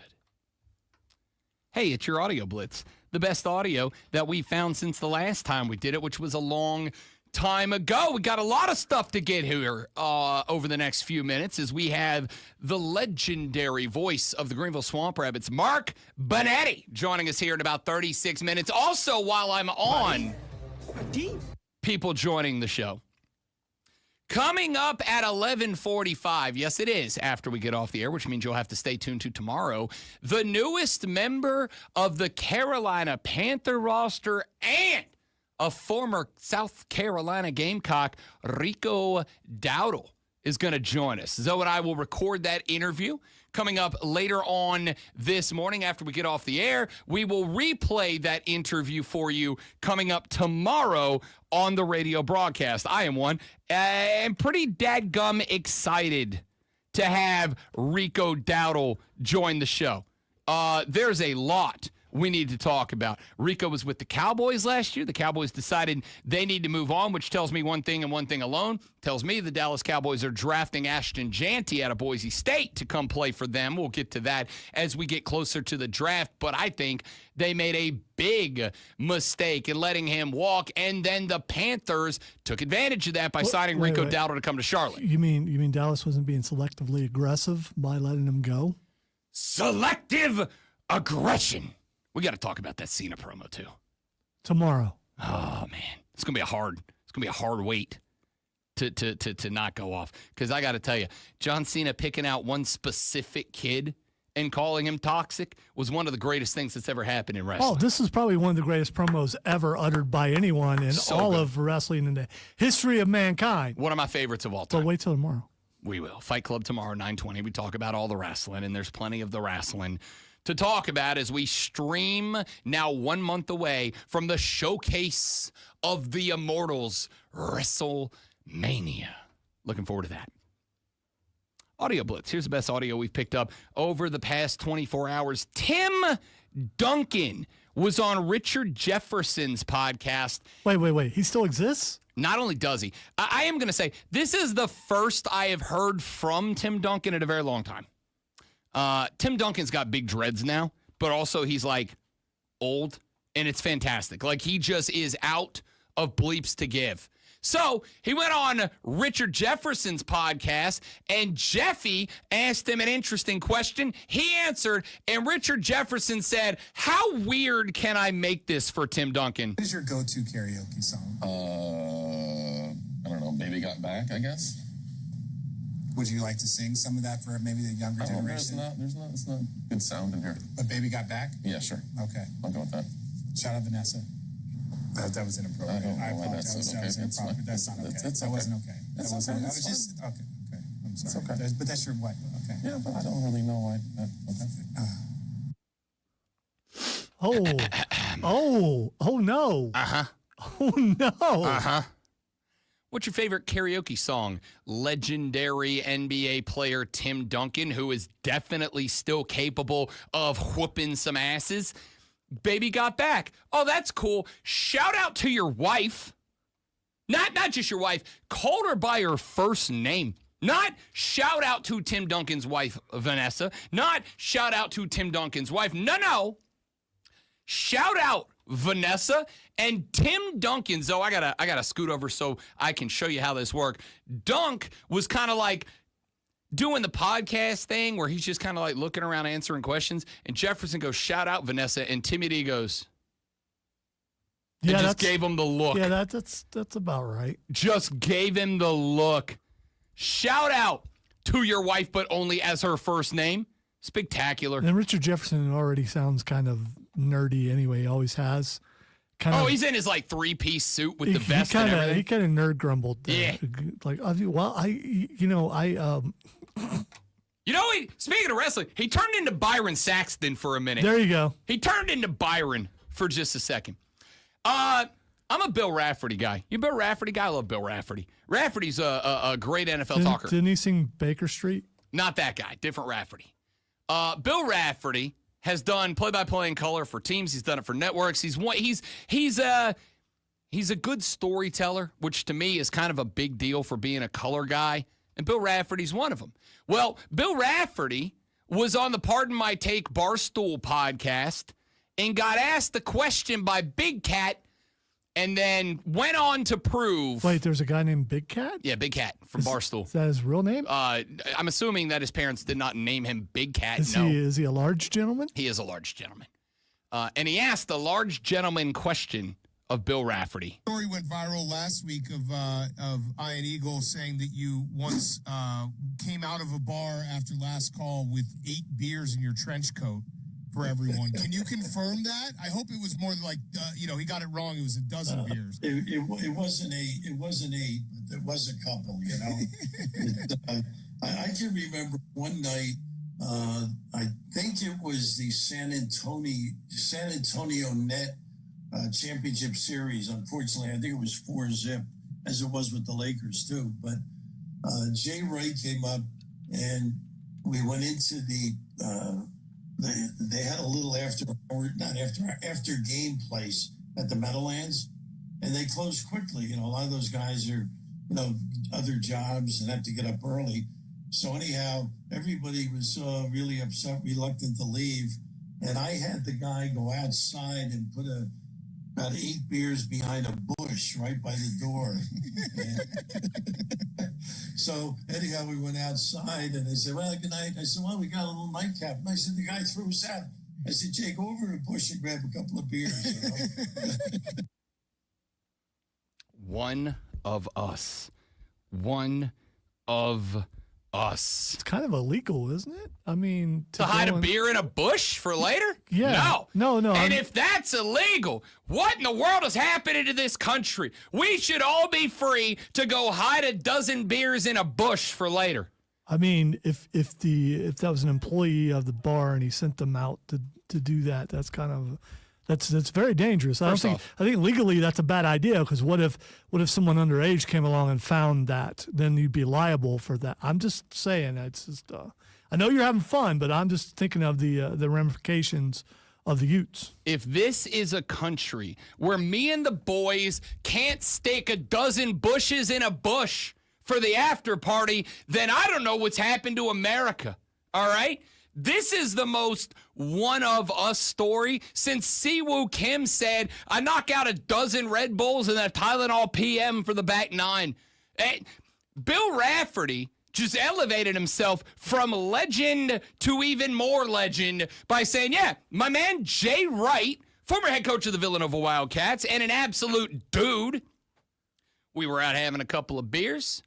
Hey, it's your Audio Blitz. The best audio that we found since the last time we did it, which was a long time ago. We got a lot of stuff to get here over the next few minutes as we have the legendary voice of the Greenville Swamp Rabbits, Mark Bonetti, joining us here in about 36 minutes. Also, while I'm on, people joining the show. Coming up at 11:45, yes, it is after we get off the air, which means you'll have to stay tuned to tomorrow, the newest member of the Carolina Panther roster and a former South Carolina Gamecock, Rico Dowdle, is going to join us. Zoe and I will record that interview, coming up later on this morning after we get off the air. We will replay that interview for you coming up tomorrow on the radio broadcast. I am one. I'm pretty dadgum excited to have Rico Dowdle join the show. There's a lot we need to talk about. Rico was with the Cowboys last year. The Cowboys decided they need to move on, which tells me one thing and one thing alone. Tells me the Dallas Cowboys are drafting Ashton Janty out of Boise State to come play for them. We'll get to that as we get closer to the draft, but I think they made a big mistake in letting him walk, and then the Panthers took advantage of that by signing Rico Dowdle to come to Charlotte. You mean Dallas wasn't being selectively aggressive by letting him go? Selective aggression. We got to talk about that Cena promo too. Tomorrow. Oh man, it's gonna be a hard wait to not go off. Because I got to tell you, John Cena picking out one specific kid and calling him toxic was one of the greatest things that's ever happened in wrestling. Oh, this is probably one of the greatest promos ever uttered by anyone in all of wrestling in the history of mankind. One of my favorites of all time. But wait till tomorrow. We will. Fight Club tomorrow, 9:20. We talk about all the wrestling, and there's plenty of the wrestling to talk about as we stream now 1 month away from the showcase of the Immortals, WrestleMania. Looking forward to that. Audio Blitz. Here's the best audio we've picked up over the past 24 hours. Tim Duncan was on Richard Jefferson's podcast. Wait. He still exists? Not only does he, I am going to say, this is the first I have heard from Tim Duncan in a very long time. Tim Duncan's got big dreads now, but also he's like old, and it's fantastic. Like he just is out of bleeps to give. So he went on Richard Jefferson's podcast, and Jeffy asked him an interesting question. He answered, and Richard Jefferson said, "How weird can I make this for Tim Duncan?" What is your go-to karaoke song? I don't know. Baby Got Back, I guess. Would you like to sing some of that for maybe the younger generation? It's not good sound in here. But Baby Got Back? Yeah, sure. Okay. I'll go with that. Shout out Vanessa. That was inappropriate. I don't know why apologize. that's That was okay. It's inappropriate. fine. That's not okay. It's That okay. wasn't okay. That's That wasn't. okay. I was It's just okay. I'm sorry. okay. But that's your what? Okay. Yeah, but I don't really know why. Oh no. Uh-huh. Oh no. Uh-huh. What's your favorite karaoke song? Legendary NBA player Tim Duncan, who is definitely still capable of whooping some asses. Baby Got Back. Oh, that's cool. Shout out to your wife. Not just your wife. Called her by her first name. Not shout out to Tim Duncan's wife, Vanessa. Not shout out to Tim Duncan's wife. No. Shout out Vanessa and Tim Duncan. So I gotta scoot over so I can show you how this worked. Dunk was kind of like doing the podcast thing where he's just kind of like looking around answering questions, and Jefferson goes, "Shout out Vanessa," and Timmy D goes, and just gave him the look. Yeah, that's about right. Just gave him the look. Shout out to your wife, but only as her first name. Spectacular. And Richard Jefferson already sounds kind of nerdy anyway. He always has. He's in his like 3-piece suit with the vest and everything. He kind of nerd grumbled. Yeah. Like, Speaking of wrestling, he turned into Byron Saxton for a minute. There you go. He turned into Byron for just a second. I'm a Bill Rafferty guy. You a Bill Rafferty guy? I love Bill Rafferty. Rafferty's a great NFL talker. Didn't he sing Baker Street? Not that guy. Different Rafferty. Bill Rafferty has done play-by-play in color for teams. He's done it for networks. He's a good storyteller, which to me is kind of a big deal for being a color guy. And Bill Rafferty's one of them. Well, Bill Rafferty was on the Pardon My Take Barstool podcast and got asked the question by Big Cat and then went on to prove. Wait, there's a guy named Big Cat? Yeah, Big Cat from Barstool. Is that his real name? I'm assuming that his parents did not name him Big Cat. Is he a large gentleman? He is a large gentleman. And he asked the large gentleman question of Bill Rafferty. Story went viral last week of Iron Eagle saying that you once came out of a bar after last call with 8 beers in your trench coat for everyone. Can you confirm that? I hope it was more like, he got it wrong. It was a dozen beers. It wasn't 8. It wasn't 8, but there was a couple, I can remember one night I think it was the San Antonio Net championship series. Unfortunately, I think it was 4-0, as it was with the Lakers too. But Jay Wright came up, and we went into they had a little after game place at the Meadowlands, and they closed quickly. A lot of those guys are, other jobs and have to get up early. So anyhow, everybody was really upset, reluctant to leave. And I had the guy go outside and put about 8 beers behind a bush right by the door. So anyhow, we went outside and they said, well, good night. I said, well, we got a little nightcap. And I said, the guy threw us out. I said, Jay, go over to the bush and grab a couple of beers. One of us. One of us. It's kind of illegal, isn't it? I mean, to hide a beer in a bush for later? Yeah. No. And if that's illegal, what in the world is happening to this country? We should all be free to go hide a dozen beers in a bush for later. I mean, if that was an employee of the bar and he sent them out to do that, that's kind of that's very dangerous. I think legally that's a bad idea, because what if someone underage came along and found that? Then you'd be liable for that. I'm just saying, it's just I know you're having fun, but I'm just thinking of the ramifications of the Utes. If this is a country where me and the boys can't stake a dozen bushes in a bush for the after party, then I don't know what's happened to America. All right? This is the most one of us story since Siwoo Kim said, I knock out a dozen Red Bulls and a Tylenol PM for the back nine. Bill Rafferty just elevated himself from legend to even more legend by saying, yeah, my man Jay Wright, former head coach of the Villanova Wildcats and an absolute dude. We were out having a couple of beers.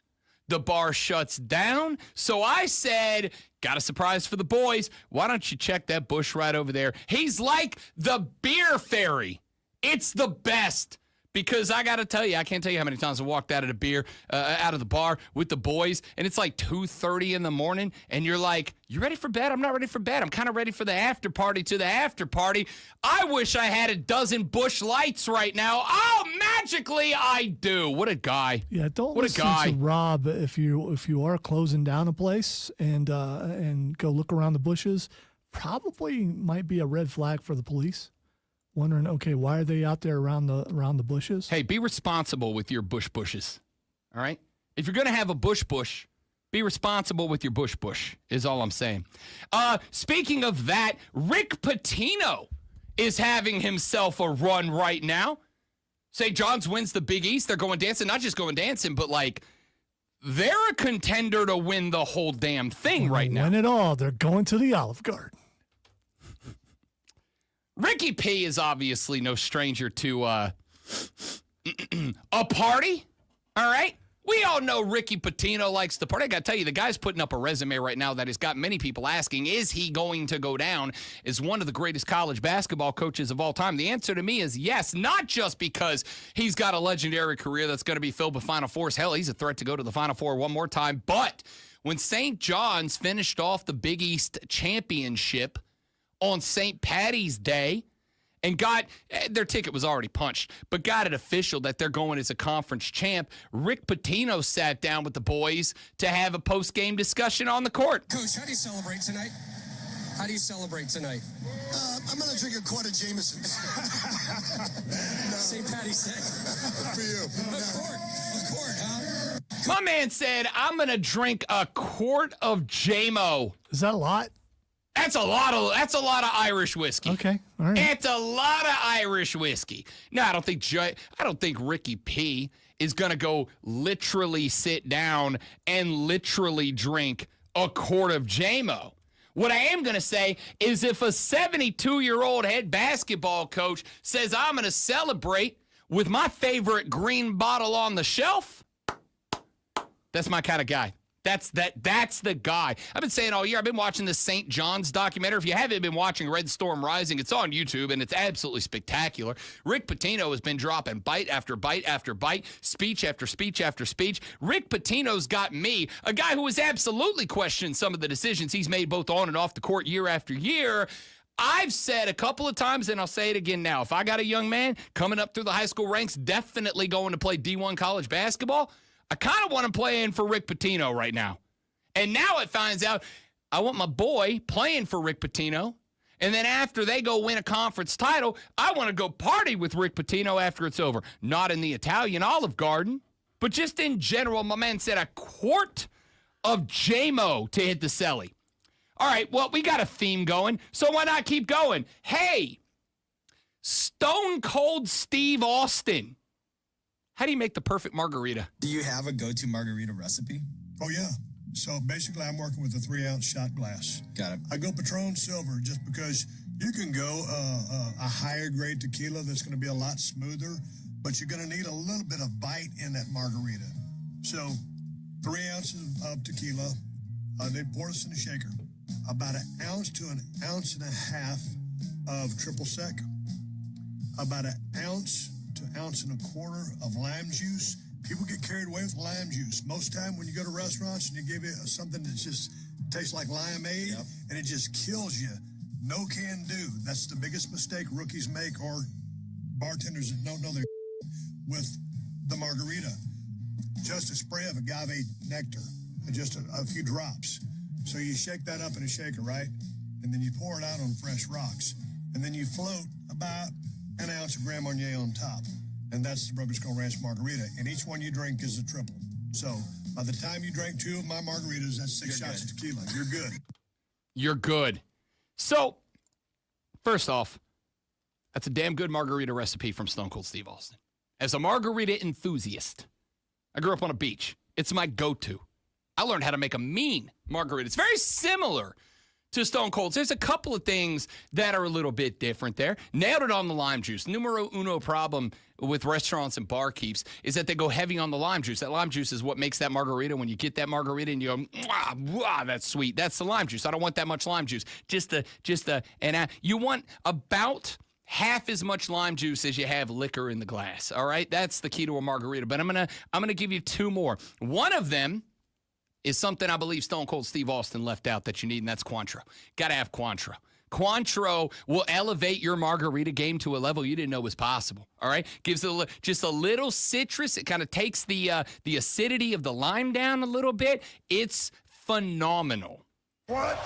The bar shuts down. So I said, got a surprise for the boys. Why don't you check that bush right over there? He's like the beer fairy. It's the best. Because I got to tell you, I can't tell you how many times I walked out of the bar with the boys, and it's like 2:30 in the morning, and you're like, you ready for bed? I'm not ready for bed. I'm kind of ready for the after party to the after party. I wish I had a dozen Bush Lights right now. Oh, magically I do. What a guy. Yeah, don't listen to Rob if you are closing down a place and go look around the bushes. Probably might be a red flag for the police. Wondering, okay, why are they out there around the bushes? Hey, be responsible with your bushes, all right? If you're going to have a bush, be responsible with your bush, is all I'm saying. Speaking of that, Rick Pitino is having himself a run right now. St. John's wins the Big East. They're going dancing, not just going dancing, but like they're a contender to win the whole damn thing right now. Win it all. They're going to the Olive Garden. Ricky P is obviously no stranger to a party, all right? We all know Ricky Pitino likes to party. I got to tell you, the guy's putting up a resume right now that has got many people asking, is he going to go down as one of the greatest college basketball coaches of all time? The answer to me is yes, not just because he's got a legendary career that's going to be filled with Final Fours. Hell, he's a threat to go to the Final Four one more time. But when St. John's finished off the Big East championship on St. Patty's Day and got their ticket was already punched, but got it official that they're going as a conference champ, Rick Pitino sat down with the boys to have a post-game discussion on the court. Coach, how do you celebrate tonight? How do you celebrate tonight? I'm going to drink a quart of Jameson's. St. Patty's Day. For you. A quart, huh? My man said, I'm going to drink a quart of JMO. Is that a lot? That's a lot of Irish whiskey. Okay, all right. It's a lot of Irish whiskey. No, I don't think Ricky P is gonna go literally sit down and literally drink a quart of JMO. What I am gonna say is, if a 72-year-old head basketball coach says I'm gonna celebrate with my favorite green bottle on the shelf, that's my kind of guy. That's the guy. I've been saying all year, I've been watching the St. John's documentary. If you haven't been watching Red Storm Rising, it's on YouTube, and it's absolutely spectacular. Rick Pitino has been dropping bite after bite after bite, speech after speech after speech. Rick Pitino's got me, a guy who has absolutely questioned some of the decisions he's made both on and off the court year after year. I've said a couple of times, and I'll say it again now, if I got a young man coming up through the high school ranks, definitely going to play D1 college basketball, I kind of want him playing for Rick Pitino right now. And now it finds out I want my boy playing for Rick Pitino. And then after they go win a conference title, I want to go party with Rick Pitino after it's over. Not in the Italian Olive Garden, but just in general. My man said a quart of JMO to hit the celly. All right, well, we got a theme going, so why not keep going? Hey, Stone Cold Steve Austin. How do you make the perfect margarita? Do you have a go-to margarita recipe? Oh, yeah. So basically, I'm working with a 3-ounce shot glass. Got it. I go Patron Silver just because you can go a higher grade tequila that's going to be a lot smoother, but you're going to need a little bit of bite in that margarita. So 3 ounces of tequila, they pour this in a shaker. About 1 ounce to 1.5 ounces of triple sec. About 1 ounce to 1.25 ounces of lime juice. People get carried away with lime juice. Most time when you go to restaurants and you give it something that just tastes like limeade, and it just kills you. No can do. That's the biggest mistake rookies make, or bartenders that don't know their with the margarita. Just a spray of agave nectar, just a few drops. So you shake that up in a shaker, right? And then you pour it out on fresh rocks. And then you float about 1 ounce of Grand Marnier on top. And that's the Broken Skull Ranch Margarita. And each one you drink is a triple. So by the time you drink 2 of my margaritas, that's 6 shots of tequila. You're good. You're good. So, first off, that's a damn good margarita recipe from Stone Cold Steve Austin. As a margarita enthusiast, I grew up on a beach. It's my go-to. I learned how to make a mean margarita. It's very similar to Stone Cold's. There's a couple of things that are a little bit different there. Nailed it on the lime juice. Numero uno problem with restaurants and barkeeps is that they go heavy on the lime juice. That lime juice is what makes that margarita. When you get that margarita and you go, mwah, that's sweet. That's the lime juice. I don't want that much lime juice. You want about half as much lime juice as you have liquor in the glass. All right, that's the key to a margarita. But I'm gonna give you 2 more. One of them is something I believe Stone Cold Steve Austin left out that you need, and that's Cointreau. Got to have Cointreau. Cointreau will elevate your margarita game to a level you didn't know was possible, all right? Gives it just a little citrus. It kind of takes the acidity of the lime down a little bit. It's phenomenal. What?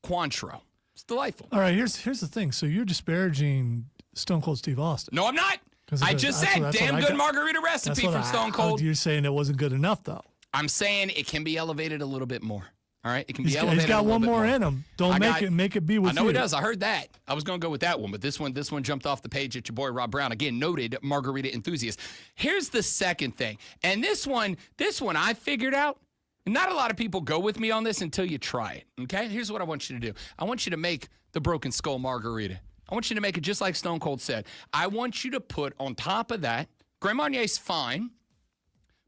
Cointreau. It's delightful. All right, here's the thing. So you're disparaging Stone Cold Steve Austin. No, I'm not. I just said damn good margarita recipe from Stone Cold. You're saying it wasn't good enough, though. I'm saying it can be elevated a little bit more. All right, it can be elevated. He's got a little one bit more in him. Don't make it be with you. I know he does. I heard that. I was going to go with that one, but this one jumped off the page at your boy Rob Brown. Again, noted margarita enthusiast. Here's the second thing, and this one I figured out. Not a lot of people go with me on this until you try it. Okay, here's what I want you to do. I want you to make the Broken Skull margarita. I want you to make it just like Stone Cold said. I want you to put on top of that, Grand Marnier's fine,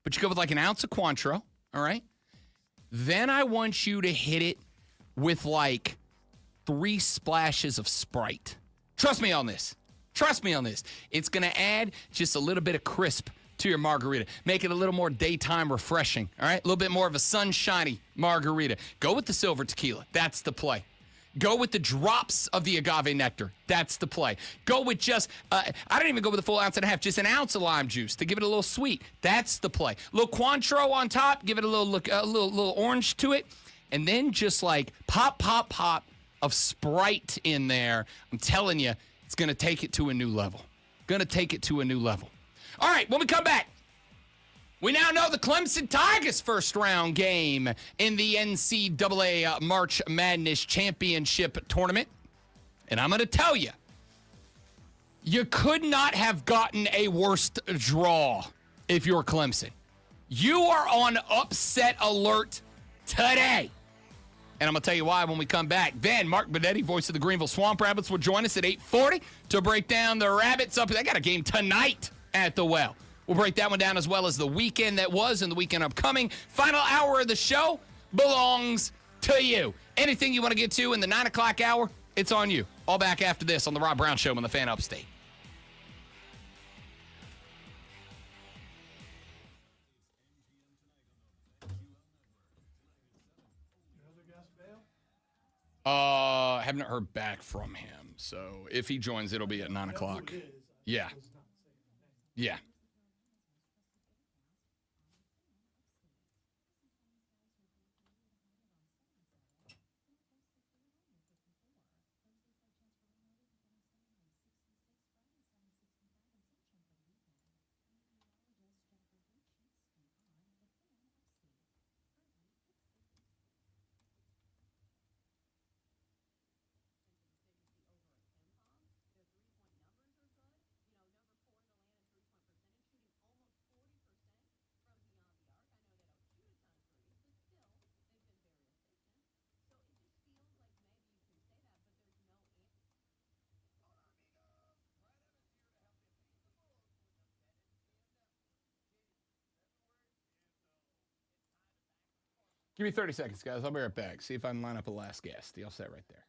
but you go with like 1 ounce of Cointreau. All right. Then I want you to hit it with like 3 splashes of Sprite. Trust me on this. Trust me on this. It's going to add just a little bit of crisp to your margarita. Make it a little more daytime refreshing. All right. A little bit more of a sunshiny margarita. Go with the silver tequila. That's the play. Go with the drops of the agave nectar. That's the play. Go with just, I don't even go with a full 1.5 ounces, just 1 ounce of lime juice to give it a little sweet. That's the play. A little Cointreau on top, give it a little orange to it. And then just like pop of Sprite in there. I'm telling you, it's going to take it to a new level. Going to take it to a new level. All right, when we come back, we now know the Clemson Tigers' first round game in the NCAA March Madness Championship Tournament. And I'm going to tell you, you could not have gotten a worse draw if you're Clemson. You are on upset alert today. And I'm going to tell you why when we come back. Then Mark Benetti, voice of the Greenville Swamp Rabbits, will join us at 8:40 to break down the Rabbits up. They got a game tonight at the Well. We'll break that one down as well as the weekend that was and the weekend upcoming. Final hour of the show belongs to you. Anything you want to get to in the 9 o'clock hour, it's on you. All back after this on the Rob Brown Show on the Fan Upstate. Haven't heard back from him. So if he joins, it'll be at 9 o'clock. Yeah. Yeah. Give me 30 seconds, guys. I'll be right back. See if I can line up a last guest. Y'all set right there.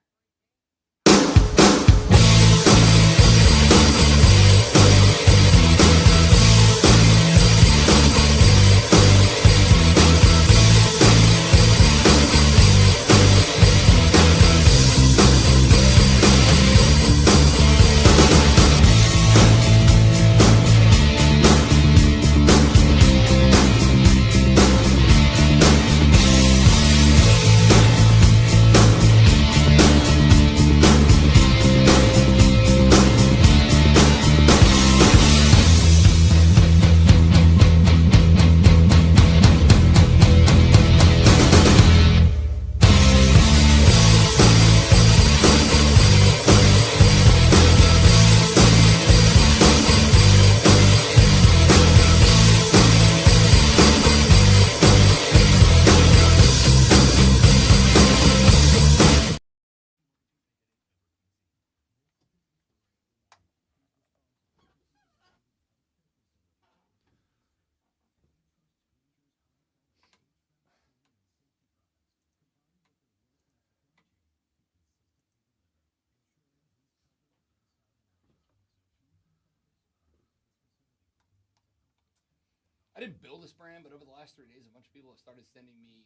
I didn't build this brand, but over the last 3 days, a bunch of people have started sending me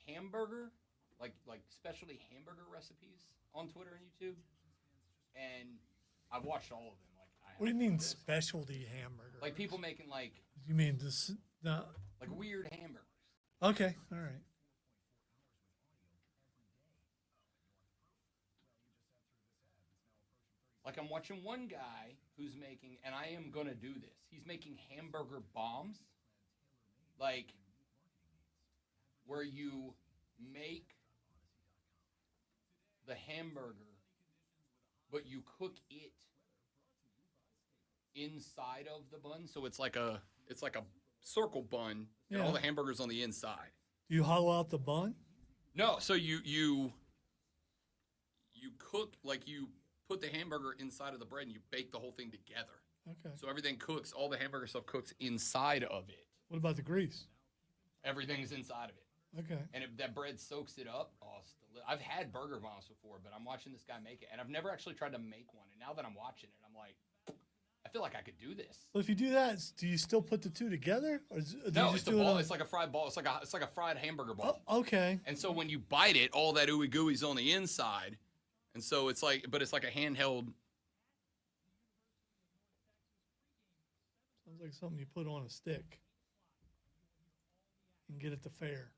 hamburger, like specialty hamburger recipes on Twitter and YouTube, and I've watched all of them. What do you mean specialty hamburger? Like people making like. You mean this? Like weird hamburgers. Okay, all right. Like I'm watching one guy who's making, and I am gonna do this. He's making hamburger bombs, like where you make the hamburger, but you cook it inside of the bun. So it's like a circle bun, and all the hamburgers on the inside. Do you hollow out the bun? No, so you cook, like you put the hamburger inside of the bread and you bake the whole thing together. Okay. So everything cooks, all the hamburger stuff cooks inside of it. What about the grease? Everything's inside of it. Okay. And if that bread soaks it up, I've had burger bombs before, but I'm watching this guy make it, and I've never actually tried to make one. And now that I'm watching it, I'm like, I feel like I could do this. So if you do that, do you still put the two together, or do No, you it's just a do ball. it? It's like a fried ball. It's like a fried hamburger ball. Oh, okay. And so when you bite it, all that ooey gooey's on the inside, and so it's like, but it's like a handheld. Sounds like something you put on a stick and get at the fair.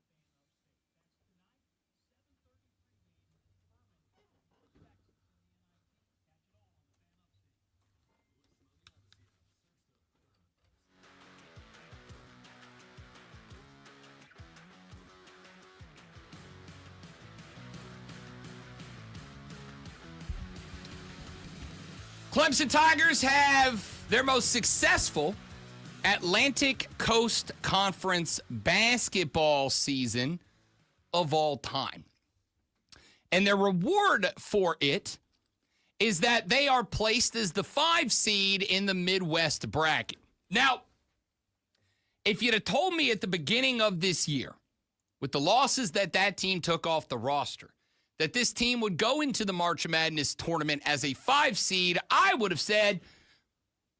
Clemson Tigers have their most successful Atlantic Coast Conference basketball season of all time. And their reward for it is that they are placed as the 5 seed in the Midwest bracket. Now, if you'd have told me at the beginning of this year, with the losses that team took off the roster, that this team would go into the March Madness tournament as a 5 seed, I would have said,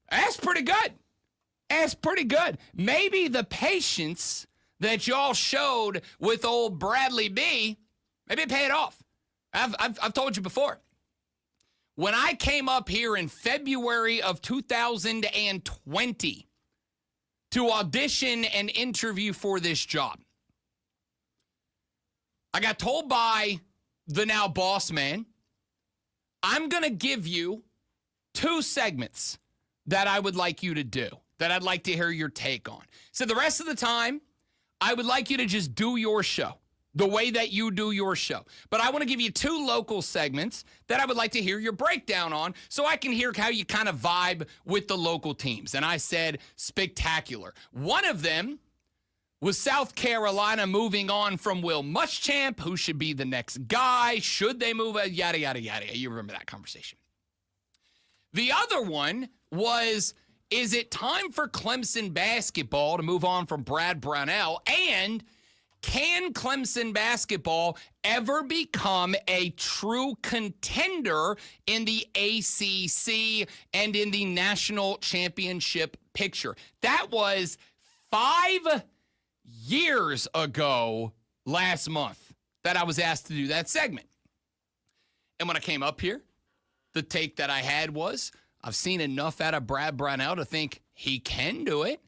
that's pretty good. That's pretty good. Maybe the patience that y'all showed with old Bradley B, maybe it paid off. I've told you before. When I came up here in February of 2020 to audition and interview for this job, I got told by the now boss man, I'm going to give you 2 segments that I would like you to do, that I'd like to hear your take on. So the rest of the time, I would like you to just do your show the way that you do your show. But I want to give you 2 local segments that I would like to hear your breakdown on so I can hear how you kind of vibe with the local teams. And I said spectacular. One of them was South Carolina moving on from Will Muschamp, who should be the next guy. Should they move? Yada, yada, yada. You remember that conversation. The other one was, is it time for Clemson basketball to move on from Brad Brownell? And can Clemson basketball ever become a true contender in the ACC and in the national championship picture? That was 5 years ago last month that I was asked to do that segment. And when I came up here, the take that I had was, I've seen enough out of Brad Brownell to think he can do it.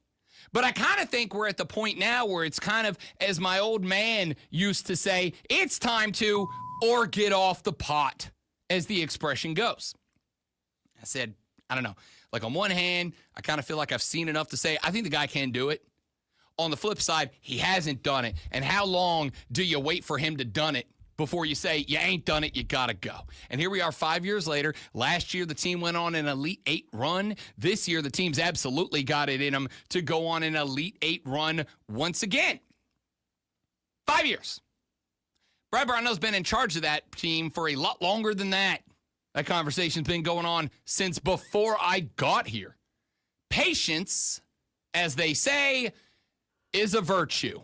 But I kind of think we're at the point now where it's kind of, as my old man used to say, it's time to or get off the pot, as the expression goes. I said, I don't know. Like, on one hand, I kind of feel like I've seen enough to say, I think the guy can do it. On the flip side, he hasn't done it. And how long do you wait for him to done it before you say, you ain't done it, you gotta go? And here we are 5 years later. Last year, the team went on an Elite 8 run. This year, the team's absolutely got it in them to go on an Elite 8 run once again. 5 years. Brad Brownell's been in charge of that team for a lot longer than that. That conversation's been going on since before I got here. Patience, as they say, is a virtue.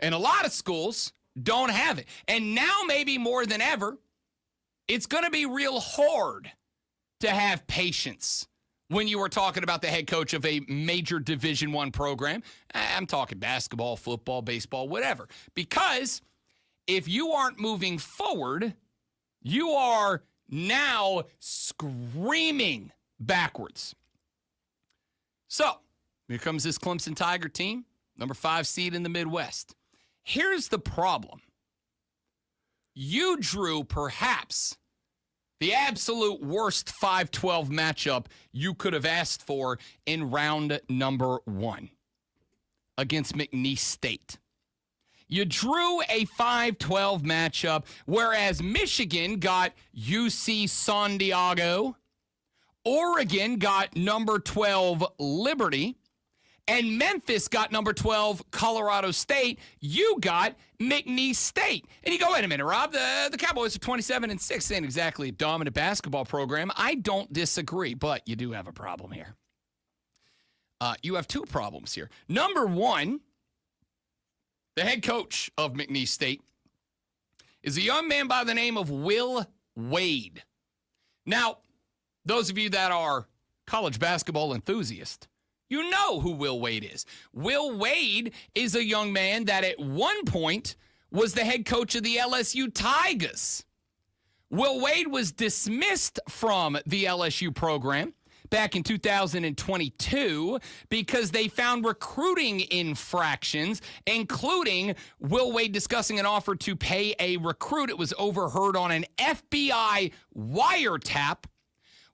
And a lot of schools don't have it. And now, maybe more than ever, it's going to be real hard to have patience when you are talking about the head coach of a major Division I program. I'm talking basketball, football, baseball, whatever. Because if you aren't moving forward, you are now screaming backwards. So, here comes this Clemson Tiger team, number 5 seed in the Midwest. Here's the problem. You drew perhaps the absolute worst 5-12 matchup you could have asked for in round number 1 against McNeese State. You drew a 5-12 matchup, whereas Michigan got UC San Diego, Oregon got number 12 Liberty, and Memphis got number 12, Colorado State. You got McNeese State. And you go, wait a minute, Rob, the Cowboys are 27-6, ain't exactly a dominant basketball program. I don't disagree, but you do have a problem here. You have 2 problems here. Number 1, the head coach of McNeese State is a young man by the name of Will Wade. Now, those of you that are college basketball enthusiasts, you know who Will Wade is. Will Wade is a young man that at one point was the head coach of the LSU Tigers. Will Wade was dismissed from the LSU program back in 2022 because they found recruiting infractions, including Will Wade discussing an offer to pay a recruit. It was overheard on an FBI wiretap.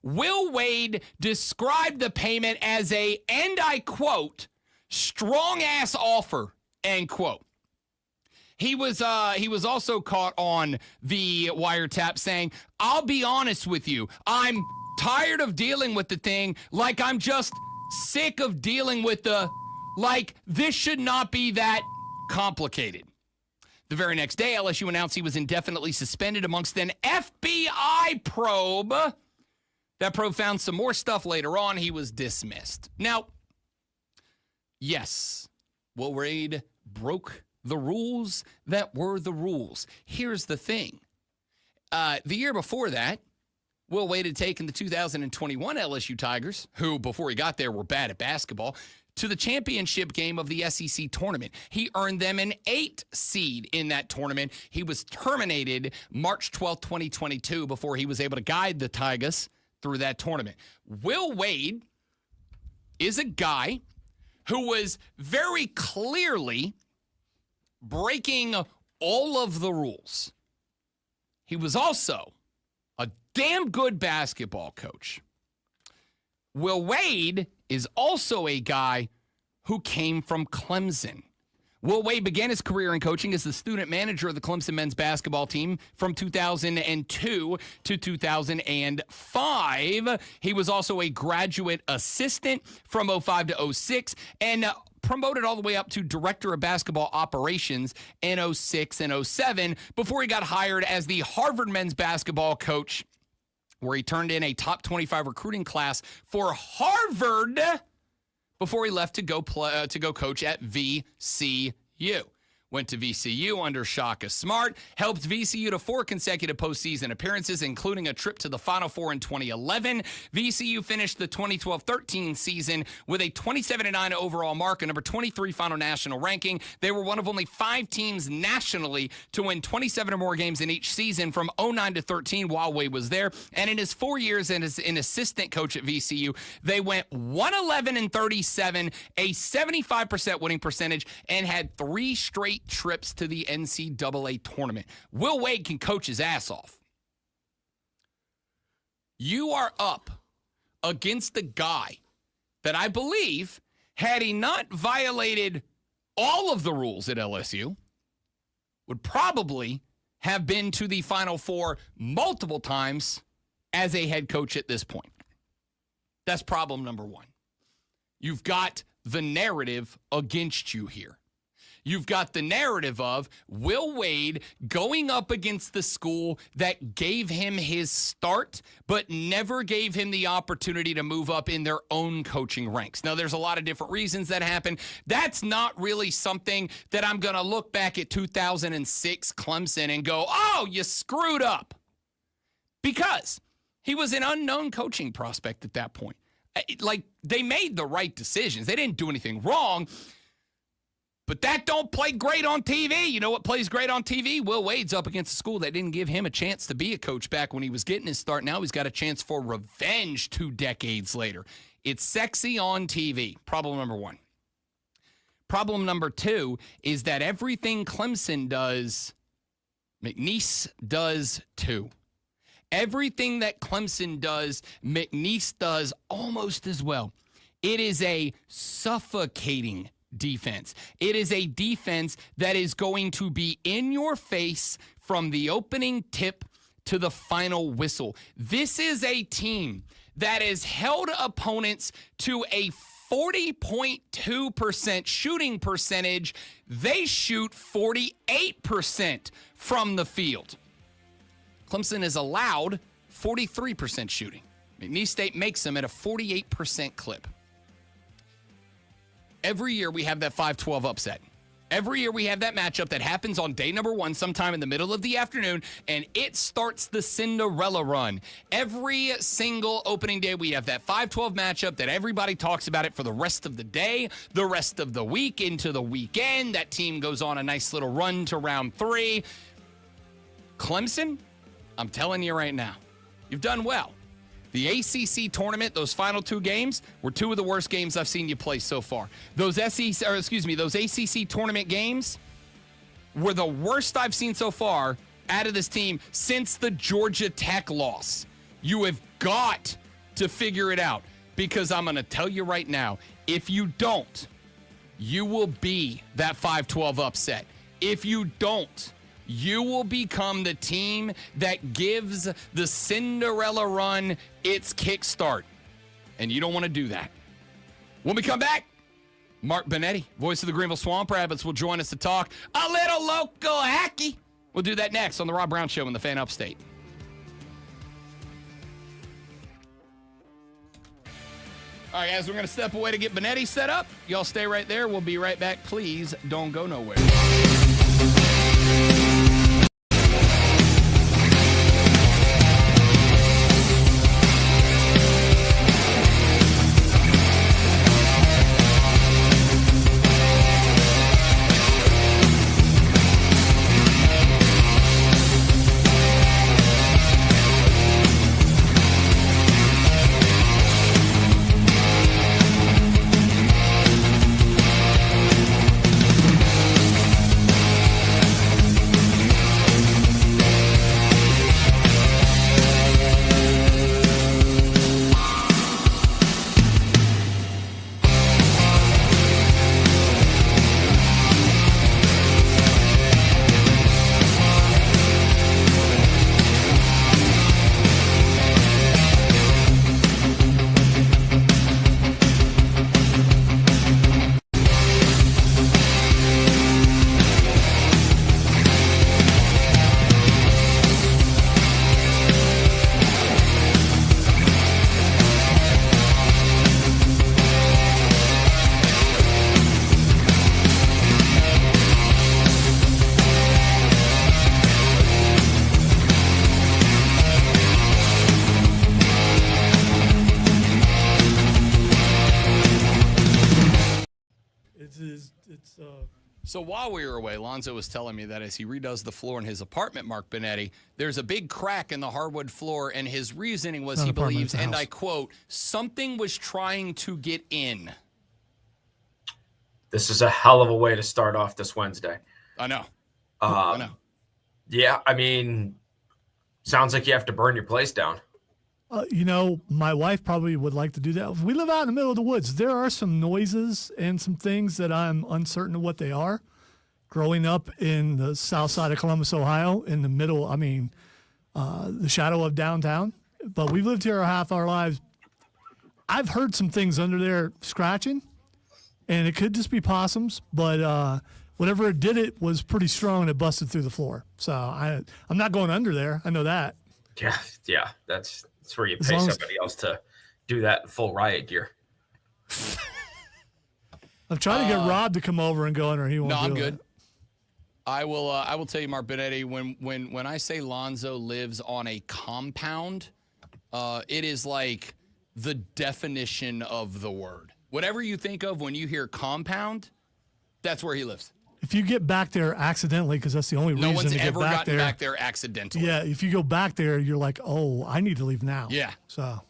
Will Wade described the payment as a, and I quote, strong-ass offer, end quote. He was also caught on the wiretap saying, I'll be honest with you, I'm tired of dealing with the thing, like I'm just sick of dealing with this should not be that complicated. The very next day, LSU announced he was indefinitely suspended amongst an FBI probe That pro found some more stuff later on. He was dismissed. Now, yes, Will Wade broke the rules that were the rules. Here's the thing. The year before that, Will Wade had taken the 2021 LSU Tigers, who before he got there were bad at basketball, to the championship game of the SEC tournament. He earned them an 8 seed in that tournament. He was terminated March 12, 2022, before he was able to guide the Tigers through that tournament. Will Wade is a guy who was very clearly breaking all of the rules. He was also a damn good basketball coach. Will Wade is also a guy who came from Clemson. Will Wade began his career in coaching as the student manager of the Clemson men's basketball team from 2002 to 2005. He was also a graduate assistant from 05 to 06 and promoted all the way up to director of basketball operations in 06 and 07 before he got hired as the Harvard men's basketball coach, where he turned in a top 25 recruiting class for Harvard before he left to go coach at VCU. Went to VCU under Shaka Smart, helped VCU to 4 consecutive postseason appearances, including a trip to the Final Four in 2011. VCU finished the 2012-13 season with a 27-9 overall mark, a number 23 final national ranking. They were one of only 5 teams nationally to win 27 or more games in each season from 09 to 13 while Wade was there. And in his 4 years as an assistant coach at VCU, they went 111-37, a 75% winning percentage, and had 3 straight trips to the NCAA tournament. Will Wade can coach his ass off. You are up against the guy that I believe, had he not violated all of the rules at LSU, would probably have been to the Final Four multiple times as a head coach at this point. That's problem number 1. You've got the narrative against you here. You've got the narrative of Will Wade going up against the school that gave him his start, but never gave him the opportunity to move up in their own coaching ranks. Now, there's a lot of different reasons that happened. That's not really something that I'm going to look back at 2006 Clemson and go, oh, you screwed up. Because he was an unknown coaching prospect at that point. Like, they made the right decisions. They didn't do anything wrong. But that don't play great on TV. You know what plays great on TV? Will Wade's up against a school that didn't give him a chance to be a coach back when he was getting his start. Now he's got a chance for revenge 2 decades later. It's sexy on TV. Problem number 1. Problem number 2 is that everything Clemson does, McNeese does too. Everything that Clemson does, McNeese does almost as well. It is a suffocating defense. It is a defense that is going to be in your face from the opening tip to the final whistle. This is a team that has held opponents to a 40.2% shooting percentage. They shoot 48% from the field. Clemson is allowed 43% shooting. McNeese State makes them at a 48% clip. Every year we have that 5-12 upset. Every year we have that matchup that happens on day number 1 sometime in the middle of the afternoon, and it starts the Cinderella run. Every single opening day we have that 5-12 matchup that everybody talks about it for the rest of the day, the rest of the week, into the weekend. That team goes on a nice little run to round 3. Clemson, I'm telling you right now, you've done well. The ACC tournament, those final 2 games, were 2 of the worst games I've seen you play so far. Those ACC tournament games were the worst I've seen so far out of this team since the Georgia Tech loss. You have got to figure it out, because I'm going to tell you right now, if you don't, you will be that 5-12 upset. If you don't, you will become the team that gives the Cinderella run its kickstart. And you don't want to do that. When we come back, Mark Benetti, voice of the Greenville Swamp Rabbits, will join us to talk a little local hockey. We'll do that next on The Rob Brown Show in the Fan Upstate. All right, guys, we're going to step away to get Benetti set up. Y'all stay right there. We'll be right back. Please don't go nowhere. So while we were away, Lonzo was telling me that as he redoes the floor in his apartment, Mark Benetti, there's a big crack in the hardwood floor, and his reasoning was he believes, and I quote, something was trying to get in. This is a hell of a way to start off this Wednesday. I know. I know. Yeah, I mean, sounds like you have to burn your place down. You know, my wife probably would like to do that. We live out in the middle of the woods. There are some noises and some things that I'm uncertain of what they are. Growing up in the south side of Columbus, Ohio, in the middle, I mean, the shadow of downtown. But we've lived here half our lives. I've heard some things under there scratching, and it could just be possums. But whatever it did, it was pretty strong and it busted through the floor. So I'm not going under there. I know that. Yeah, that's where you pay somebody else to do that in full riot gear. I'm trying to get Rob to come over and go under. He won't. No, I'm do good. it. I will tell you, Mark Benetti, when I say Lonzo lives on a compound, it is like the definition of the word. Whatever you think of when you hear compound, that's where he lives. If you get back there accidentally, because that's the only reason No one's to get ever back gotten there. back there accidentally. Yeah, if you go back there, you're like, oh, I need to leave now. Yeah. So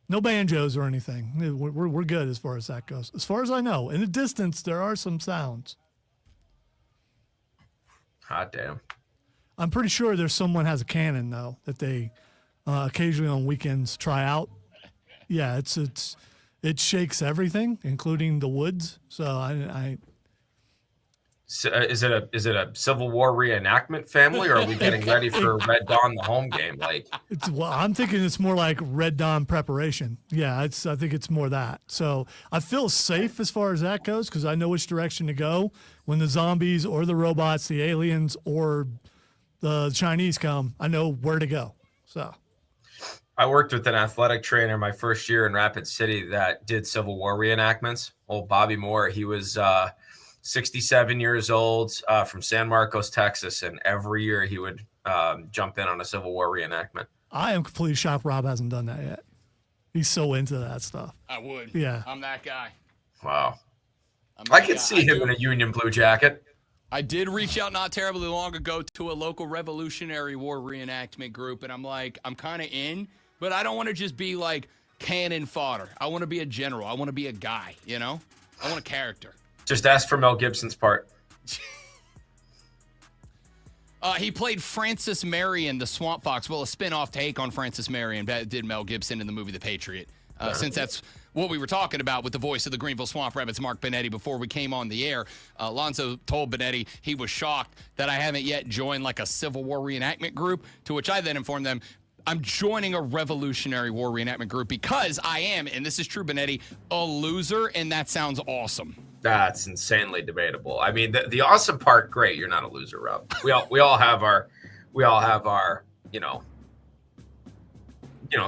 no banjos or anything. We're good as far as that goes. As far as I know, in the distance, there are some sounds. Hot damn. I'm pretty sure there's someone has a cannon though that they occasionally on weekends try out. Yeah, it shakes everything, including the woods. So So, is it a Civil War reenactment family, or are we getting ready for Red Dawn, the home game? Like, I'm thinking it's more like Red Dawn preparation. Yeah, I think it's more that. So I feel safe as far as that goes because I know which direction to go when the zombies or the robots, the aliens or the Chinese come. I know where to go. So I worked with an athletic trainer my first year in Rapid City that did Civil War reenactments. Old Bobby Moore, he was 67 years old from San Marcos, Texas, and every year he would jump in on a Civil War reenactment. I am completely shocked Rob hasn't done that yet. He's so into that stuff. I would. Yeah. I'm that guy. Wow. I could see him in a Union blue jacket. I did reach out not terribly long ago to a local Revolutionary War reenactment group, and I'm like, I'm kind of in, but I don't want to just be like cannon fodder. I want to be a general. I want to be a guy, you know? I want a character. Just ask for Mel Gibson's part. He played Francis Marion, the Swamp Fox. Well, a spin-off take on Francis Marion did Mel Gibson in the movie The Patriot. Since that's what we were talking about with the voice of the Greenville Swamp Rabbits, Mark Benetti, before we came on the air. Lonzo told Benetti he was shocked that I haven't yet joined like a Civil War reenactment group, to which I then informed them, I'm joining a Revolutionary War reenactment group because I am, and this is true, Benetti, a loser, and that sounds awesome. That's insanely debatable. I mean, the awesome part, great. You're not a loser, Rob. We all have our,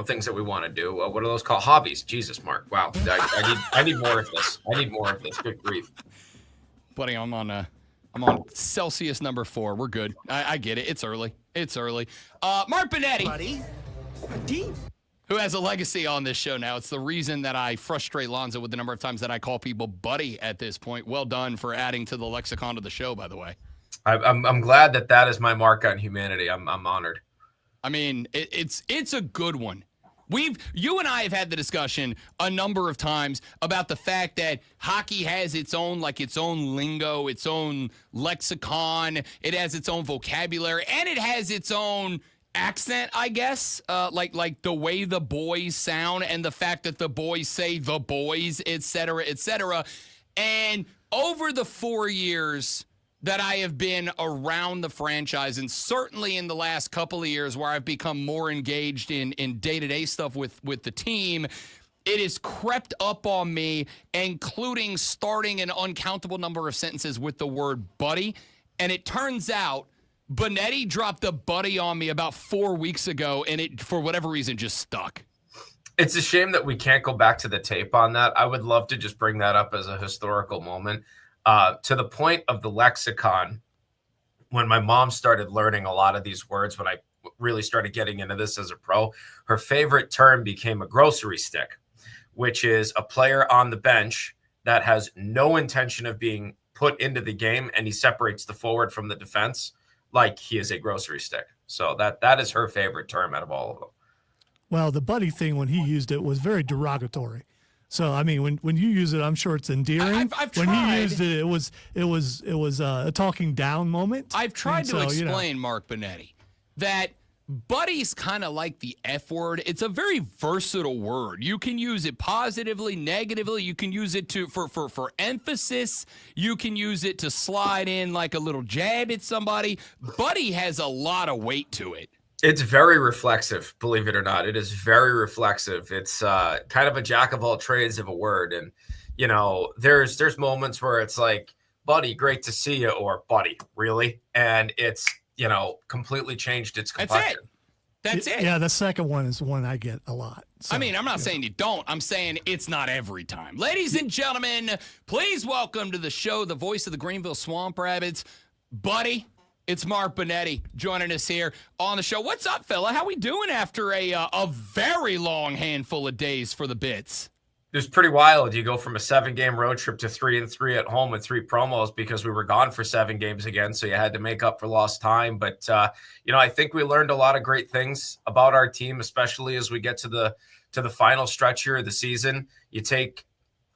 things that we want to do. What are those called? Hobbies. Jesus, Mark. Wow. I need more of this. I need more of this. Good grief. Buddy, I'm on Celsius number 4. We're good. I get it. It's early. Mark Benetti. Buddy. Who has a legacy on this show now. It's the reason that I frustrate Lonzo with the number of times that I call people buddy at this point. Well done for adding to the lexicon of the show, by the way. I'm glad that is my mark on humanity. I'm honored. I mean, it's a good one. You and I have had the discussion a number of times about the fact that hockey has its own lingo, its own lexicon. It has its own vocabulary, and it has its own accent, I guess, like the way the boys sound and the fact that the boys say the boys, et cetera, et cetera. And over the 4 years that I have been around the franchise, and certainly in the last couple of years where I've become more engaged in day-to-day stuff with the team, it has crept up on me, including starting an uncountable number of sentences with the word buddy. And it turns out Benetti dropped the buddy on me about 4 weeks ago, and it, for whatever reason, just stuck. It's a shame that we can't go back to the tape on that. I would love to just bring that up as a historical moment. To the point of the lexicon, when my mom started learning a lot of these words, when I really started getting into this as a pro, her favorite term became a grocery stick, which is a player on the bench that has no intention of being put into the game, and he separates the forward from the defense like he is a grocery stick. So that is her favorite term out of all of them. Well, the buddy thing, when he used it, was very derogatory. So, I mean, when you use it, I'm sure it's endearing. I've when tried. he used it, it was a talking down moment. I've tried to explain, Mark Benetti, that buddy's kind of like the F word. It's a very versatile word. You can use it positively, negatively. You can use it for emphasis. You can use it to slide in like a little jab at somebody. Buddy has a lot of weight to it. It's very reflexive, believe it or not. It is very reflexive. It's kind of a jack of all trades of a word. And, there's moments where it's like, buddy, great to see you, or buddy, really? And it's, completely changed its complexion. That's it. Yeah, the second one is one I get a lot. So, I mean, I'm not saying you don't. I'm saying it's not every time. Ladies and gentlemen, please welcome to the show the voice of the Greenville Swamp Rabbits, Buddy. It's Mark Benetti joining us here on the show. What's up, fella? How we doing after a very long handful of days for the Bits? It was pretty wild. You go from a 7-game road trip to 3-3 at home with 3 promos because we were gone for 7 games again, so you had to make up for lost time. But, I think we learned a lot of great things about our team, especially as we get to the final stretch here of the season. You take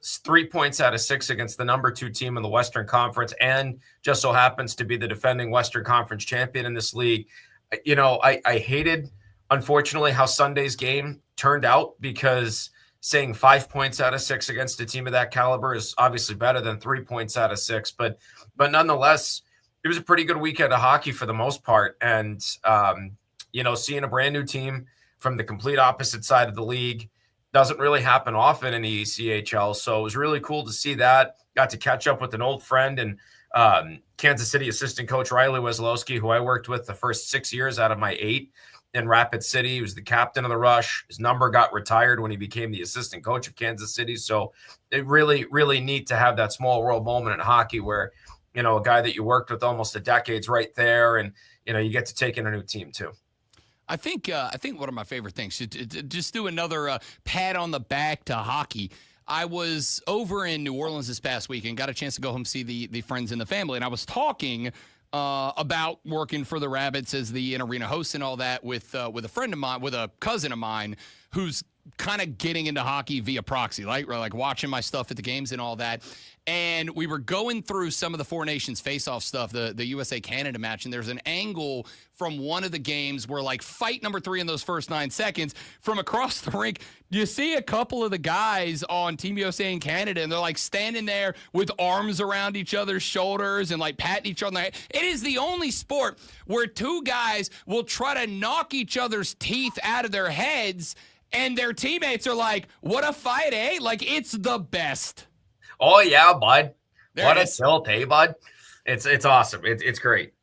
3 points out of 6 against the number 2 team in the Western Conference, and just so happens to be the defending Western Conference champion in this league. I hated, unfortunately, how Sunday's game turned out, because saying 5 points out of 6 against a team of that caliber is obviously better than 3 points out of 6. But nonetheless, it was a pretty good weekend of hockey for the most part. And, seeing a brand new team from the complete opposite side of the league doesn't really happen often in the ECHL. So it was really cool to see that. Got to catch up with an old friend and Kansas City assistant coach Riley Weslowski, who I worked with the first 6 years out of my 8 in Rapid City. He was the captain of the Rush. His number got retired when he became the assistant coach of Kansas City. So it really, really neat to have that small world moment in hockey where, a guy that you worked with almost a decade's right there. And, you get to take in a new team too. I think one of my favorite things, to just do another pat on the back to hockey. I was over in New Orleans this past week and got a chance to go home see the friends and the family. And I was talking about working for the Rabbits as the in-arena host and all that with a friend of mine, with a cousin of mine who's kind of getting into hockey via proxy, right? Like watching my stuff at the games and all that. And we were going through some of the Four Nations face-off stuff, the USA-Canada match, and there's an angle from one of the games where, like, fight number 3 in those first 9 seconds, from across the rink, you see a couple of the guys on Team USA and Canada, and they're, like, standing there with arms around each other's shoulders and, like, patting each other on the head. It is the only sport where 2 guys will try to knock each other's teeth out of their heads, and their teammates are like, what a fight, eh? Like, it's the best. Oh yeah, bud. What a tilt, hey, bud. It's awesome. It's great.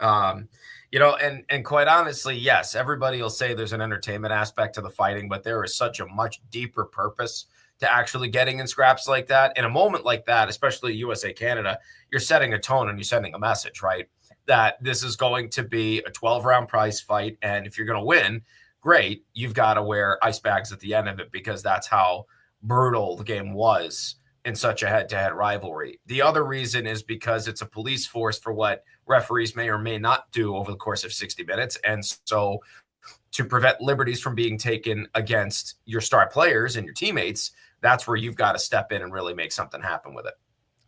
And quite honestly, yes, everybody will say there's an entertainment aspect to the fighting, but there is such a much deeper purpose to actually getting in scraps like that. In a moment like that, especially USA Canada, you're setting a tone and you're sending a message, right? That this is going to be a 12-round prize fight. And if you're going to win, great, you've got to wear ice bags at the end of it, because that's how brutal the game was in such a head-to-head rivalry. The other reason is because it's a police force for what referees may or may not do over the course of 60 minutes. And so to prevent liberties from being taken against your star players and your teammates, that's where you've got to step in and really make something happen with it.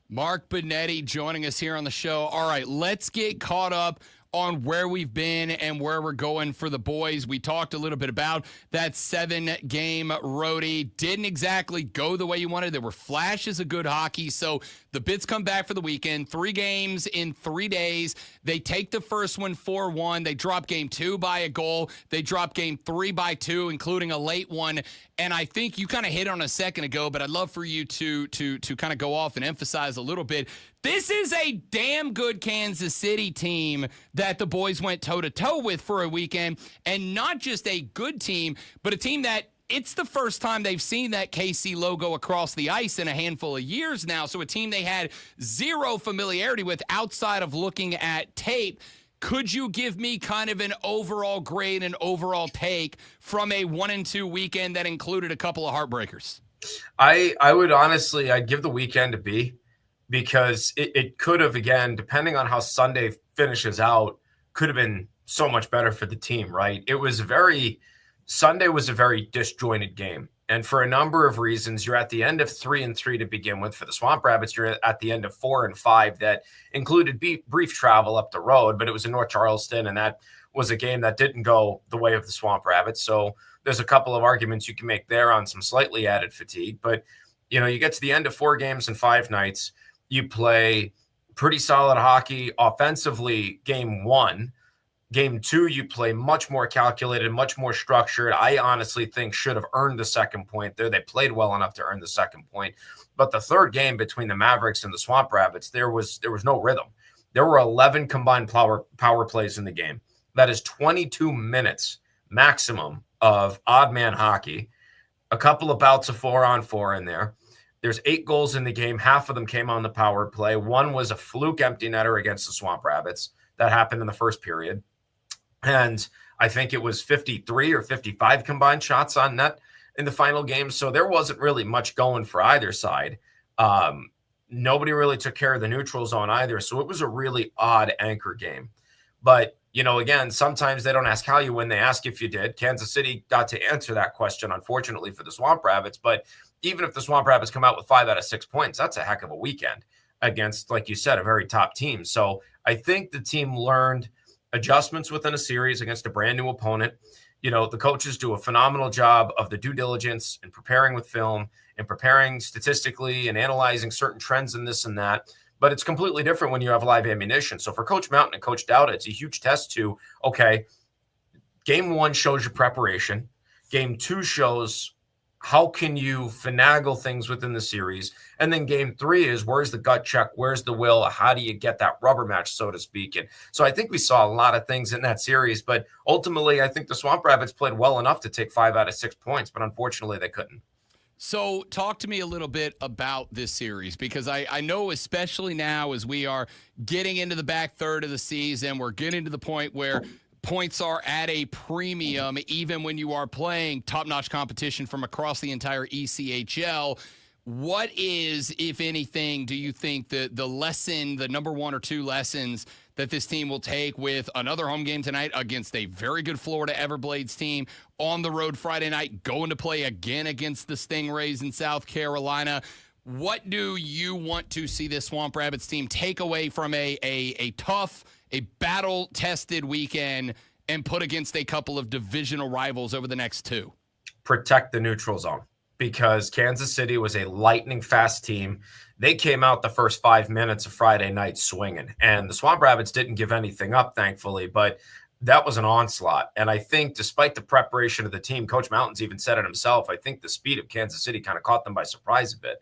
Mark Benetti joining us here on the show. All right, let's get caught up on where we've been and where we're going for the boys. We talked a little bit about that 7-game roadie. Didn't exactly go the way you wanted. There were flashes of good hockey. So the Bits come back for the weekend. 3 games in 3 days. They take the first one 4-1. They drop game 2 by a goal. They drop game 3 by 2, including a late one. And I think you kind of hit on a second ago, but I'd love for you to kind of go off and emphasize a little bit. This is a damn good Kansas City team that the boys went toe-to-toe with for a weekend, and not just a good team, but a team that it's the first time they've seen that KC logo across the ice in a handful of years now. So a team they had zero familiarity with outside of looking at tape. Could you give me kind of an overall grade and overall take from a 1-2 weekend that included a couple of heartbreakers? I would honestly, I'd give the weekend a B, because it could have, again, depending on how Sunday finishes out, could have been so much better for the team, right? Sunday was a very disjointed game. And for a number of reasons, you're at the end of 3-3 to begin with. For the Swamp Rabbits, you're at the end of 4-5 that included brief travel up the road, but it was in North Charleston, and that was a game that didn't go the way of the Swamp Rabbits. So there's a couple of arguments you can make there on some slightly added fatigue. But, you get to the end of 4 games and 5 nights. You play pretty solid hockey offensively game 1. Game 2, you play much more calculated, much more structured. I honestly think should have earned the second point there. They played well enough to earn the second point. But the third game between the Mavericks and the Swamp Rabbits, there was no rhythm. There were 11 combined power plays in the game. That is 22 minutes maximum of odd man hockey. A couple of bouts of 4-on-4 in there. There's 8 goals in the game. Half of them came on the power play. One was a fluke empty netter against the Swamp Rabbits. That happened in the first period. And I think it was 53 or 55 combined shots on net in the final game. So there wasn't really much going for either side. Nobody really took care of the neutral zone either. So it was a really odd anchor game. But, again, sometimes they don't ask how you win. They ask if you did. Kansas City got to answer that question, unfortunately, for the Swamp Rabbits. But even if the Swamp Rabbits come out with 5 out of 6 points, that's a heck of a weekend against, like you said, a very top team. So I think the team learned adjustments within a series against a brand new opponent. The coaches do a phenomenal job of the due diligence and preparing with film and preparing statistically and analyzing certain trends in this and that. But it's completely different when you have live ammunition. So for Coach Mountain and Coach Dowda, it's a huge test to, okay, game 1 shows your preparation. Game 2 shows how can you finagle things within the series? And then game 3 is where's the gut check? Where's the will? How do you get that rubber match, so to speak? And so I think we saw a lot of things in that series, but ultimately I think the Swamp Rabbits played well enough to take 5 out of 6 points, but unfortunately they couldn't. So talk to me a little bit about this series, because I know, especially now as we are getting into the back third of the season, we're getting to the point where points are at a premium, even when you are playing top-notch competition from across the entire ECHL. What is, if anything, do you think the lesson, the number 1 or 2 lessons that this team will take with another home game tonight against a very good Florida Everblades team, on the road Friday night, going to play again against the Stingrays in South Carolina? What do you want to see this Swamp Rabbits team take away from a tough, a battle-tested weekend and put against a couple of divisional rivals over the next 2? Protect the neutral zone, because Kansas City was a lightning-fast team. They came out the first 5 minutes of Friday night swinging, and the Swamp Rabbits didn't give anything up, thankfully, but that was an onslaught. And I think despite the preparation of the team, Coach Mountains even said it himself, I think the speed of Kansas City kind of caught them by surprise a bit.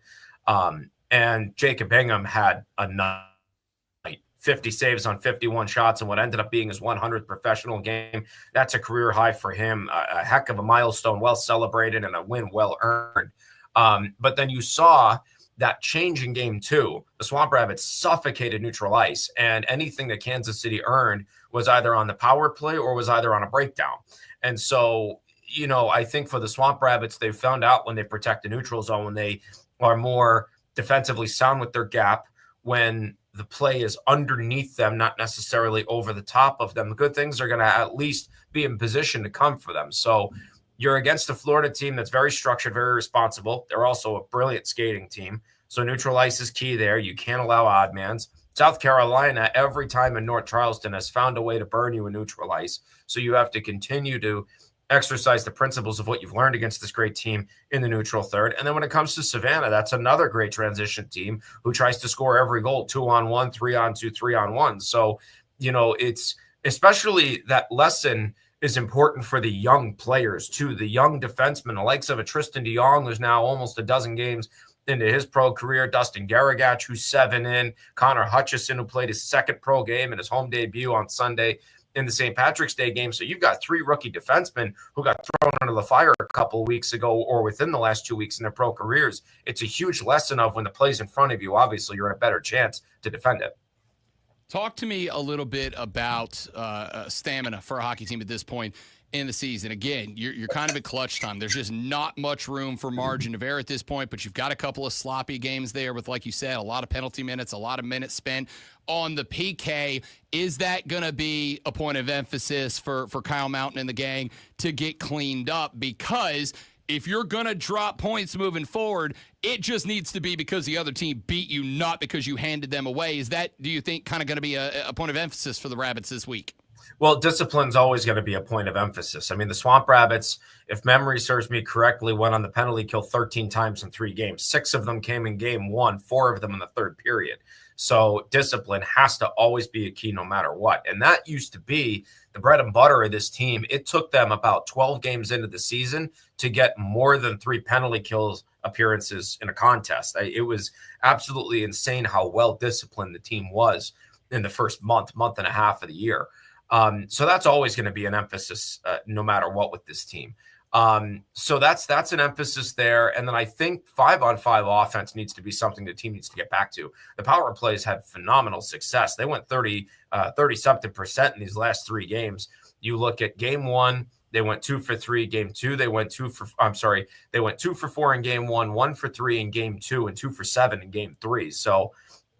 And Jacob Ingham had a night 50 saves on 51 shots and what ended up being his 100th professional game. That's a career high for him. A heck of a milestone, well celebrated, and a win well earned. But then you saw that change in game 2. The Swamp Rabbits suffocated neutral ice, and anything that Kansas City earned was either on the power play or was either on a breakdown. And so, I think for the Swamp Rabbits, they've found out when they protect the neutral zone, when they are more defensively sound with their gap, when the play is underneath them, not necessarily over the top of them, the good things are going to at least be in position to come for them. So you're against a Florida team that's very structured, very responsible. They're also a brilliant skating team. So neutral ice is key there. You can't allow odd mans. South Carolina, every time in North Charleston, has found a way to burn you in neutral ice. So you have to continue to exercise the principles of what you've learned against this great team in the neutral third. And then when it comes to Savannah, that's another great transition team who tries to score every goal, 2-on-1, 3-on-2, 3-on-1. So, it's especially that lesson is important for the young players too, the young defensemen, the likes of a Tristan DeYoung, who's now almost a dozen games into his pro career, Dustin Garagach, who's 7 in, Connor Hutchison, who played his second pro game in his home debut on Sunday in the St. Patrick's Day game. So you've got 3 rookie defensemen who got thrown under the fire a couple of weeks ago or within the last 2 weeks in their pro careers. It's a huge lesson of when the play's in front of you, obviously you're in a better chance to defend it. Talk to me a little bit about stamina for a hockey team at this point in the season. Again, you're kind of at clutch time. There's just not much room for margin of error at this point, but you've got a couple of sloppy games there with, like you said, a lot of penalty minutes, a lot of minutes spent on the PK. Is that going to be a point of emphasis for Kyle Mountain and the gang to get cleaned up? Because if you're going to drop points moving forward, it just needs to be because the other team beat you, not because you handed them away. Is that, do you think, kind of going to be a point of emphasis for the Rabbits this week? Well, discipline's always going to be a point of emphasis. I mean, the Swamp Rabbits, if memory serves me correctly, went on the penalty kill 13 times in 3 games. 6 of them came in game 1, 4 of them in the third period. So discipline has to always be a key no matter what. And that used to be the bread and butter of this team. It took them about 12 games into the season to get more than 3 penalty kills appearances in a contest. It was absolutely insane how well disciplined the team was in the first month and a half of the year. So that's always going to be an emphasis no matter what with this team. So that's an emphasis there. And then I think 5-on-5 offense needs to be something the team needs to get back to. The power plays had phenomenal success. They went 30-something% in these last 3 games. You look at game 1, they went 2 for 3. Game 2, they went 2 for 4 in game 1, 1 for 3 in game 2, and 2 for 7 in game 3. So,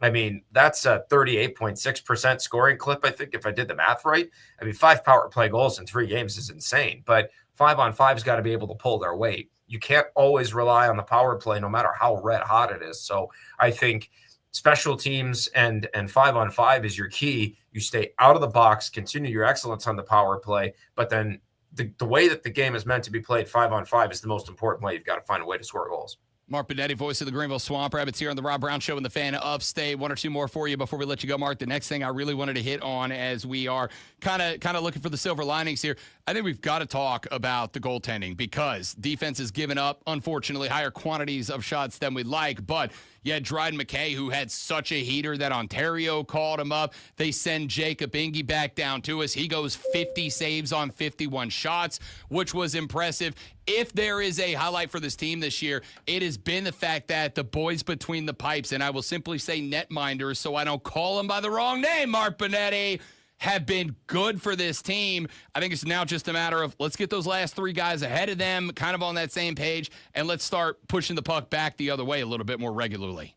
I mean, that's a 38.6% scoring clip, I think, if I did the math right. I mean, 5 power play goals in 3 games is insane, but 5-on-5's got to be able to pull their weight. You can't always rely on the power play no matter how red hot it is. So I think special teams and 5-on-5 is your key. You stay out of the box, continue your excellence on the power play, but then the way that the game is meant to be played 5-on-5 is the most important way. You've got to find a way to score goals. Mark Benetti, voice of the Greenville Swamp Rabbits, here on the Rob Brown Show and the Fan Upstate. 1 or 2 more for you before we let you go, Mark. The next thing I really wanted to hit on, as we are kind of looking for the silver linings here, I think we've got to talk about the goaltending, because defense has given up, unfortunately, higher quantities of shots than we'd like. But you had Dryden McKay, who had such a heater that Ontario called him up. They send Jacob Inge back down to us. He goes 50 saves on 51 shots, which was impressive. If there is a highlight for this team this year, it has been the fact that the boys between the pipes, and I will simply say netminders so I don't call them by the wrong name, Mark Benetti, have been good for this team. I think it's now just a matter of let's get those last 3 guys ahead of them, kind of on that same page, and let's start pushing the puck back the other way a little bit more regularly.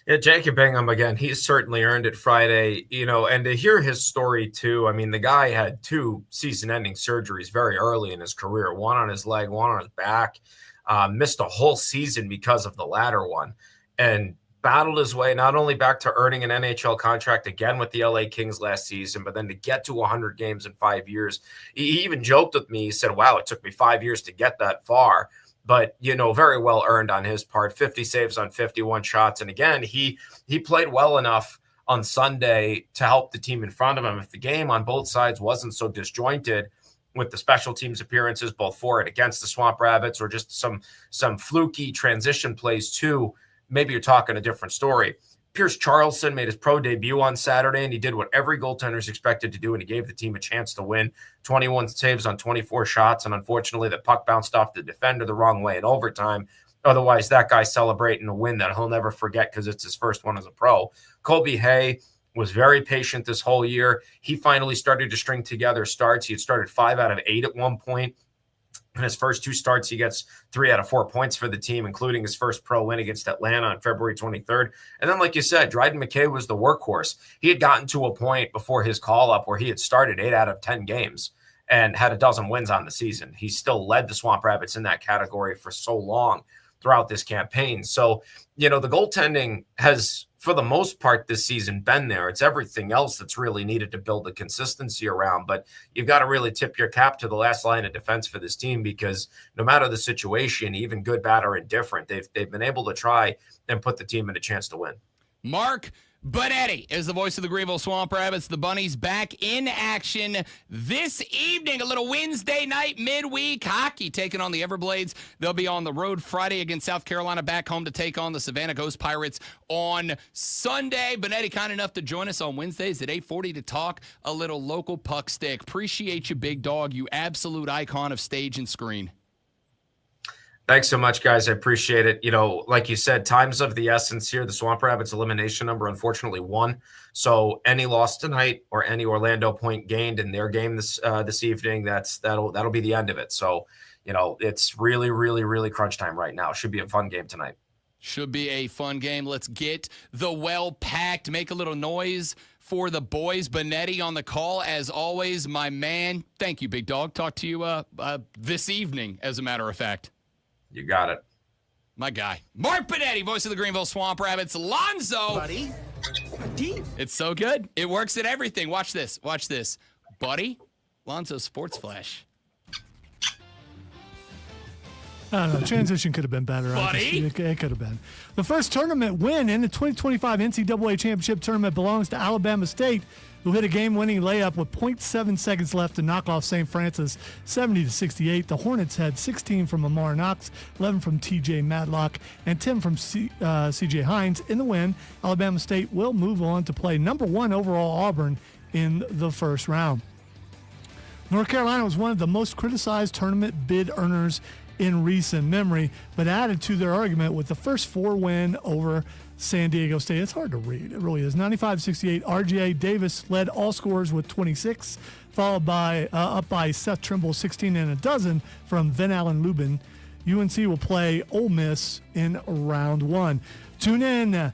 Yeah, Jacob Bingham, again, he's certainly earned it Friday, and to hear his story too. I mean, the guy had 2 season-ending surgeries very early in his career, one on his leg, one on his back, missed a whole season because of the latter one, and battled his way not only back to earning an NHL contract again with the LA Kings last season, but then to get to 100 games in 5 years. He even joked with me. He said, wow, it took me 5 years to get that far. But, very well earned on his part, 50 saves on 51 shots. And again, he played well enough on Sunday to help the team in front of him. If the game on both sides wasn't so disjointed with the special teams appearances, both for and against the Swamp Rabbits, or just some fluky transition plays too, maybe you're talking a different story. Pierce Charlson made his pro debut on Saturday, and he did what every goaltender is expected to do, and he gave the team a chance to win. 21 saves on 24 shots, and unfortunately, the puck bounced off the defender the wrong way in overtime. Otherwise, that guy's celebrating a win that he'll never forget because it's his first one as a pro. Colby Hay was very patient this whole year. He finally started to string together starts. He had started 5 out of 8 at one point. In his first 2 starts, he gets 3 out of 4 points for the team, including his first pro win against Atlanta on February 23rd. And then, like you said, Dryden McKay was the workhorse. He had gotten to a point before his call-up where he had started 8 out of 10 games and had a dozen wins on the season. He still led the Swamp Rabbits in that category for so long throughout this campaign. So, the goaltending has, for the most part this season, been there. It's everything else that's really needed to build the consistency around. But you've got to really tip your cap to the last line of defense for this team, because no matter the situation, even good, bad, or indifferent, they've been able to try and put the team in a chance to win. Mark Bonetti is the voice of the Greenville Swamp Rabbits. The Bunnies back in action this evening. A little Wednesday night midweek hockey taking on the Everblades. They'll be on the road Friday against South Carolina, back home to take on the Savannah Ghost Pirates on Sunday. Bonetti kind enough to join us on Wednesdays at 8:40 to talk a little local puck stick. Appreciate you, big dog. You absolute icon of stage and screen. Thanks so much, guys. I appreciate it. Like you said, time's of the essence here. The Swamp Rabbits elimination number, unfortunately, 1. So any loss tonight or any Orlando point gained in their game this evening, that'll be the end of it. So, it's really, really, really crunch time right now. Should be a fun game tonight. Should be a fun game. Let's get the well-packed, make a little noise for the boys. Bonetti on the call, as always, my man. Thank you, big dog. Talk to you this evening, as a matter of fact. You got it. My guy. Mark Bonetti, voice of the Greenville Swamp Rabbits. Lonzo. Buddy. It's so good. It works at everything. Watch this. Watch this. Buddy. Lonzo Sports Flash. I don't know. Transition could have been better. Buddy. It could have been. The first tournament win in the 2025 NCAA Championship Tournament belongs to Alabama State, who hit a game-winning layup with 0.7 seconds left to knock off St. Francis 70-68. The Hornets had 16 from Amar Knox, 11 from TJ Madlock, and 10 from CJ Hines. In the win, Alabama State will move on to play number 1 overall Auburn in the first round. North Carolina was one of the most criticized tournament bid earners in recent memory, but added to their argument with the first 4 win over San Diego State. It's hard to read. It really is. 95-68. RJ Davis led all scorers with 26, followed by up by Seth Trimble, 16 and a dozen from Van Allen Lubin. UNC will play Ole Miss in round 1. Tune in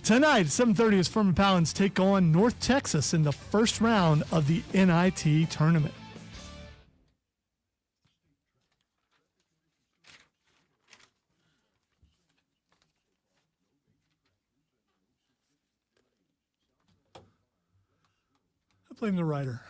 tonight at 7:30 as Furman Paladins take on North Texas in the first round of the NIT tournament. Blame the writer.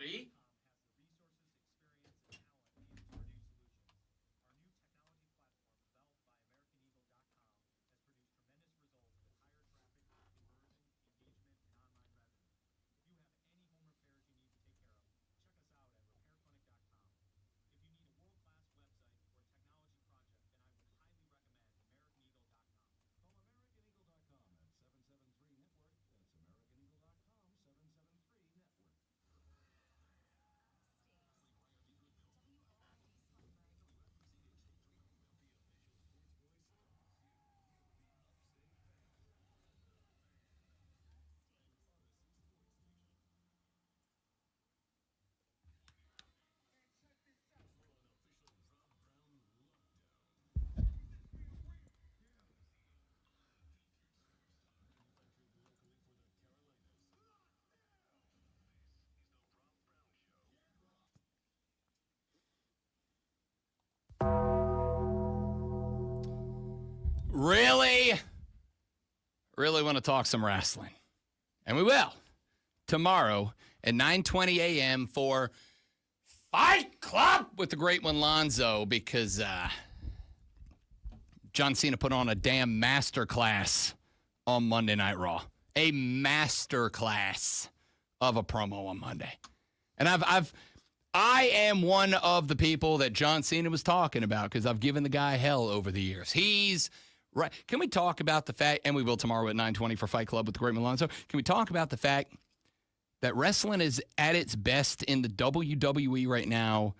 buddy. Really want to talk some wrestling. And we will. Tomorrow at 9:20 a.m. for Fight Club with the great one Lonzo, because John Cena put on a damn masterclass on Monday Night Raw. A masterclass of a promo on Monday. And I am one of the people that John Cena was talking about because I've given the guy hell over the years. He's right. Can we talk about the fact, and we will tomorrow at 9:20 for Fight Club with the great Alonzo. Can we talk about the fact that wrestling is at its best in the WWE right now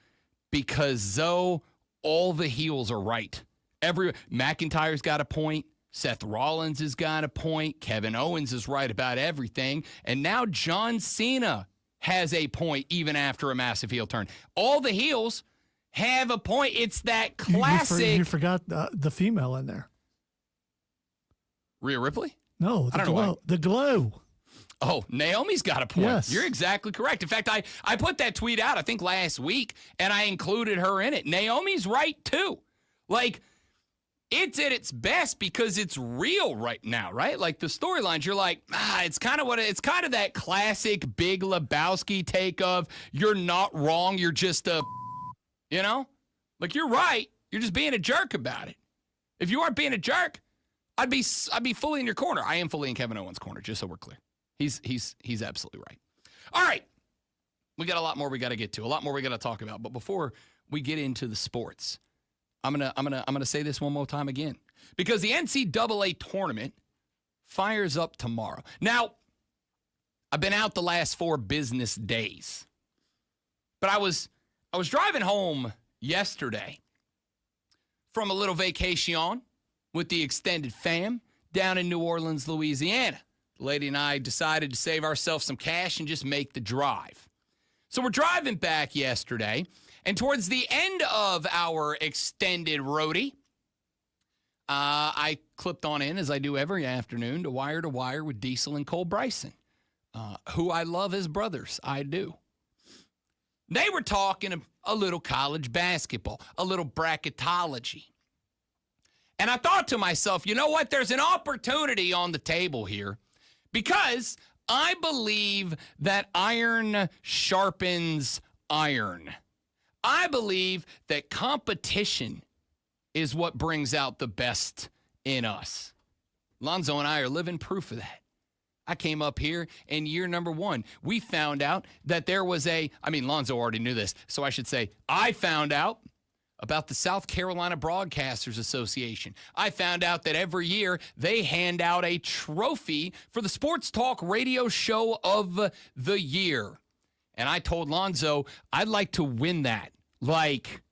because though all the heels are right. McIntyre's got a point. Seth Rollins has got a point. Kevin Owens is right about everything. And now John Cena has a point even after a massive heel turn. All the heels have a point. It's that classic. You forgot the female in there. Rhea Ripley? No, I don't know why. The glow. Oh, Naomi's got a point. Yes. You're exactly correct. In fact, I put that tweet out, I think last week, and I included her in it. Naomi's right, too. Like, it's at its best because it's real right now, right? Like, the storylines, you're like, it's kind of that classic Big Lebowski take of, you're not wrong, you're just like, you're right, you're just being a jerk about it. If you weren't being a jerk, I'd be fully in your corner. I am fully in Kevin Owens' corner, just so we're clear. He's absolutely right. All right. We got a lot more we got to get to, a lot more we got to talk about. But before we get into the sports, I'm gonna say this one more time again. Because the NCAA tournament fires up tomorrow. Now, I've been out the last 4 business days. But I was driving home yesterday from a little vacation with the extended fam down in New Orleans, Louisiana. The lady and I decided to save ourselves some cash and just make the drive. So we're driving back yesterday, and towards the end of our extended roadie, I clipped on in, as I do every afternoon, to Wire with Diesel and Cole Bryson, who I love as brothers. I do. They were talking a little college basketball, a little bracketology. And I thought to myself, you know what? There's an opportunity on the table here because I believe that iron sharpens iron. I believe that competition is what brings out the best in us. Lonzo and I are living proof of that. I came up here in year number 1. We found out that there was Lonzo already knew this, so I should say I found out about the South Carolina Broadcasters Association. I found out that every year they hand out a trophy for the Sports Talk Radio Show of the Year. And I told Lonzo I'd like to win that, like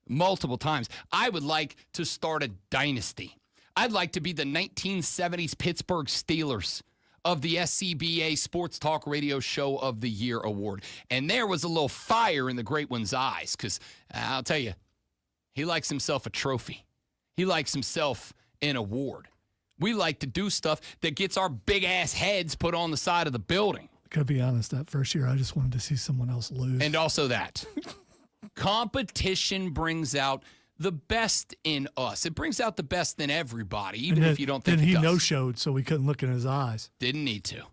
multiple times. I would like to start a dynasty. I'd like to be the 1970s Pittsburgh Steelers of the SCBA Sports Talk Radio Show of the Year award. And there was a little fire in the great one's eyes because I'll tell you, he likes himself a trophy. He likes himself an award. We like to do stuff that gets our big-ass heads put on the side of the building. Gotta be honest, that first year I just wanted to see someone else lose. And also that. Competition brings out the best in us. It brings out the best in everybody, even if you don't think it does. Then he no-showed, so we couldn't look in his eyes. Didn't need to.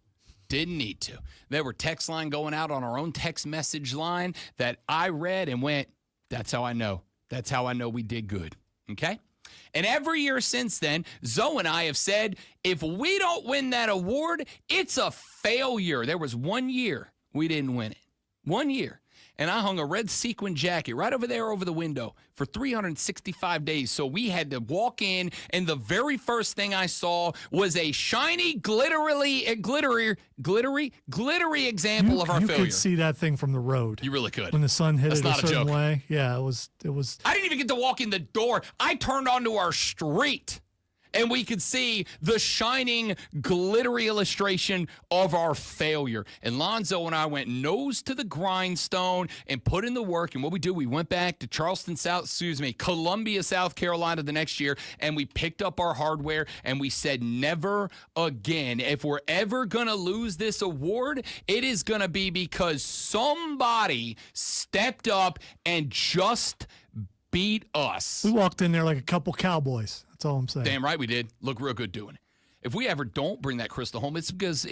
Didn't need to. There were text line going out on our own text message line that I read and went, that's how I know. That's how I know we did good. Okay? And every year since then, Zoe and I have said, if we don't win that award, it's a failure. There was 1 year we didn't win it. 1 year. And I hung a red sequin jacket right over there over the window for 365 days. So we had to walk in, and the very first thing I saw was a shiny, glittery example of our you failure. could see that thing from the road. You really could. When the sun hit That's it a not a certain joke. way. Yeah, it was. I didn't even get to walk in the door. I turned onto our street, and we could see the shining, glittery illustration of our failure. And Lonzo and I went nose to the grindstone and put in the work. And what we do, we went back to Columbia, South Carolina the next year, and we picked up our hardware, and we said, never again. If we're ever going to lose this award, it is going to be because somebody stepped up and just beat us. We walked in there like a couple cowboys. That's all I'm saying. Damn right we did. Look real good doing it. If we ever don't bring that crystal home, it's because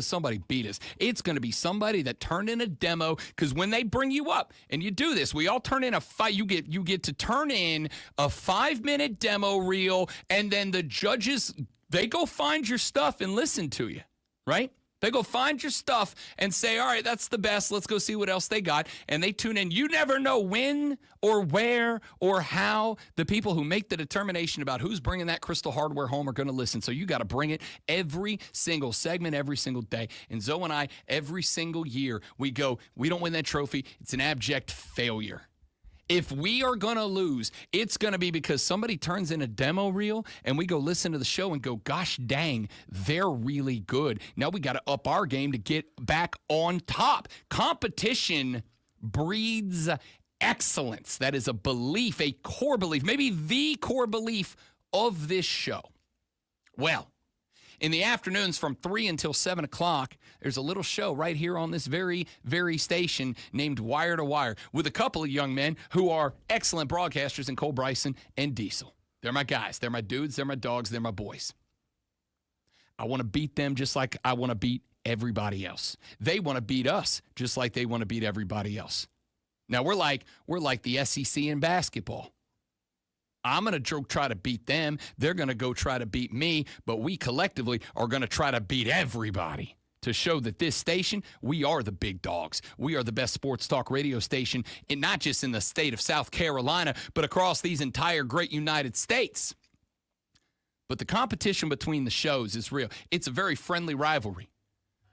somebody beat us. It's going to be somebody that turned in a demo, because when they bring you up and you do this, we all turn in a fight. You get to turn in a 5-minute demo reel, and then the judges, they go find your stuff and listen to you, right? They go find your stuff and say, all right, that's the best. Let's go see what else they got. And they tune in. You never know when or where or how the people who make the determination about who's bringing that crystal hardware home are going to listen. So you got to bring it every single segment, every single day. And Zoe and I, every single year, we go, we don't win that trophy. It's an abject failure. If we are going to lose, it's going to be because somebody turns in a demo reel and we go listen to the show and go, gosh dang, they're really good. Now we got to up our game to get back on top. Competition breeds excellence. That is a belief, a core belief, maybe the core belief of this show. Well, in the afternoons from 3 until 7 o'clock, there's a little show right here on this very, very station named Wire to Wire with a couple of young men who are excellent broadcasters in Cole Bryson and Diesel. They're my guys. They're my dudes. They're my dogs. They're my boys. I want to beat them just like I want to beat everybody else. They want to beat us just like they want to beat everybody else. Now, we're like the SEC in basketball. I'm going to try to beat them. They're going to go try to beat me, but we collectively are going to try to beat everybody to show that this station, we are the big dogs. We are the best sports talk radio station, and not just in the state of South Carolina, but across these entire great United States. But the competition between the shows is real. It's a very friendly rivalry.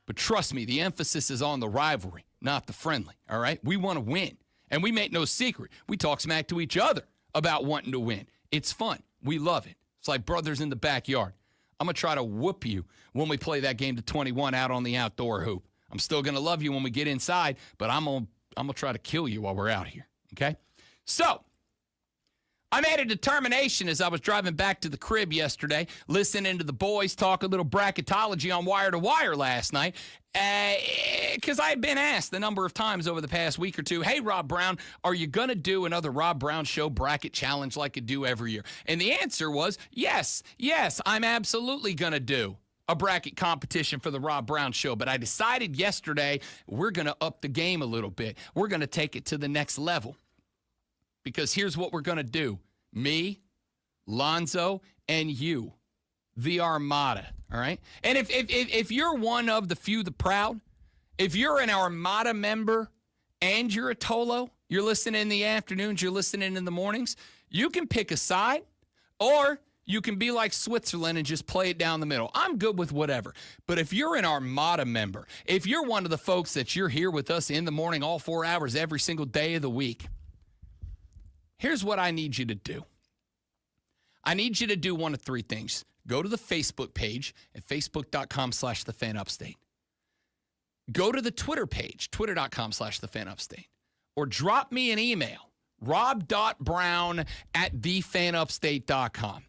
But trust me, the emphasis is on the rivalry, not the friendly, all right? We want to win, and we make no secret. We talk smack to each other about wanting to win. It's fun. We love it. It's like brothers in the backyard. I'm going to try to whoop you when we play that game to 21 out on the outdoor hoop. I'm still going to love you when we get inside, but I'm going to try to kill you while we're out here, okay? So, I made a determination as I was driving back to the crib yesterday, listening to the boys talk a little bracketology on Wire to Wire last night, because I had been asked a number of times over the past week or two, hey, Rob Brown, are you going to do another Rob Brown Show bracket challenge like I do every year? And the answer was, yes, I'm absolutely going to do a bracket competition for the Rob Brown Show. But I decided yesterday we're going to up the game a little bit. We're going to take it to the next level. Because here's what we're going to do. Me, Lonzo, and you, the Armada, all right? And if you're one of the few, the proud, if you're an Armada member and you're a Tolo, you're listening in the afternoons, you're listening in the mornings, you can pick a side, or you can be like Switzerland and just play it down the middle. I'm good with whatever. But if you're an Armada member, if you're one of the folks that you're here with us in the morning all 4 hours every single day of the week, here's what I need you to do. I need you to do one of three things. Go to the Facebook page at facebook.com/thefanupstate. Go to the Twitter page, twitter.com/thefanupstate. Or drop me an email, rob.brown@thefanupstate.com.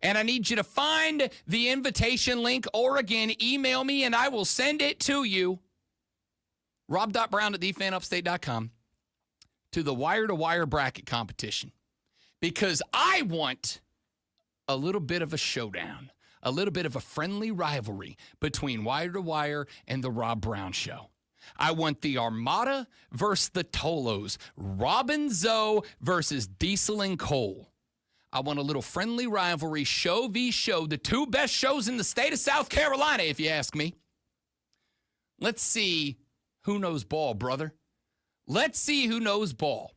And I need you to find the invitation link, or again, email me and I will send it to you, rob.brown@thefanupstate.com. to the Wire to Wire bracket competition, because I want a little bit of a showdown. a little bit of a friendly rivalry between Wire to Wire and the Rob Brown Show. I want the Armada versus the Tolos, Robin Zoe versus Diesel and Cole. I want a little friendly rivalry, show v. show, the two best shows in the state of South Carolina, if you ask me. Let's see who knows ball, brother. Let's see who knows ball.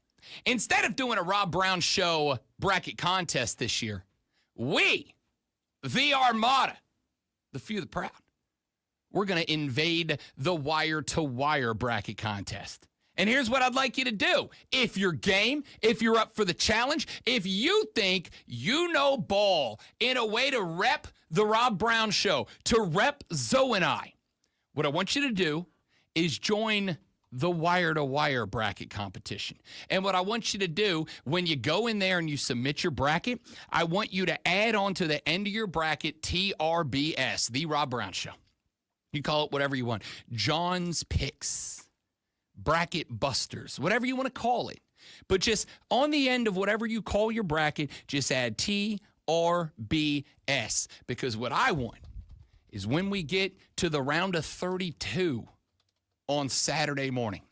Instead of doing a Rob Brown Show bracket contest this year, we, the Armada, the few, the proud, we're going to invade the wire-to-wire bracket contest. And here's what I'd like you to do. If you're game, if you're up for the challenge, if you think you know ball in a way to rep the Rob Brown Show, to rep Zoe and I, what I want you to do is join the wire-to-wire bracket competition. And what I want you to do when you go in there and you submit your bracket, I want you to add on to the end of your bracket TRBS, the Rob Brown Show. You call it whatever you want. John's Picks, Bracket Busters, whatever you want to call it. But just on the end of whatever you call your bracket, just add TRBS. Because what I want is when we get to the round of 32 on Saturday morning,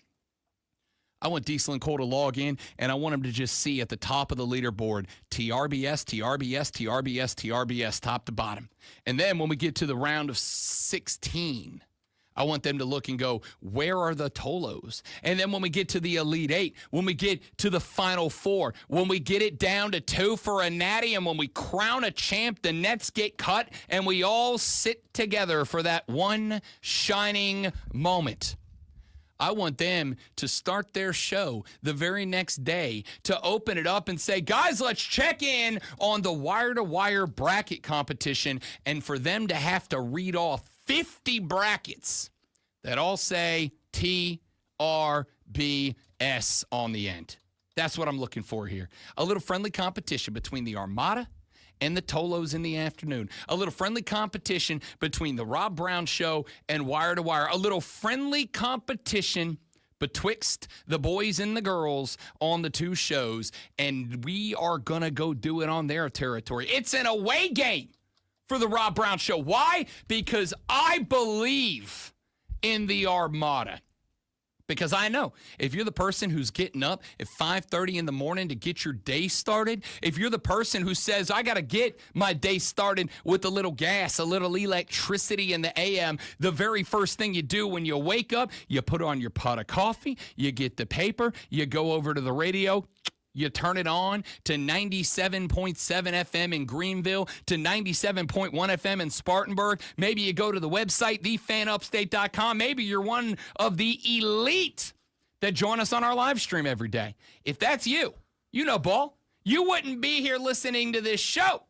I want Diesel and Cole to log in, and I want them to just see at the top of the leaderboard, TRBS, TRBS, TRBS, TRBS, top to bottom. And then when we get to the round of 16, I want them to look and go, where are the Tolos? And then when we get to the Elite Eight, when we get to the Final Four, when we get it down to 2 for a natty, and when we crown a champ, the nets get cut, and we all sit together for that one shining moment. I want them to start their show the very next day to open it up and say, guys, let's check in on the wire-to-wire bracket competition, and for them to have to read off 50 brackets that all say TRBS on the end. That's what I'm looking for here. A little friendly competition between the Armada and the Tolos in the afternoon. A little friendly competition between the Rob Brown Show and Wire to Wire. A little friendly competition betwixt the boys and the girls on the two shows. And we are going to go do it on their territory. It's an away game for the Rob Brown Show. Why? Because I believe in the Armada. Because I know if you're the person who's getting up at 5:30 in the morning to get your day started, if you're the person who says, I got to get my day started with a little gas, a little electricity in the AM, the very first thing you do when you wake up, you put on your pot of coffee, you get the paper, you go over to the radio, you turn it on to 97.7 FM in Greenville, to 97.1 FM in Spartanburg. Maybe you go to the website, thefanupstate.com. Maybe you're one of the elite that join us on our live stream every day. If that's you, you know ball. You wouldn't be here listening to this show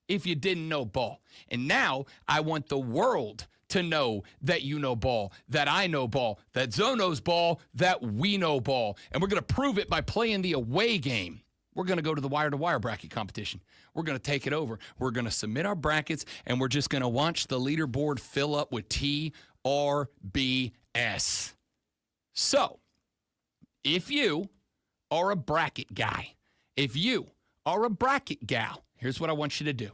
if you didn't know ball. And now I want the world to know that you know ball, that I know ball, that Zoe knows ball, that we know ball. And we're going to prove it by playing the away game. We're going to go to the wire-to-wire bracket competition. We're going to take it over. We're going to submit our brackets, and we're just going to watch the leaderboard fill up with TRBS. So, if you are a bracket guy, if you are a bracket gal, here's what I want you to do.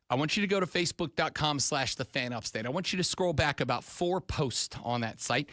I want you to go to facebook.com/thefanupstate. I want you to scroll back about 4 posts on that site,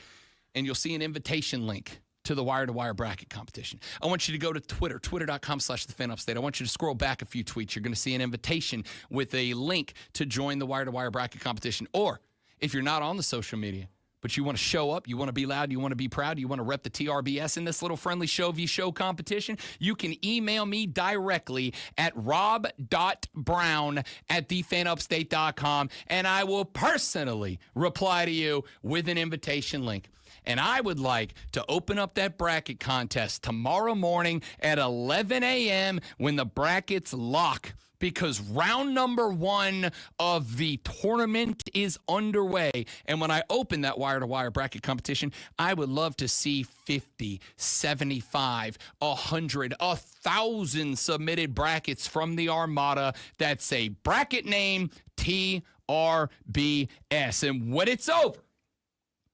and you'll see an invitation link to the wire-to-wire bracket competition. I want you to go to Twitter, twitter.com/thefanupstate. I want you to scroll back a few tweets. You're going to see an invitation with a link to join the wire-to-wire bracket competition. Or if you're not on the social media, but you want to show up, you want to be loud, you want to be proud, you want to rep the TRBS in this little friendly show v show competition, you can email me directly at rob.brown@thefanupstate.com, and I will personally reply to you with an invitation link. And I would like to open up that bracket contest tomorrow morning at 11 a.m. when the brackets lock, because round number 1 of the tournament is underway. And when I open that wire-to-wire bracket competition, I would love to see 50, 75, 100, 1,000 submitted brackets from the Armada that say bracket name TRBS. And when it's over,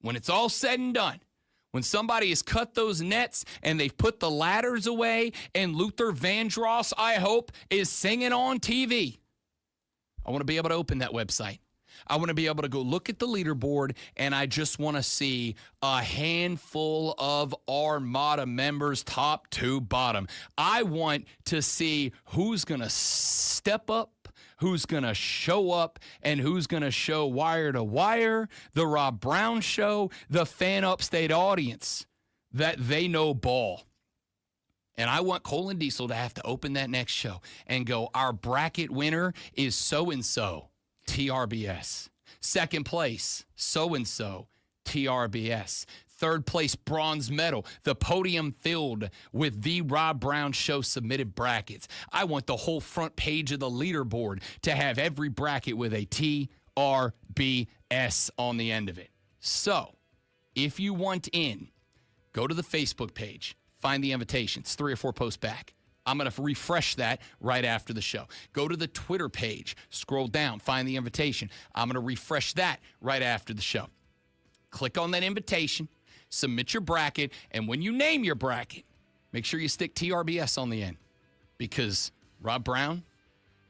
when it's all said and done, when somebody has cut those nets and they've put the ladders away and Luther Vandross, I hope, is singing on TV, I want to be able to open that website. I want to be able to go look at the leaderboard, and I just want to see a handful of Armada members, top to bottom. I want to see who's going to step up, who's going to show up, and who's going to show wire to wire, the Rob Brown Show, the Fan Upstate audience, that they know ball. And I want Cole and Diesel to have to open that next show and go, our bracket winner is so-and-so, TRBS. Second place, so-and-so, TRBS. Third place, bronze medal, the podium filled with the Rob Brown Show submitted brackets. I want the whole front page of the leaderboard to have every bracket with a TRBS on the end of it. So, if you want in, go to the Facebook page. Find the invitations, 3 or 4 posts back. I'm going to refresh that right after the show. Go to the Twitter page, scroll down, find the invitation. I'm going to refresh that right after the show. Click on that invitation, submit your bracket, and when you name your bracket, make sure you stick TRBS on the end, because Rob Brown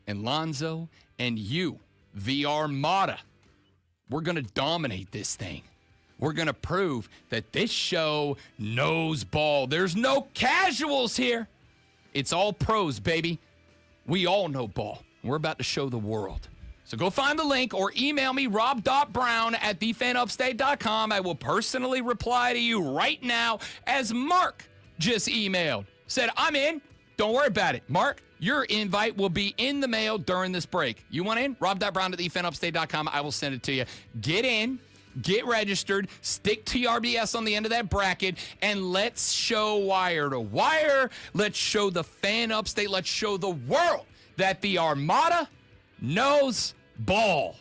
and Lonzo and you, the Armada, we're going to dominate this thing. We're going to prove that this show knows ball. There's no casuals here. It's all pros, baby. We all know ball. We're about to show the world. So go find the link or email me, rob.brown@thefanupstate.com. I will personally reply to you right now, as Mark just emailed. Said, I'm in. Don't worry about it. Mark, your invite will be in the mail during this break. You want in? rob.brown@thefanupstate.com. I will send it to you. Get in. Get registered, stick TRBS on the end of that bracket, and let's show wire to wire. Let's show the Fan Upstate. Let's show the world that the Armada knows ball.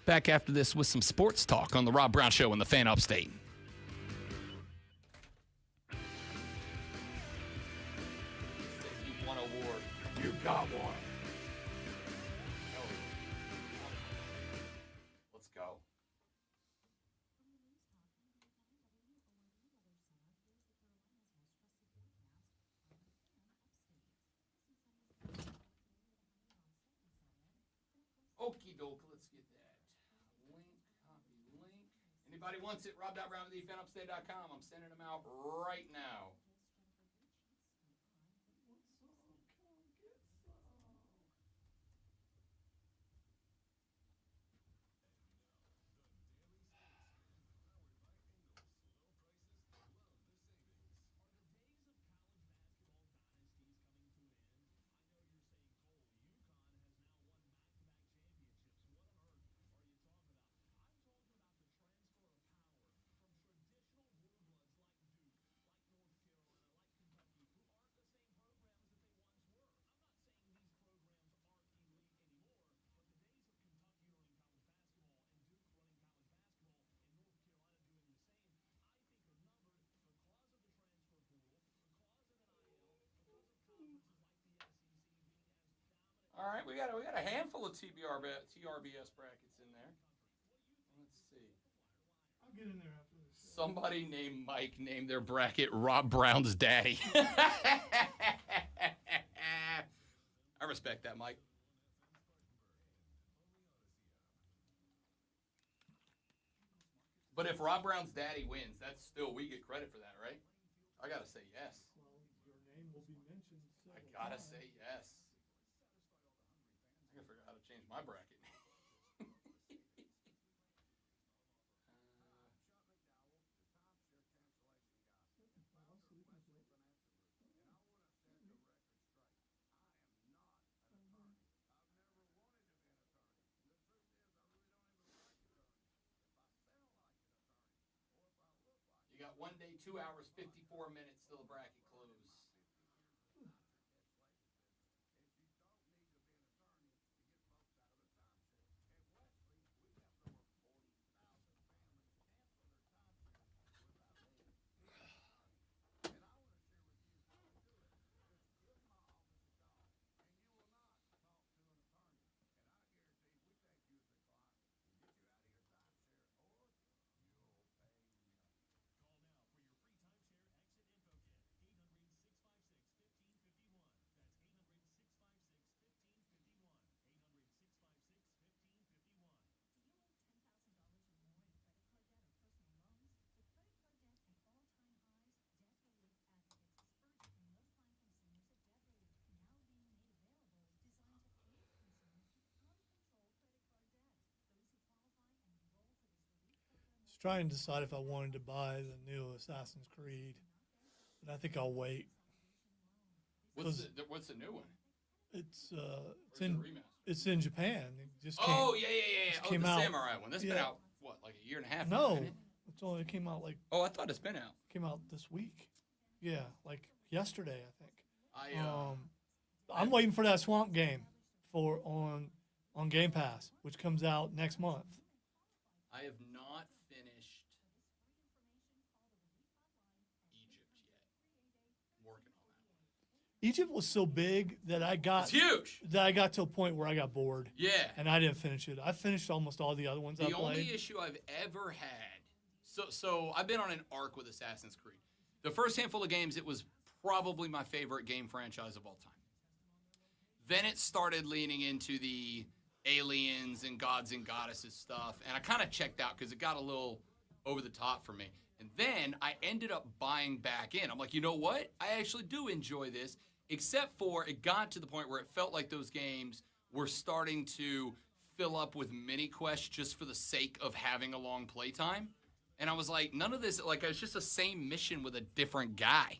Back after this with some sports talk on the Rob Brown Show and the Fan Upstate. You won an award. You got one. Let's go. Okie doke, let's get that. Link, copy link. Anybody wants it, rob.brown@thefanupstate.com. I'm sending them out right now. All right, we got a handful of TRBS brackets in there. Let's see. I'll get in there after this. Somebody named Mike named their bracket Rob Brown's daddy. I respect that, Mike. But if Rob Brown's daddy wins, that's still, we get credit for that, right? I gotta say yes. Well, your name will be mentioned. I gotta say yes. I forgot how to change my bracket. You got 1 day, 2 hours, 54 minutes till the bracket close. trying to decide if I wanted to buy the new Assassin's Creed, but I think I'll wait. What's the new one? It's Where's the remaster? it's in Japan. It just Oh, came, yeah. just Oh, came the out. Samurai one. That's been Yeah. out, what, like a year and a half now, No, hasn't it? it came out like Oh, I thought it's been out. this week. Yeah, like yesterday, I think. I I'm waiting for that Swamp game on Game Pass, which comes out next month. I have not finished Egypt yet. I'm working on that. Egypt was so big that I got It's huge. That I got to a point where I got bored. Yeah. And I didn't finish it. I finished almost all the other ones I The played. only issue I've ever had, so I've been on an arc with Assassin's Creed. The first handful of games, it was probably my favorite game franchise of all time. Then it started leaning into the aliens and gods and goddesses stuff, and I kind of checked out because it got a little over the top for me. And then I ended up buying back in. I'm like, you know what? I actually do enjoy this, except for it got to the point where it felt like those games were starting to fill up with mini quests just for the sake of having a long playtime. And I was like, none of this, like, it's just the same mission with a different guy.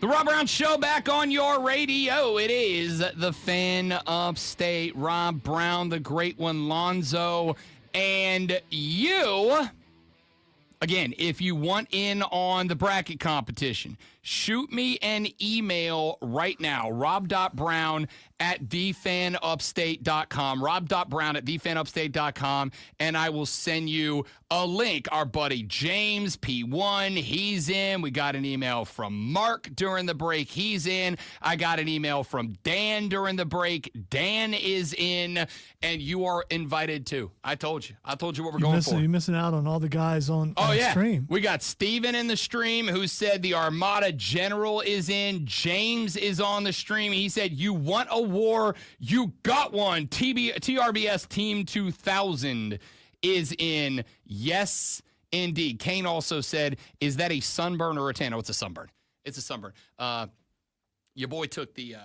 The Rob Brown Show back on your radio. It is the Fan Upstate. Rob Brown, the great one, Lonzo, and you. Again, if you want in on the bracket competition, shoot me an email right now, rob.brown@thefanupstate.com, rob.brown@thefanupstate.com, and I will send you a link. Our buddy James P1, he's in. We got an email from Mark during the break. He's in. I got an email from Dan during the break. Dan is in, and you are invited too. I told you what we're going for. You're missing out on all the guys on the stream. We got Steven in the stream who said the Armada General is in. James is on the stream. He said, you want a war, you got one. TRBS Team 2000 is in. Yes, indeed. Kane also said, is that a sunburn or a tan? Oh, it's a sunburn. It's a sunburn. Your boy took the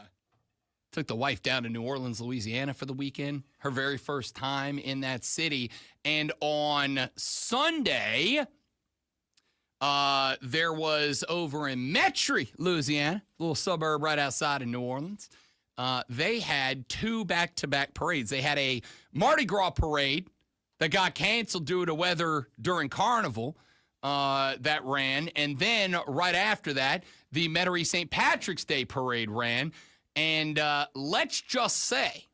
wife down to New Orleans, Louisiana for the weekend. Her very first time in that city. And on Sunday, there was over in Metairie, Louisiana, a little suburb right outside of New Orleans. They had two back-to-back parades. They had a Mardi Gras parade that got canceled due to weather during Carnival that ran. And then right after that, the Metairie St. Patrick's Day parade ran. And let's just say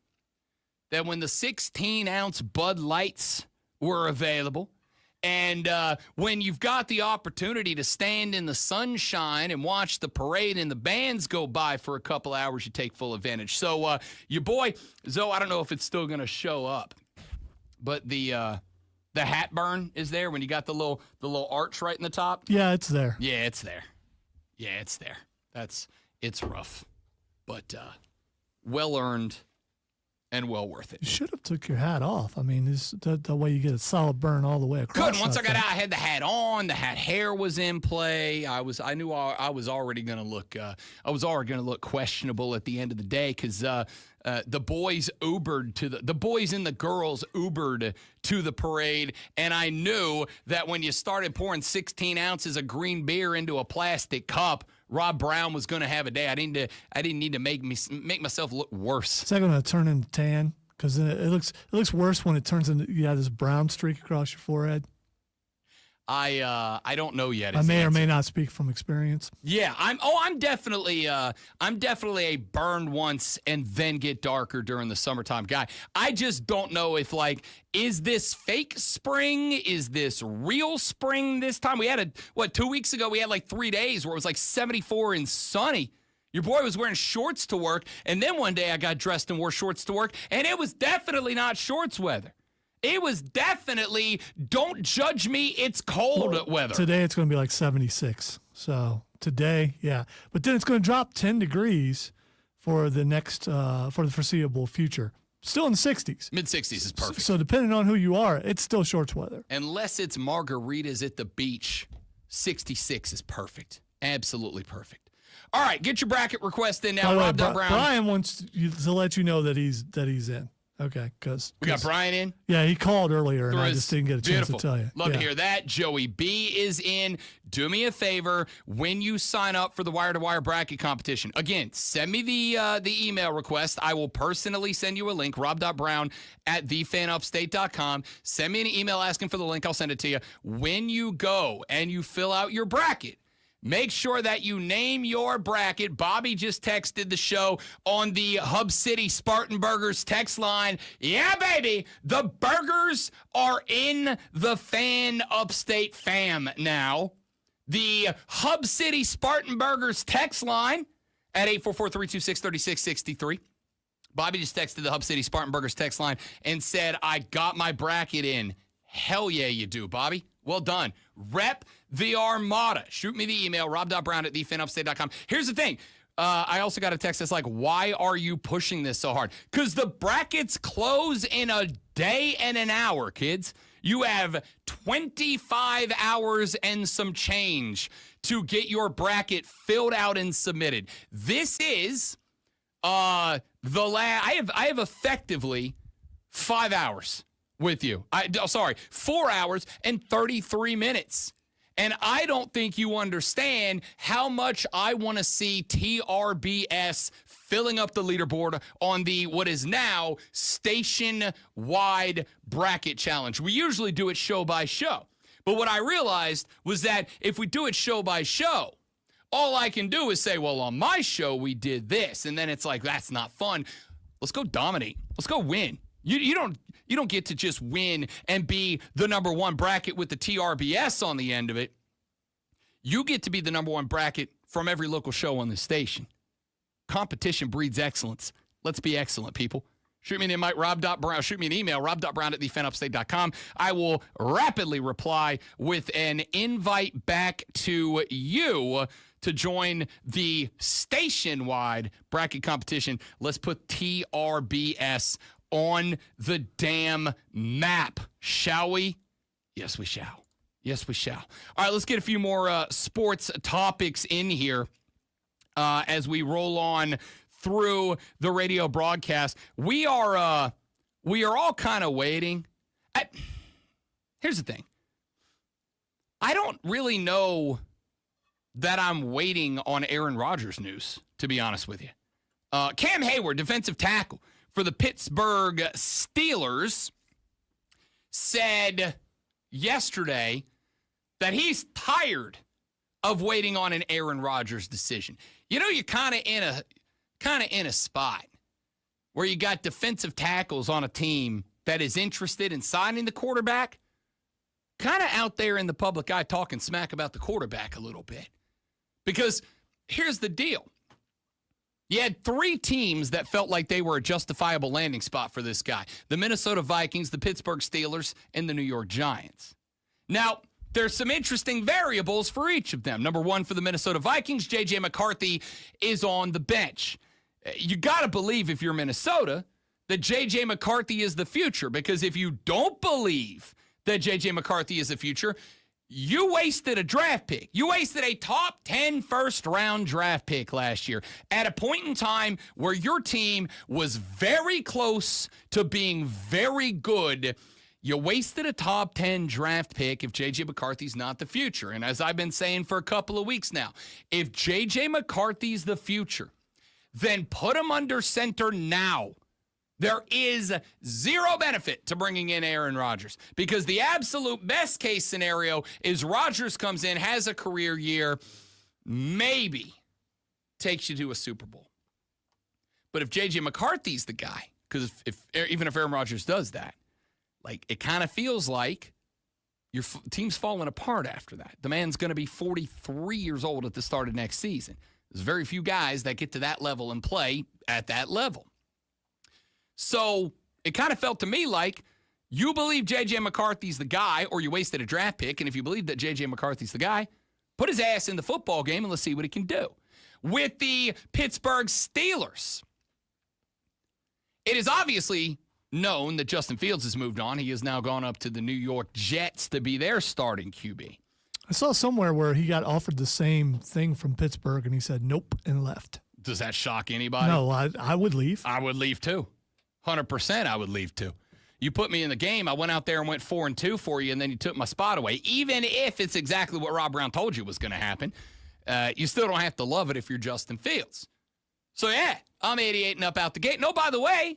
that when the 16-ounce Bud Lights were available, and when you've got the opportunity to stand in the sunshine and watch the parade and the bands go by for a couple hours, you take full advantage. So your boy, Zoe, I don't know if it's still going to show up, but the hat burn is there when you got the little arch right in the top. Yeah, it's there. Yeah, it's there. Yeah, it's there. It's rough, but well earned and well worth it. You should have took your hat off. I mean, that way you get a solid burn all the way across. Good. Once I got out, I had the hat on. The hat hair was in play. I knew I was already going to look. I was already going to look questionable at the end of the day because the boys Ubered to the boys and the girls Ubered to the parade, and I knew that when you started pouring 16 ounces of green beer into a plastic cup, Rob Brown was going to have a day. I didn't need to make myself look worse. Is that going to turn into tan? Because it looks worse when it turns into this brown streak across your forehead. I don't know yet. I may or may not speak from experience. Yeah, I'm definitely a burn once and then get darker during the summertime guy. I just don't know if is this fake spring? Is this real spring this time? We had 2 weeks ago we had 3 days where it was 74 and sunny. Your boy was wearing shorts to work, and then one day I got dressed and wore shorts to work, and it was definitely not shorts weather. It was definitely, don't judge me, it's cold weather. Today it's going to be 76. So today, yeah. But then it's going to drop 10 degrees for the next, for the foreseeable future. Still in the 60s. Mid-60s is perfect. So depending on who you are, it's still shorts weather. Unless it's margaritas at the beach, 66 is perfect. Absolutely perfect. All right, get your bracket request in By now. the way, Rob Brown. Brian wants you to let you know that he's in. Okay, because We got Brian in. Yeah, he called earlier, and I There just is- didn't get a chance beautiful. to tell you. Love to Yeah. hear that. Joey B is in. Do me a favor when you sign up for the Wire to Wire bracket competition. Again, send me the email request. I will personally send you a link, rob.brown@thefanupstate.com. Send me an email asking for the link. I'll send it to you. When you go and you fill out your bracket, make sure that you name your bracket. Bobby just texted the show on the Hub City Spartan Burgers text line. Yeah, baby. The burgers are in the Fan Upstate fam now. The Hub City Spartan Burgers text line at 844-326-3663. Bobby just texted the Hub City Spartan Burgers text line and said, I got my bracket in. Hell yeah, you do, Bobby. Well done. Rep the Armada. Shoot me the email, rob.brown@thefanupstate.com. Here's the thing. I also got a text that's like, why are you pushing this so hard? Because the brackets close in a day and an hour, kids. You have 25 hours and some change to get your bracket filled out and submitted. This is I have effectively 5 hours with you. 4 hours and 33 minutes. And I don't think you understand how much I want to see TRBS filling up the leaderboard on the what is now station-wide bracket challenge. We usually do it show by show. But what I realized was that if we do it show by show, all I can do is say, well, on my show, we did this. And then it's like, that's not fun. Let's go dominate. Let's go win. You don't get to just win and be the number one bracket with the TRBS on the end of it. You get to be the number one bracket from every local show on the station. Competition breeds excellence. Let's be excellent, people. Shoot me an email, rob.brown@thefanupstate.com. I will rapidly reply with an invite back to you to join the station-wide bracket competition. Let's put TRBS on the damn map, shall we? Yes, we shall. Yes, we shall. All right, let's get a few more sports topics in here as we roll on through the radio broadcast. We are all kind of waiting. Here's the thing. I don't really know that I'm waiting on Aaron Rodgers news, to be honest with you. Cam Hayward, defensive tackle for the Pittsburgh Steelers, said yesterday that he's tired of waiting on an Aaron Rodgers decision. You know, you're kind of in a spot where you got defensive tackles on a team that is interested in signing the quarterback, kind of out there in the public eye talking smack about the quarterback a little bit. Because here's the deal. You had three teams that felt like they were a justifiable landing spot for this guy. The Minnesota Vikings, the Pittsburgh Steelers, and the New York Giants. Now, there's some interesting variables for each of them. Number one, for the Minnesota Vikings, J.J. McCarthy is on the bench. You got to believe, if you're Minnesota, that J.J. McCarthy is the future. Because if you don't believe that J.J. McCarthy is the future, you wasted a draft pick. You wasted a top 10 first-round draft pick last year at a point in time where your team was very close to being very good. You wasted a top 10 draft pick if J.J. McCarthy's not the future. And as I've been saying for a couple of weeks now, if J.J. McCarthy's the future, then put him under center now. There is zero benefit to bringing in Aaron Rodgers because the absolute best case scenario is Rodgers comes in, has a career year, maybe takes you to a Super Bowl. But if J.J. McCarthy's the guy, because even if Aaron Rodgers does that, like it kind of feels like your team's falling apart after that. The man's going to be 43 years old at the start of next season. There's very few guys that get to that level and play at that level. So it kind of felt to me like you believe J.J. McCarthy's the guy or you wasted a draft pick. And if you believe that J.J. McCarthy's the guy, put his ass in the football game and let's see what he can do. With the Pittsburgh Steelers, it is obviously known that Justin Fields has moved on. He has now gone up to the New York Jets to be their starting QB. I saw somewhere where he got offered the same thing from Pittsburgh, and he said nope and left. Does that shock anybody? No, I would leave. I would leave too. 100% I would leave too. You put me in the game, I went out there and went 4-2 for you, and then you took my spot away. Even if it's exactly what Rob Brown told you was going to happen, you still don't have to love it if you're Justin Fields. So, yeah, I'm 88 and up out the gate. No, by the way,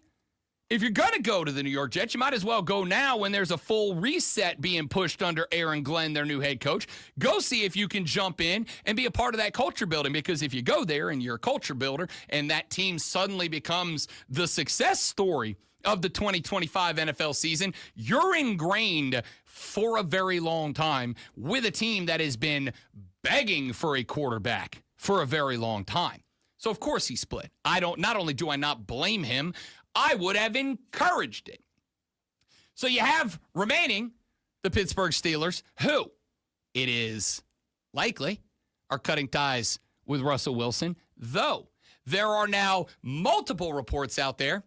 if you're going to go to the New York Jets, you might as well go now when there's a full reset being pushed under Aaron Glenn, their new head coach. Go see if you can jump in and be a part of that culture building, because if you go there and you're a culture builder and that team suddenly becomes the success story of the 2025 NFL season, you're ingrained for a very long time with a team that has been begging for a quarterback for a very long time. So, of course, he split. Not only do I not blame him, I would have encouraged it. So you have remaining the Pittsburgh Steelers, who it is likely are cutting ties with Russell Wilson, though there are now multiple reports out there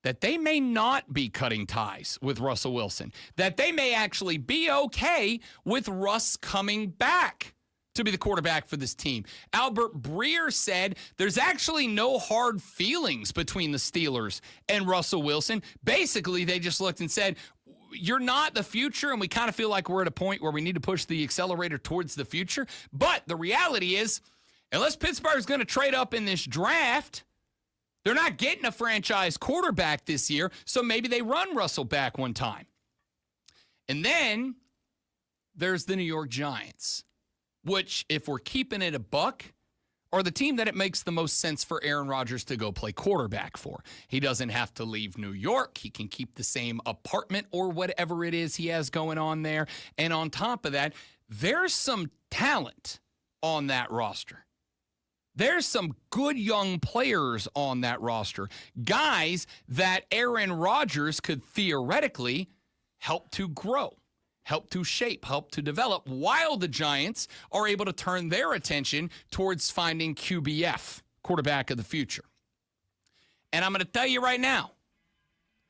that they may not be cutting ties with Russell Wilson, that they may actually be okay with Russ coming back to be the quarterback for this team. Albert Breer said there's actually no hard feelings between the Steelers and Russell Wilson. Basically, they just looked and said, you're not the future, and we kind of feel like we're at a point where we need to push the accelerator towards the future. But the reality is, unless Pittsburgh's going to trade up in this draft, they're not getting a franchise quarterback this year, so maybe they run Russell back one time. And then there's the New York Giants, which, if we're keeping it a buck, are the team that it makes the most sense for Aaron Rodgers to go play quarterback for. He doesn't have to leave New York. He can keep the same apartment or whatever it is he has going on there. And on top of that, there's some talent on that roster. There's some good young players on that roster, guys that Aaron Rodgers could theoretically help to grow, help to shape, help to develop, while the Giants are able to turn their attention towards finding QBF, quarterback of the future. And I'm going to tell you right now,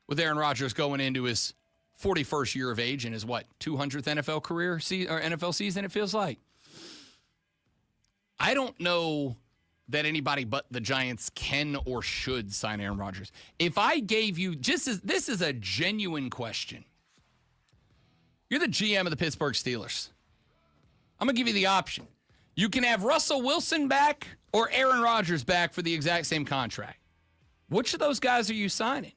with Aaron Rodgers going into his 41st year of age and his, 200th NFL career or NFL season, it feels like. I don't know that anybody but the Giants can or should sign Aaron Rodgers. If I gave you, this is a genuine question. You're the GM of the Pittsburgh Steelers. I'm going to give you the option. You can have Russell Wilson back or Aaron Rodgers back for the exact same contract. Which of those guys are you signing?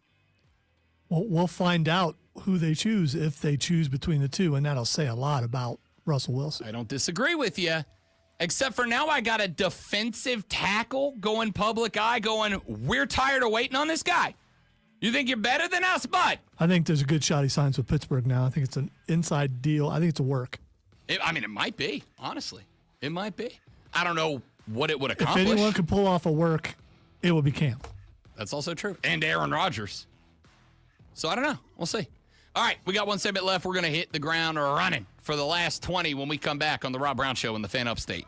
Well, we'll find out who they choose if they choose between the two, and that'll say a lot about Russell Wilson. I don't disagree with you. Except for now, I got a defensive tackle going public eye going, we're tired of waiting on this guy. You think you're better than us, bud? I think there's a good shot he signs with Pittsburgh now. I think it's an inside deal. I think it's a work. It might be, honestly. It might be. I don't know what it would accomplish. If anyone could pull off a work, it would be Cam. That's also true. And Aaron Rodgers. So I don't know. We'll see. All right, we got one segment left. We're going to hit the ground running for the last 20 when we come back on the Rob Brown Show in the Fan Upstate.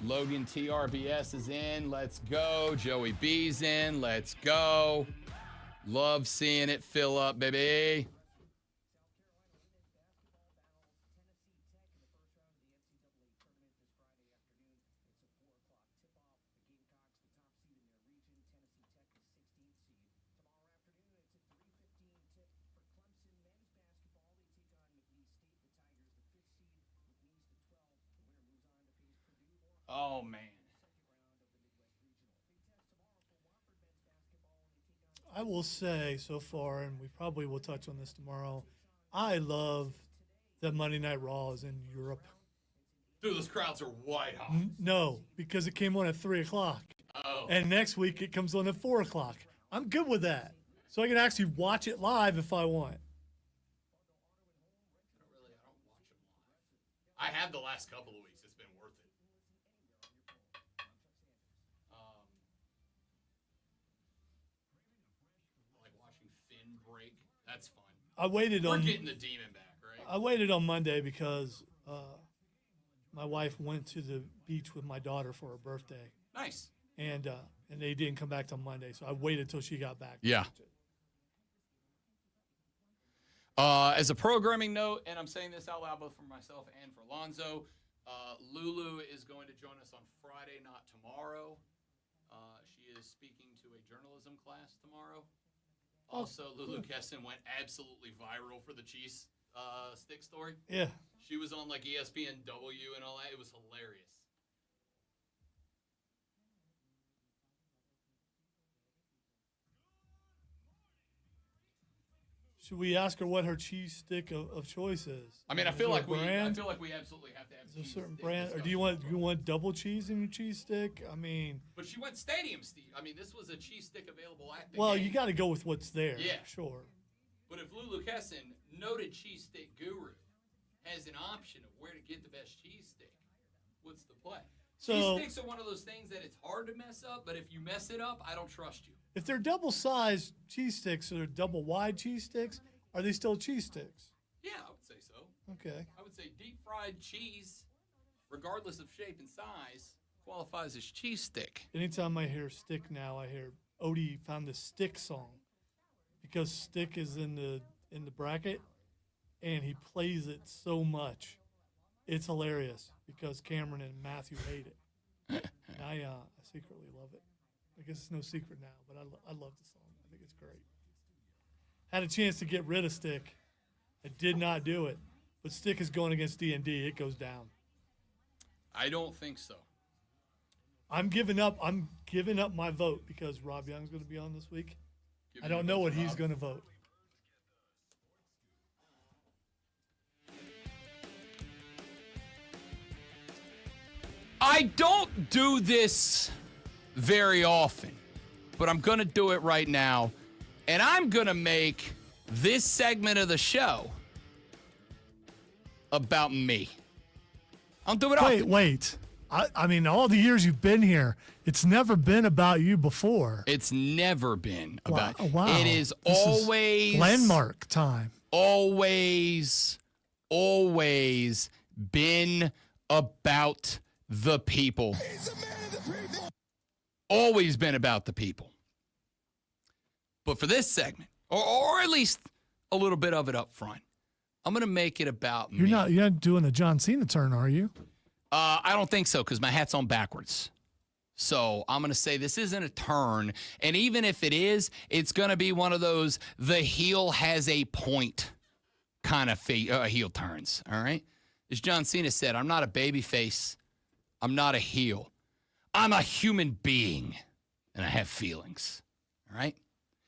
Logan TRBS is in. Let's go. Joey B's in. Let's go. Love seeing it fill up, baby. Oh, man. I will say so far, and we probably will touch on this tomorrow, I love that Monday Night Raw is in Europe. Dude, those crowds are white hot. No, because it came on at 3 o'clock. Oh. And next week it comes on at 4 o'clock. I'm good with that. So I can actually watch it live if I want. I have the last couple of weeks. It's been worth it. I like watching Finn break. That's fun. We're getting the demon back, right? I waited on Monday because my wife went to the beach with my daughter for her birthday. Nice. And they didn't come back till Monday, so I waited till she got back. Yeah. As a programming note, and I'm saying this out loud both for myself and for Lonzo, Lulu is going to join us on Friday, not tomorrow. She is speaking to a journalism class tomorrow. Also, Lulu Kesson went absolutely viral for the cheese stick story. Yeah. She was on like ESPNW and all that. It was hilarious. Should we ask her what her cheese stick of choice is? I mean, I Is feel there a like we brand? absolutely have to have Is there a cheese certain stick brand, or do you want double cheese in your cheese stick? I mean, But she went stadium, Steve. I mean, this was a cheese stick available at the well, game. you got to go with what's there. Yeah. Sure. But if Lulu Kesson, noted cheese stick guru, has an option of where to get the best cheese stick, what's the play? So- cheese sticks are one of those things that it's hard to mess up, but if you mess it up, I don't trust you. If they're double-sized cheese sticks or double wide cheese sticks, are they still cheese sticks? Yeah, I would say so. Okay. I would say deep fried cheese, regardless of shape and size, qualifies as cheese stick. Anytime I hear stick now, I hear Odie found the stick song, because stick is in the bracket, and he plays it so much, it's hilarious because Cameron and Matthew hate it. And I secretly love it. I guess it's no secret now, but I love the song. I think it's great. Had a chance to get rid of stick. I did not do it, but stick is going against D&D. It goes down. I don't think so. I'm giving up my vote because Rob Young's going to be on this week. I don't know what he's going to vote. I don't do this very often, but I'm going to do it right now. And I'm going to make this segment of the show about me. I'll do it often. Wait. I mean, all the years you've been here, it's never been about you before. It's never been about Wow. It is This always landmark time. Always been about the people. Always been about the people. But for this segment, or at least a little bit of it up front, I'm going to make it about me. You're not doing a John Cena turn, are you? I don't think so, because my hat's on backwards. So I'm going to say this isn't a turn. And even if it is, it's going to be one of those the heel has a point kind of heel turns. All right? As John Cena said, I'm not a baby face. I'm not a heel. I'm a human being, and I have feelings. All right?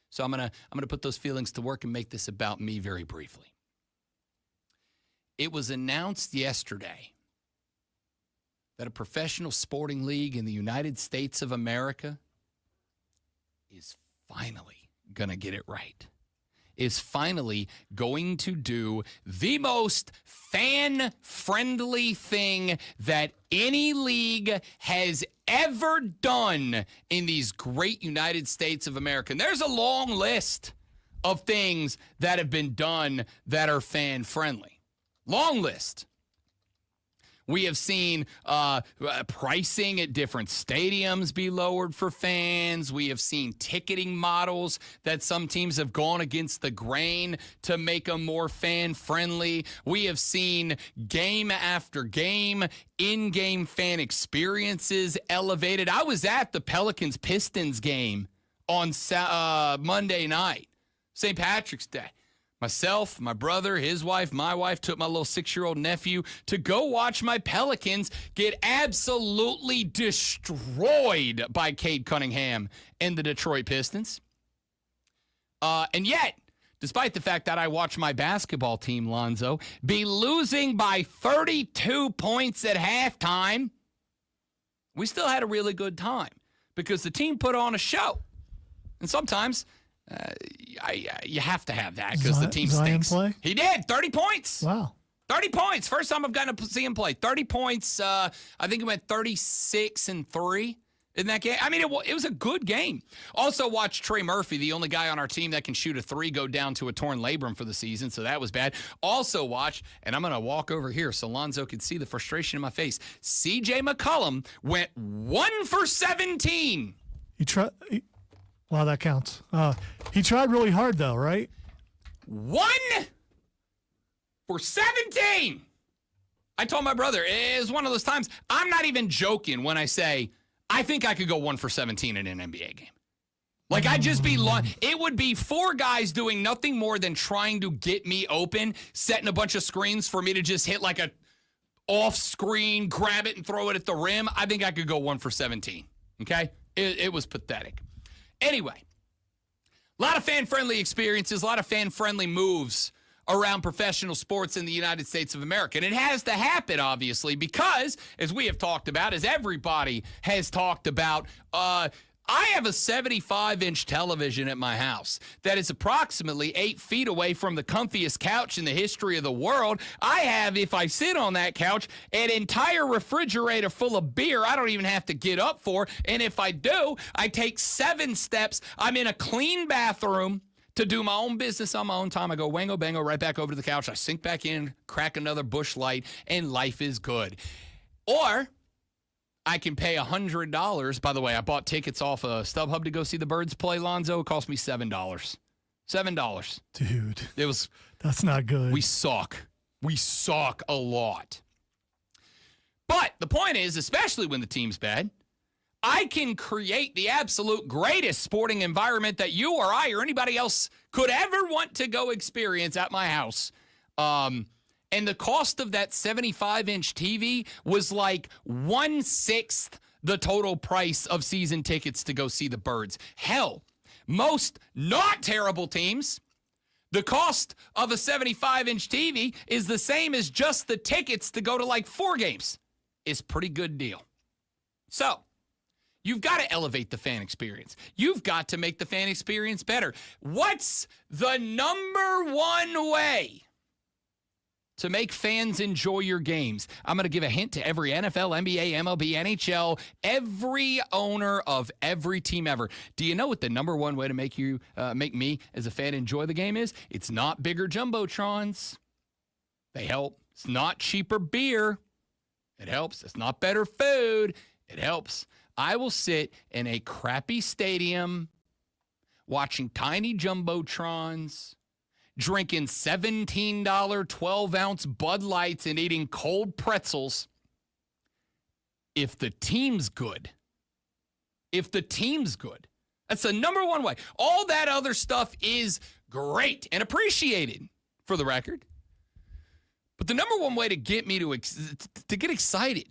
So I'm gonna put those feelings to work and make this about me very briefly. It was announced yesterday that a professional sporting league in the United States of America is finally going to get it right. Is finally going to do the most fan-friendly thing that any league has ever done in these great United States of America. And there's a long list of things that have been done that are fan-friendly. Long list. We have seen pricing at different stadiums be lowered for fans. We have seen ticketing models that some teams have gone against the grain to make them more fan-friendly. We have seen game after game, in-game fan experiences elevated. I was at the Pelicans-Pistons game on Monday night, St. Patrick's Day. Myself, my brother, his wife, my wife took my little 6-year-old nephew to go watch my Pelicans get absolutely destroyed by Cade Cunningham and the Detroit Pistons. And yet, despite the fact that I watched my basketball team, Lonzo, be losing by 32 points at halftime, we still had a really good time because the team put on a show. And sometimes you have to have that because the team Zion stinks. play? He did. 30 points. Wow. 30 points. First time I've gotten to see him play. 30 points. I think he went 36-3 in that game. I mean, it was a good game. Also watched Trey Murphy, the only guy on our team that can shoot a three, go down to a torn labrum for the season, so that was bad. Also watched, and I'm going to walk over here so Lonzo can see the frustration in my face, C.J. McCollum went 1 for 17. Wow, that counts. He tried really hard, though, right? 1 for 17. I told my brother, it was one of those times, I'm not even joking when I say, I think I could go 1 for 17 in an NBA game. Like, I'd just be it would be 4 guys doing nothing more than trying to get me open, setting a bunch of screens for me to just hit like a off screen, grab it and throw it at the rim. I think I could go 1 for 17. Okay? It was pathetic. Anyway, a lot of fan-friendly experiences, a lot of fan-friendly moves around professional sports in the United States of America. And it has to happen, obviously, because, as we have talked about, as everybody has talked about, I have a 75-inch television at my house that is approximately 8 feet away from the comfiest couch in the history of the world. I have, if I sit on that couch, an entire refrigerator full of beer I don't even have to get up for. And if I do, I take 7 steps. I'm in a clean bathroom to do my own business on my own time. I go wango bango right back over to the couch. I sink back in, crack another Busch Light, and life is good. Or I can pay $100. By the way, I bought tickets off of StubHub to go see the Birds play, Lonzo. It cost me $7. $7. Dude. That's not good. We suck. We suck a lot. But the point is, especially when the team's bad, I can create the absolute greatest sporting environment that you or I or anybody else could ever want to go experience at my house. And the cost of that 75-inch TV was like 1/6 the total price of season tickets to go see the Birds. Hell, most not terrible teams, the cost of a 75-inch TV is the same as just the tickets to go to like 4 games. It's a pretty good deal. So, you've got to elevate the fan experience. You've got to make the fan experience better. What's the number one way to make fans enjoy your games? I'm going to give a hint to every NFL, NBA, MLB, NHL, every owner of every team ever. Do you know what the number one way to make me as a fan enjoy the game is? It's not bigger jumbotrons. They help. It's not cheaper beer. It helps. It's not better food. It helps. I will sit in a crappy stadium watching tiny jumbotrons, drinking $17 12-ounce Bud Lights and eating cold pretzels if the team's good. If the team's good. That's the number one way. All that other stuff is great and appreciated, for the record. But the number one way to get me to get excited,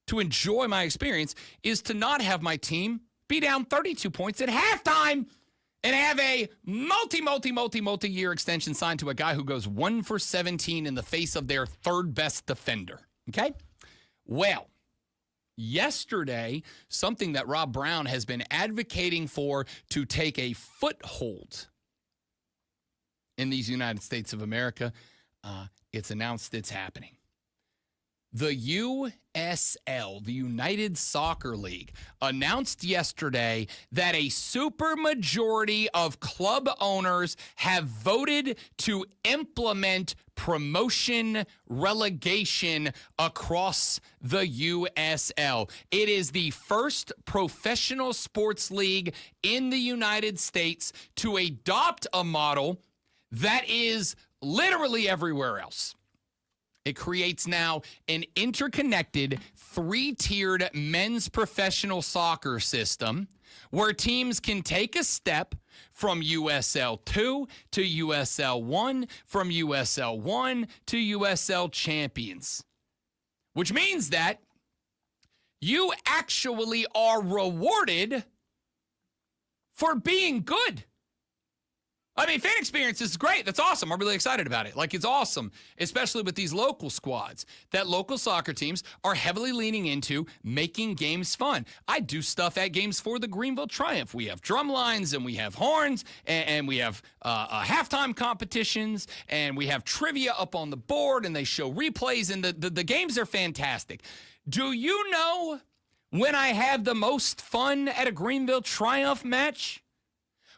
to enjoy my experience, is to not have my team be down 32 points at halftime and have a multi-year extension signed to a guy who goes 1 for 17 in the face of their third best defender. Okay? Well, yesterday, something that Rob Brown has been advocating for to take a foothold in these United States of America, it's announced it's happening. The USL, the United Soccer League, announced yesterday that a supermajority of club owners have voted to implement promotion relegation across the USL. It is the first professional sports league in the United States to adopt a model that is literally everywhere else. It creates now an interconnected 3-tiered men's professional soccer system where teams can take a step from USL 2 to USL 1, from USL 1 to USL champions, which means that you actually are rewarded for being good. I mean, fan experience is great. That's awesome. I'm really excited about it. Like, it's awesome, especially with these local squads, that local soccer teams are heavily leaning into making games fun. I do stuff at games for the Greenville Triumph. We have drum lines and we have horns and we have halftime competitions and we have trivia up on the board and they show replays and the games are fantastic. Do you know when I have the most fun at a Greenville Triumph match?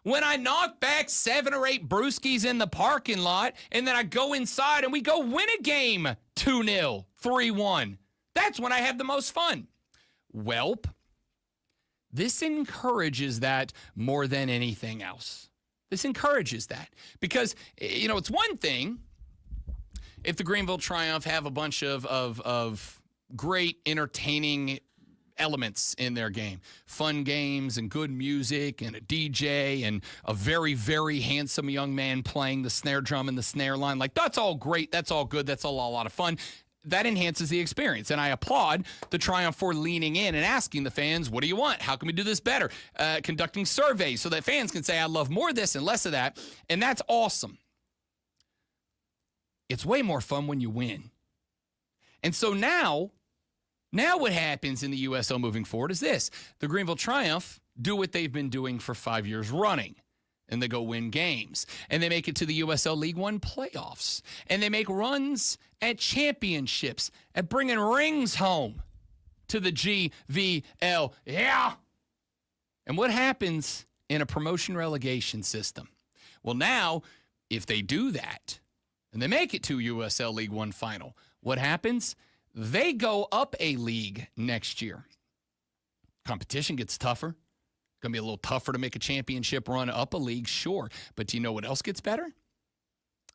When I knock back 7 or 8 brewskis in the parking lot, and then I go inside and we go win a game 2-0, 3-1. That's when I have the most fun. Welp, this encourages that more than anything else. This encourages that. Because, you know, it's one thing if the Greenville Triumph have a bunch of great, entertaining elements in their game. Fun games and good music and a DJ and a very, very handsome young man playing the snare drum and the snare line. Like, that's all great. That's all good. That's all a lot of fun. That enhances the experience. And I applaud the Triumph for leaning in and asking the fans, what do you want? How can we do this better? Conducting surveys so that fans can say, I love more of this and less of that. And that's awesome. It's way more fun when you win. And so now what happens in the USL moving forward is this. The Greenville Triumph do what they've been doing for 5 years running. And they go win games. And they make it to the USL League One playoffs. And they make runs at championships, at bringing rings home to the GVL. Yeah! And what happens in a promotion relegation system? Well, now, if they do that, and they make it to USL League One final, what happens? They go up a league next year. Competition gets tougher. Going to be a little tougher to make a championship run up a league, sure. But do you know what else gets better?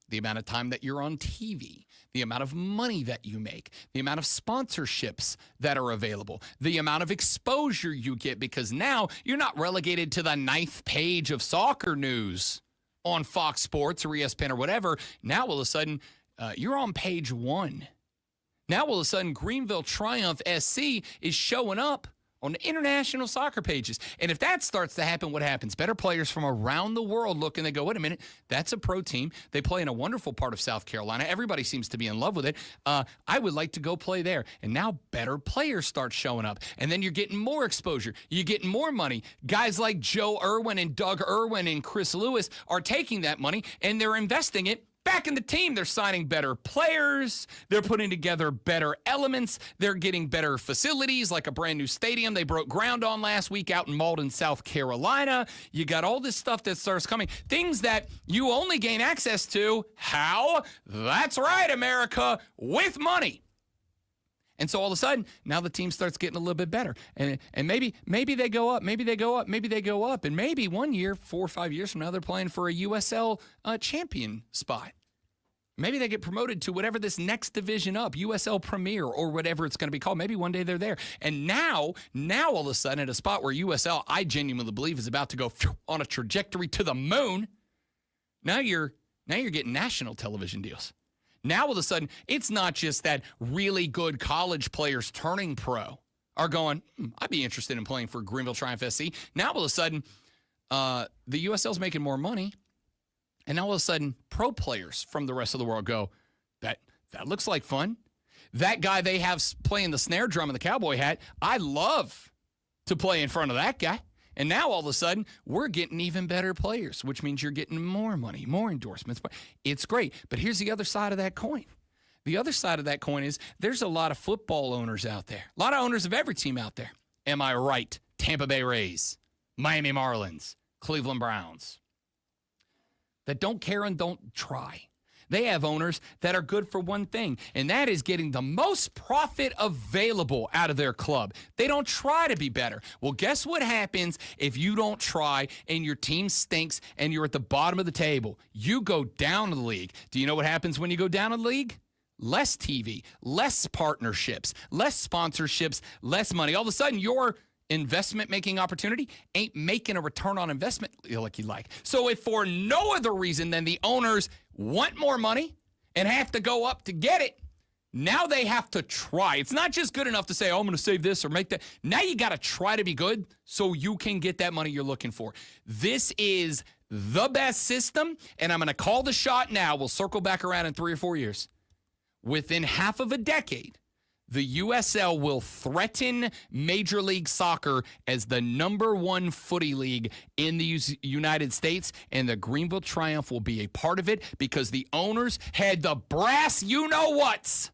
The amount of time that you're on TV, the amount of money that you make, the amount of sponsorships that are available, the amount of exposure you get, because now you're not relegated to the 9th page of soccer news on Fox Sports or ESPN or whatever. Now, all of a sudden, you're on page 1. Now, all of a sudden, Greenville Triumph SC is showing up on international soccer pages. And if that starts to happen, what happens? Better players from around the world look and they go, wait a minute, that's a pro team. They play in a wonderful part of South Carolina. Everybody seems to be in love with it. I would like to go play there. And now better players start showing up. And then you're getting more exposure. You're getting more money. Guys like Joe Irwin and Doug Irwin and Chris Lewis are taking that money and they're investing it back in the team. They're signing better players. They're putting together better elements. They're getting better facilities, like a brand new stadium they broke ground on last week out in Malden, South Carolina. You got all this stuff that starts coming. Things that you only gain access to. How? That's right, America, with money. And so all of a sudden, now the team starts getting a little bit better. And maybe they go up, maybe they go up, maybe they go up. And maybe 1 year, 4 or 5 years from now, they're playing for a USL champion spot. Maybe they get promoted to whatever this next division up, USL Premier or whatever it's going to be called. Maybe one day they're there. And now all of a sudden, at a spot where USL, I genuinely believe, is about to go on a trajectory to the moon, now you're getting national television deals. Now, all of a sudden, it's not just that really good college players turning pro are going, I'd be interested in playing for Greenville Triumph SC. Now, all of a sudden, the USL's making more money. And now, all of a sudden, pro players from the rest of the world go, that looks like fun. That guy they have playing the snare drum and the cowboy hat, I love to play in front of that guy. And now, all of a sudden, we're getting even better players, which means you're getting more money, more endorsements. It's great. But here's the other side of that coin. The other side of that coin is there's a lot of football owners out there, a lot of owners of every team out there. Am I right? Tampa Bay Rays, Miami Marlins, Cleveland Browns, that don't care and don't try. They have owners that are good for one thing, and that is getting the most profit available out of their club. They don't try to be better. Well, guess what happens if you don't try and your team stinks and you're at the bottom of the table? You go down the league. Do you know what happens when you go down a league? Less TV, less partnerships, less sponsorships, less money. All of a sudden, your investment-making opportunity ain't making a return on investment like you like. So if for no other reason than the owners want more money and have to go up to get it, now they have to try. It's not just good enough to say, oh, I'm going to save this or make that. Now you got to try to be good so you can get that money you're looking for. This is the best system, and I'm going to call the shot now. We'll circle back around in 3 or 4 years. Within half of a decade, the USL will threaten Major League Soccer as the #1 footy league in the United States, and the Greenville Triumph will be a part of it because the owners had the brass you-know-whats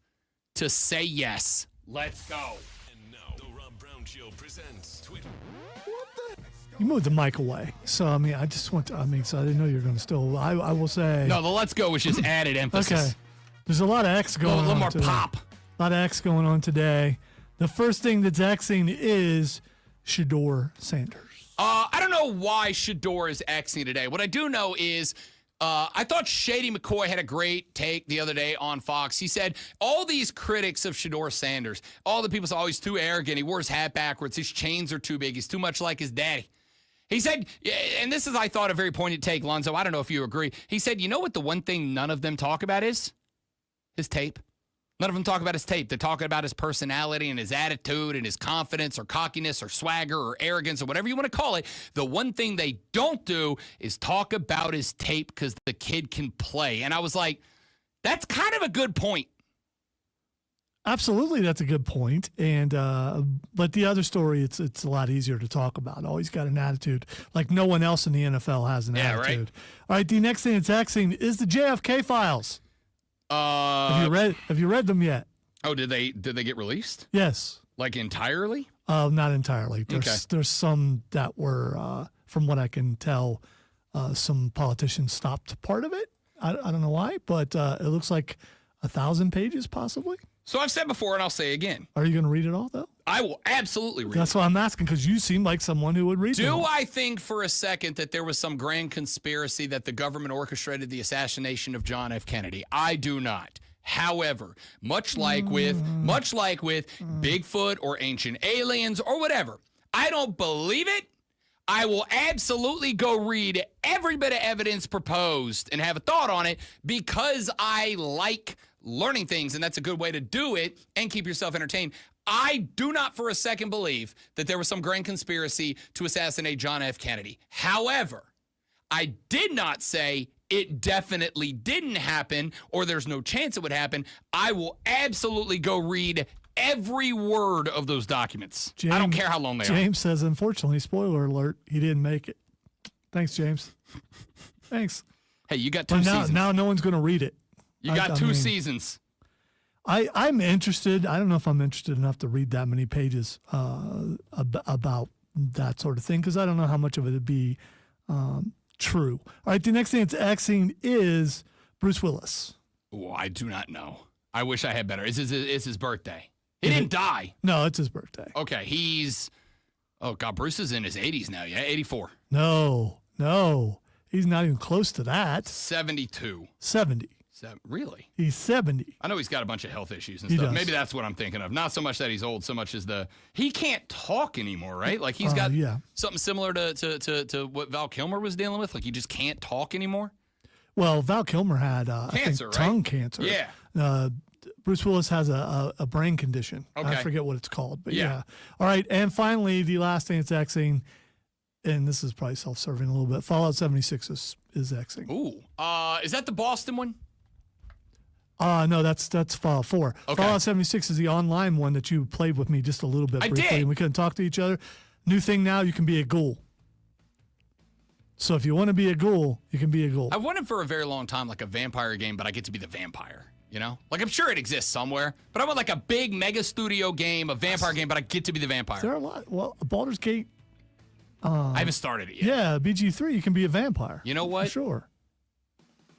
to say yes. Let's go. And now, the Rob Brown Show presents Twitter. You moved the mic away. So, I mean, so I didn't know you were going to still, I will say. No, the let's go was just added emphasis. Okay. There's a lot of X going on. A little more today. pop. A lot of X going on today. The first thing that's Xing is Shedeur Sanders. I don't know why Shedeur is Xing today. What I do know is I thought Shady McCoy had a great take the other day on Fox. He said, all these critics of Shedeur Sanders, all the people say, oh, he's too arrogant. He wore his hat backwards. His chains are too big. He's too much like his daddy. He said, and this is, I thought, a very poignant take, Lonzo. I don't know if you agree. He said, you know what the one thing none of them talk about is? His tape. None of them talk about his tape. They're talking about his personality and his attitude and his confidence or cockiness or swagger or arrogance or whatever you want to call it. The one thing they don't do is talk about his tape because the kid can play. And I was like, that's kind of a good point. Absolutely, that's a good point. And but the other story, it's a lot easier to talk about. Oh, he's got an attitude like no one else in the NFL has an attitude. Right. All right, the next thing it's texting is the JFK files. Have you read them yet? Oh, did they get released? Yes. Like entirely? Not entirely. There's some that were, from what I can tell, some politicians stopped part of it. I don't know why, but it looks like 1,000 pages possibly. So I've said before, and I'll say again. Are you going to read it all, though? I will absolutely read it. That's why I'm asking, because you seem like someone who would read it. Do I think for a second that there was some grand conspiracy that the government orchestrated the assassination of John F. Kennedy? I do not. However, much like with Bigfoot or ancient aliens or whatever, I don't believe it. I will absolutely go read every bit of evidence proposed and have a thought on it because I like learning things, and that's a good way to do it and keep yourself entertained. I do not for a second believe that there was some grand conspiracy to assassinate John F. Kennedy. However, I did not say it definitely didn't happen or there's no chance it would happen. I will absolutely go read every word of those documents. I don't care how long they are. James says, unfortunately, spoiler alert, he didn't make it. Thanks, James. Thanks. Hey, you got two seasons. Now no one's going to read it. You got two seasons. I'm interested. I don't know if I'm interested enough to read that many pages about that sort of thing because I don't know how much of it would be true. All right, the next thing it's Xing is Bruce Willis. Oh, I do not know. I wish I had better. It's his birthday. He didn't die. No, it's his birthday. Okay, Bruce is in his 80s now, yeah? 84. No. He's not even close to that. 72. 70. Really? He's 70. I know he's got a bunch of health issues and stuff. Maybe that's what I'm thinking of. Not so much that he's old, so much as he can't talk anymore, right? Like he's got something similar to what Val Kilmer was dealing with. Like he just can't talk anymore. Well, Val Kilmer had cancer, tongue cancer. Yeah. Bruce Willis has a brain condition. Okay. I forget what it's called, but yeah. All right, and finally, the last thing it's Xing, and this is probably self-serving a little bit. Fallout 76 is Xing. Ooh. Is that the Boston one? No, that's Fallout 4. Okay. Fallout 76 is the online one that you played with me just a little bit briefly. I did. And we couldn't talk to each other. New thing now, you can be a ghoul. So if you want to be a ghoul, you can be a ghoul. I wanted for a very long time like a vampire game, but I get to be the vampire. You know? Like I'm sure it exists somewhere, but I want like a big mega studio game, a vampire game, but I get to be the vampire. There are a lot. Well, Baldur's Gate. I haven't started it yet. Yeah, BG3, you can be a vampire. You know what? For sure.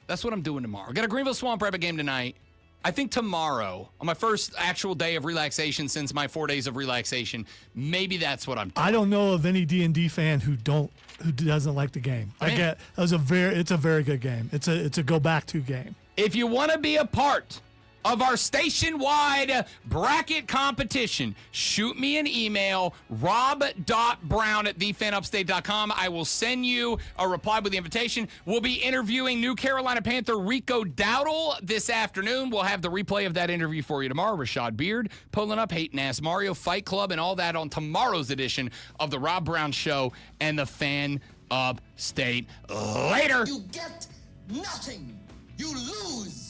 That's what I'm doing tomorrow. I got a Greenville Swamp Rabbit game tonight. I think tomorrow, on my first actual day of relaxation since my 4 days of relaxation, maybe that's what I'm doing. I don't know of any D&D fan who doesn't like the game. It's a very good game. It's a go back to game. If you want to be a part of our station-wide bracket competition, shoot me an email, rob.brown@thefanupstate.com. I will send you a reply with the invitation. We'll be interviewing new Carolina Panther Rico Dowdle this afternoon. We'll have the replay of that interview for you tomorrow. Rashad Beard pulling up, Hating Ass Mario, Fight Club, and all that on tomorrow's edition of the Rob Brown Show and the Fan Upstate. Later. You get nothing. You lose.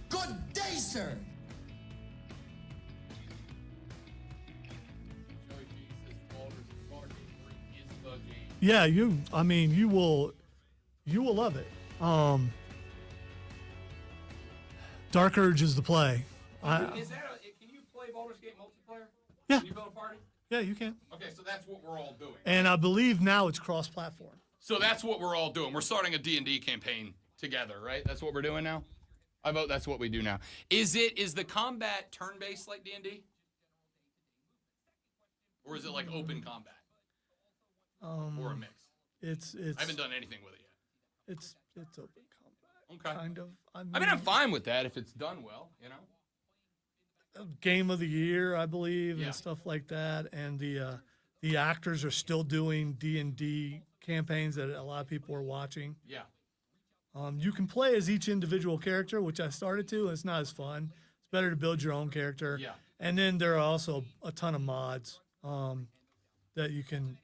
Good day, sir. Yeah, you will love it. Dark Urge is the play. Can you play Baldur's Gate multiplayer? Yeah. Can you build a party? Yeah, you can. Okay, so that's what we're all doing. And I believe now it's cross-platform. So that's what we're all doing. We're starting a D&D campaign together, right? That's what we're doing now? I vote that's what we do now. Is the combat turn-based like D&D? Or is it like open combat? Or a mix? It's I haven't done anything with it yet. It's open combat. Okay. kind of. I mean, I'm fine with that if it's done well, you know? Game of the year, I believe, Yeah. and stuff like that. And the actors are still doing D&D campaigns that a lot of people are watching. Yeah. You can play as each individual character, which I started to, and it's not as fun. It's better to build your own character. Yeah. And then there are also a ton of mods that you can,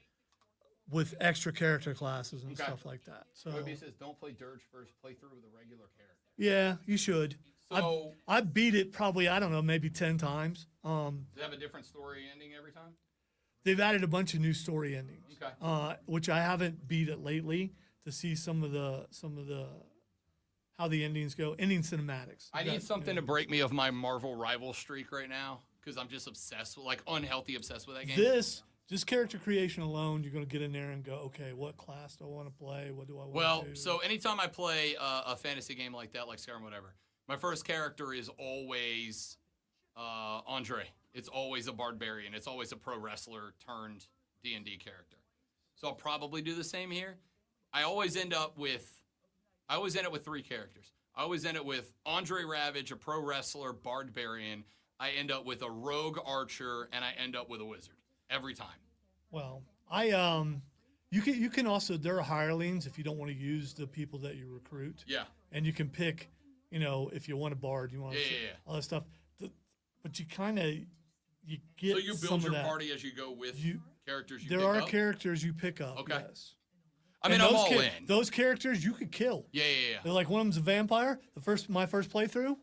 with extra character classes and Okay. stuff like that. So Toby says, don't play Dirge first, play through with a regular character. yeah, you should. So- I beat it probably, I don't know, maybe 10 times. Does it have a different story ending every time? They've added a bunch of new story endings, Okay. which I haven't beat it lately to see some of the how the endings go, ending cinematics. I need something to break me of my Marvel rival streak right now because I'm just obsessed with, like, unhealthy obsessed with that game. Just character creation alone, you're going to get in there and go, okay, what class do I want to play? What do I want Well, to do? so anytime I play a fantasy game like that, like Skyrim, whatever, my first character is always Andre. It's always a barbarian. It's always a pro wrestler turned D&D character. So I'll probably do the same here. I always end up with 3 characters. I always end up with Andre Ravage, a pro wrestler, barbarian. I end up with a rogue archer, and I end up with a wizard every time. Well, you can also, there are hirelings if you don't want to use the people that you recruit. Yeah. And you can pick, if you want a bard, you want all that stuff. But you kind of, you get So you some build of your that. party as you go with characters you There pick are up? characters you pick up. Okay. Yes. I mean, And I'm those all in. Those characters you could kill. Yeah. They're like, one of them's a vampire. My first playthrough,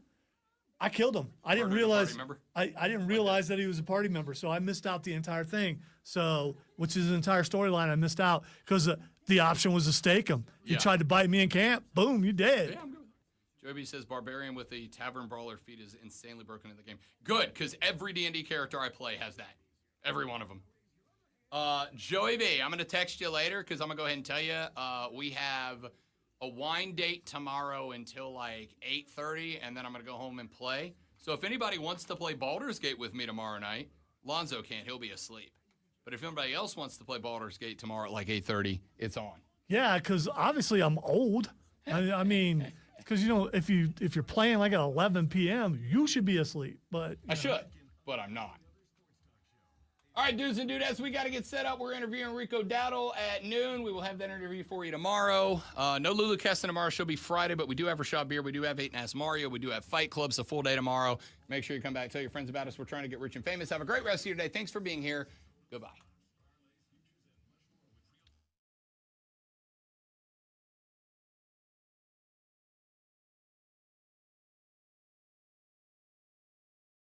I killed him. I didn't Murdered a realize. party member? I didn't realize that he was a party member, so I missed out the entire thing. So, which is an entire storyline I missed out because the option was to stake him. He Yeah. tried to bite me in camp. Boom, you dead. Yeah, I'm good with that. Joby says Barbarian with a Tavern Brawler feat is insanely broken in the game. Good, because every D&D character I play has that. Every one of them. Joey B, I'm going to text you later because I'm going to go ahead and tell you we have a wine date tomorrow until like 8:30, and then I'm going to go home and play. So if anybody wants to play Baldur's Gate with me tomorrow night, Lonzo can't. He'll be asleep. But if anybody else wants to play Baldur's Gate tomorrow at like 8:30, it's on. Yeah, because obviously I'm old. I mean, because if you're playing like at 11 p.m., you should be asleep. But I should, but I'm not. All right, dudes and dudettes, we got to get set up. We're interviewing Rico Dowdle at noon. We will have that interview for you tomorrow. No Lulu Keston tomorrow. She'll be Friday, but we do have Rashad Beer. We do have 8 and Ask Mario. We do have Fight Clubs a full day tomorrow. Make sure you come back. Tell your friends about us. We're trying to get rich and famous. Have a great rest of your day. Thanks for being here. Goodbye.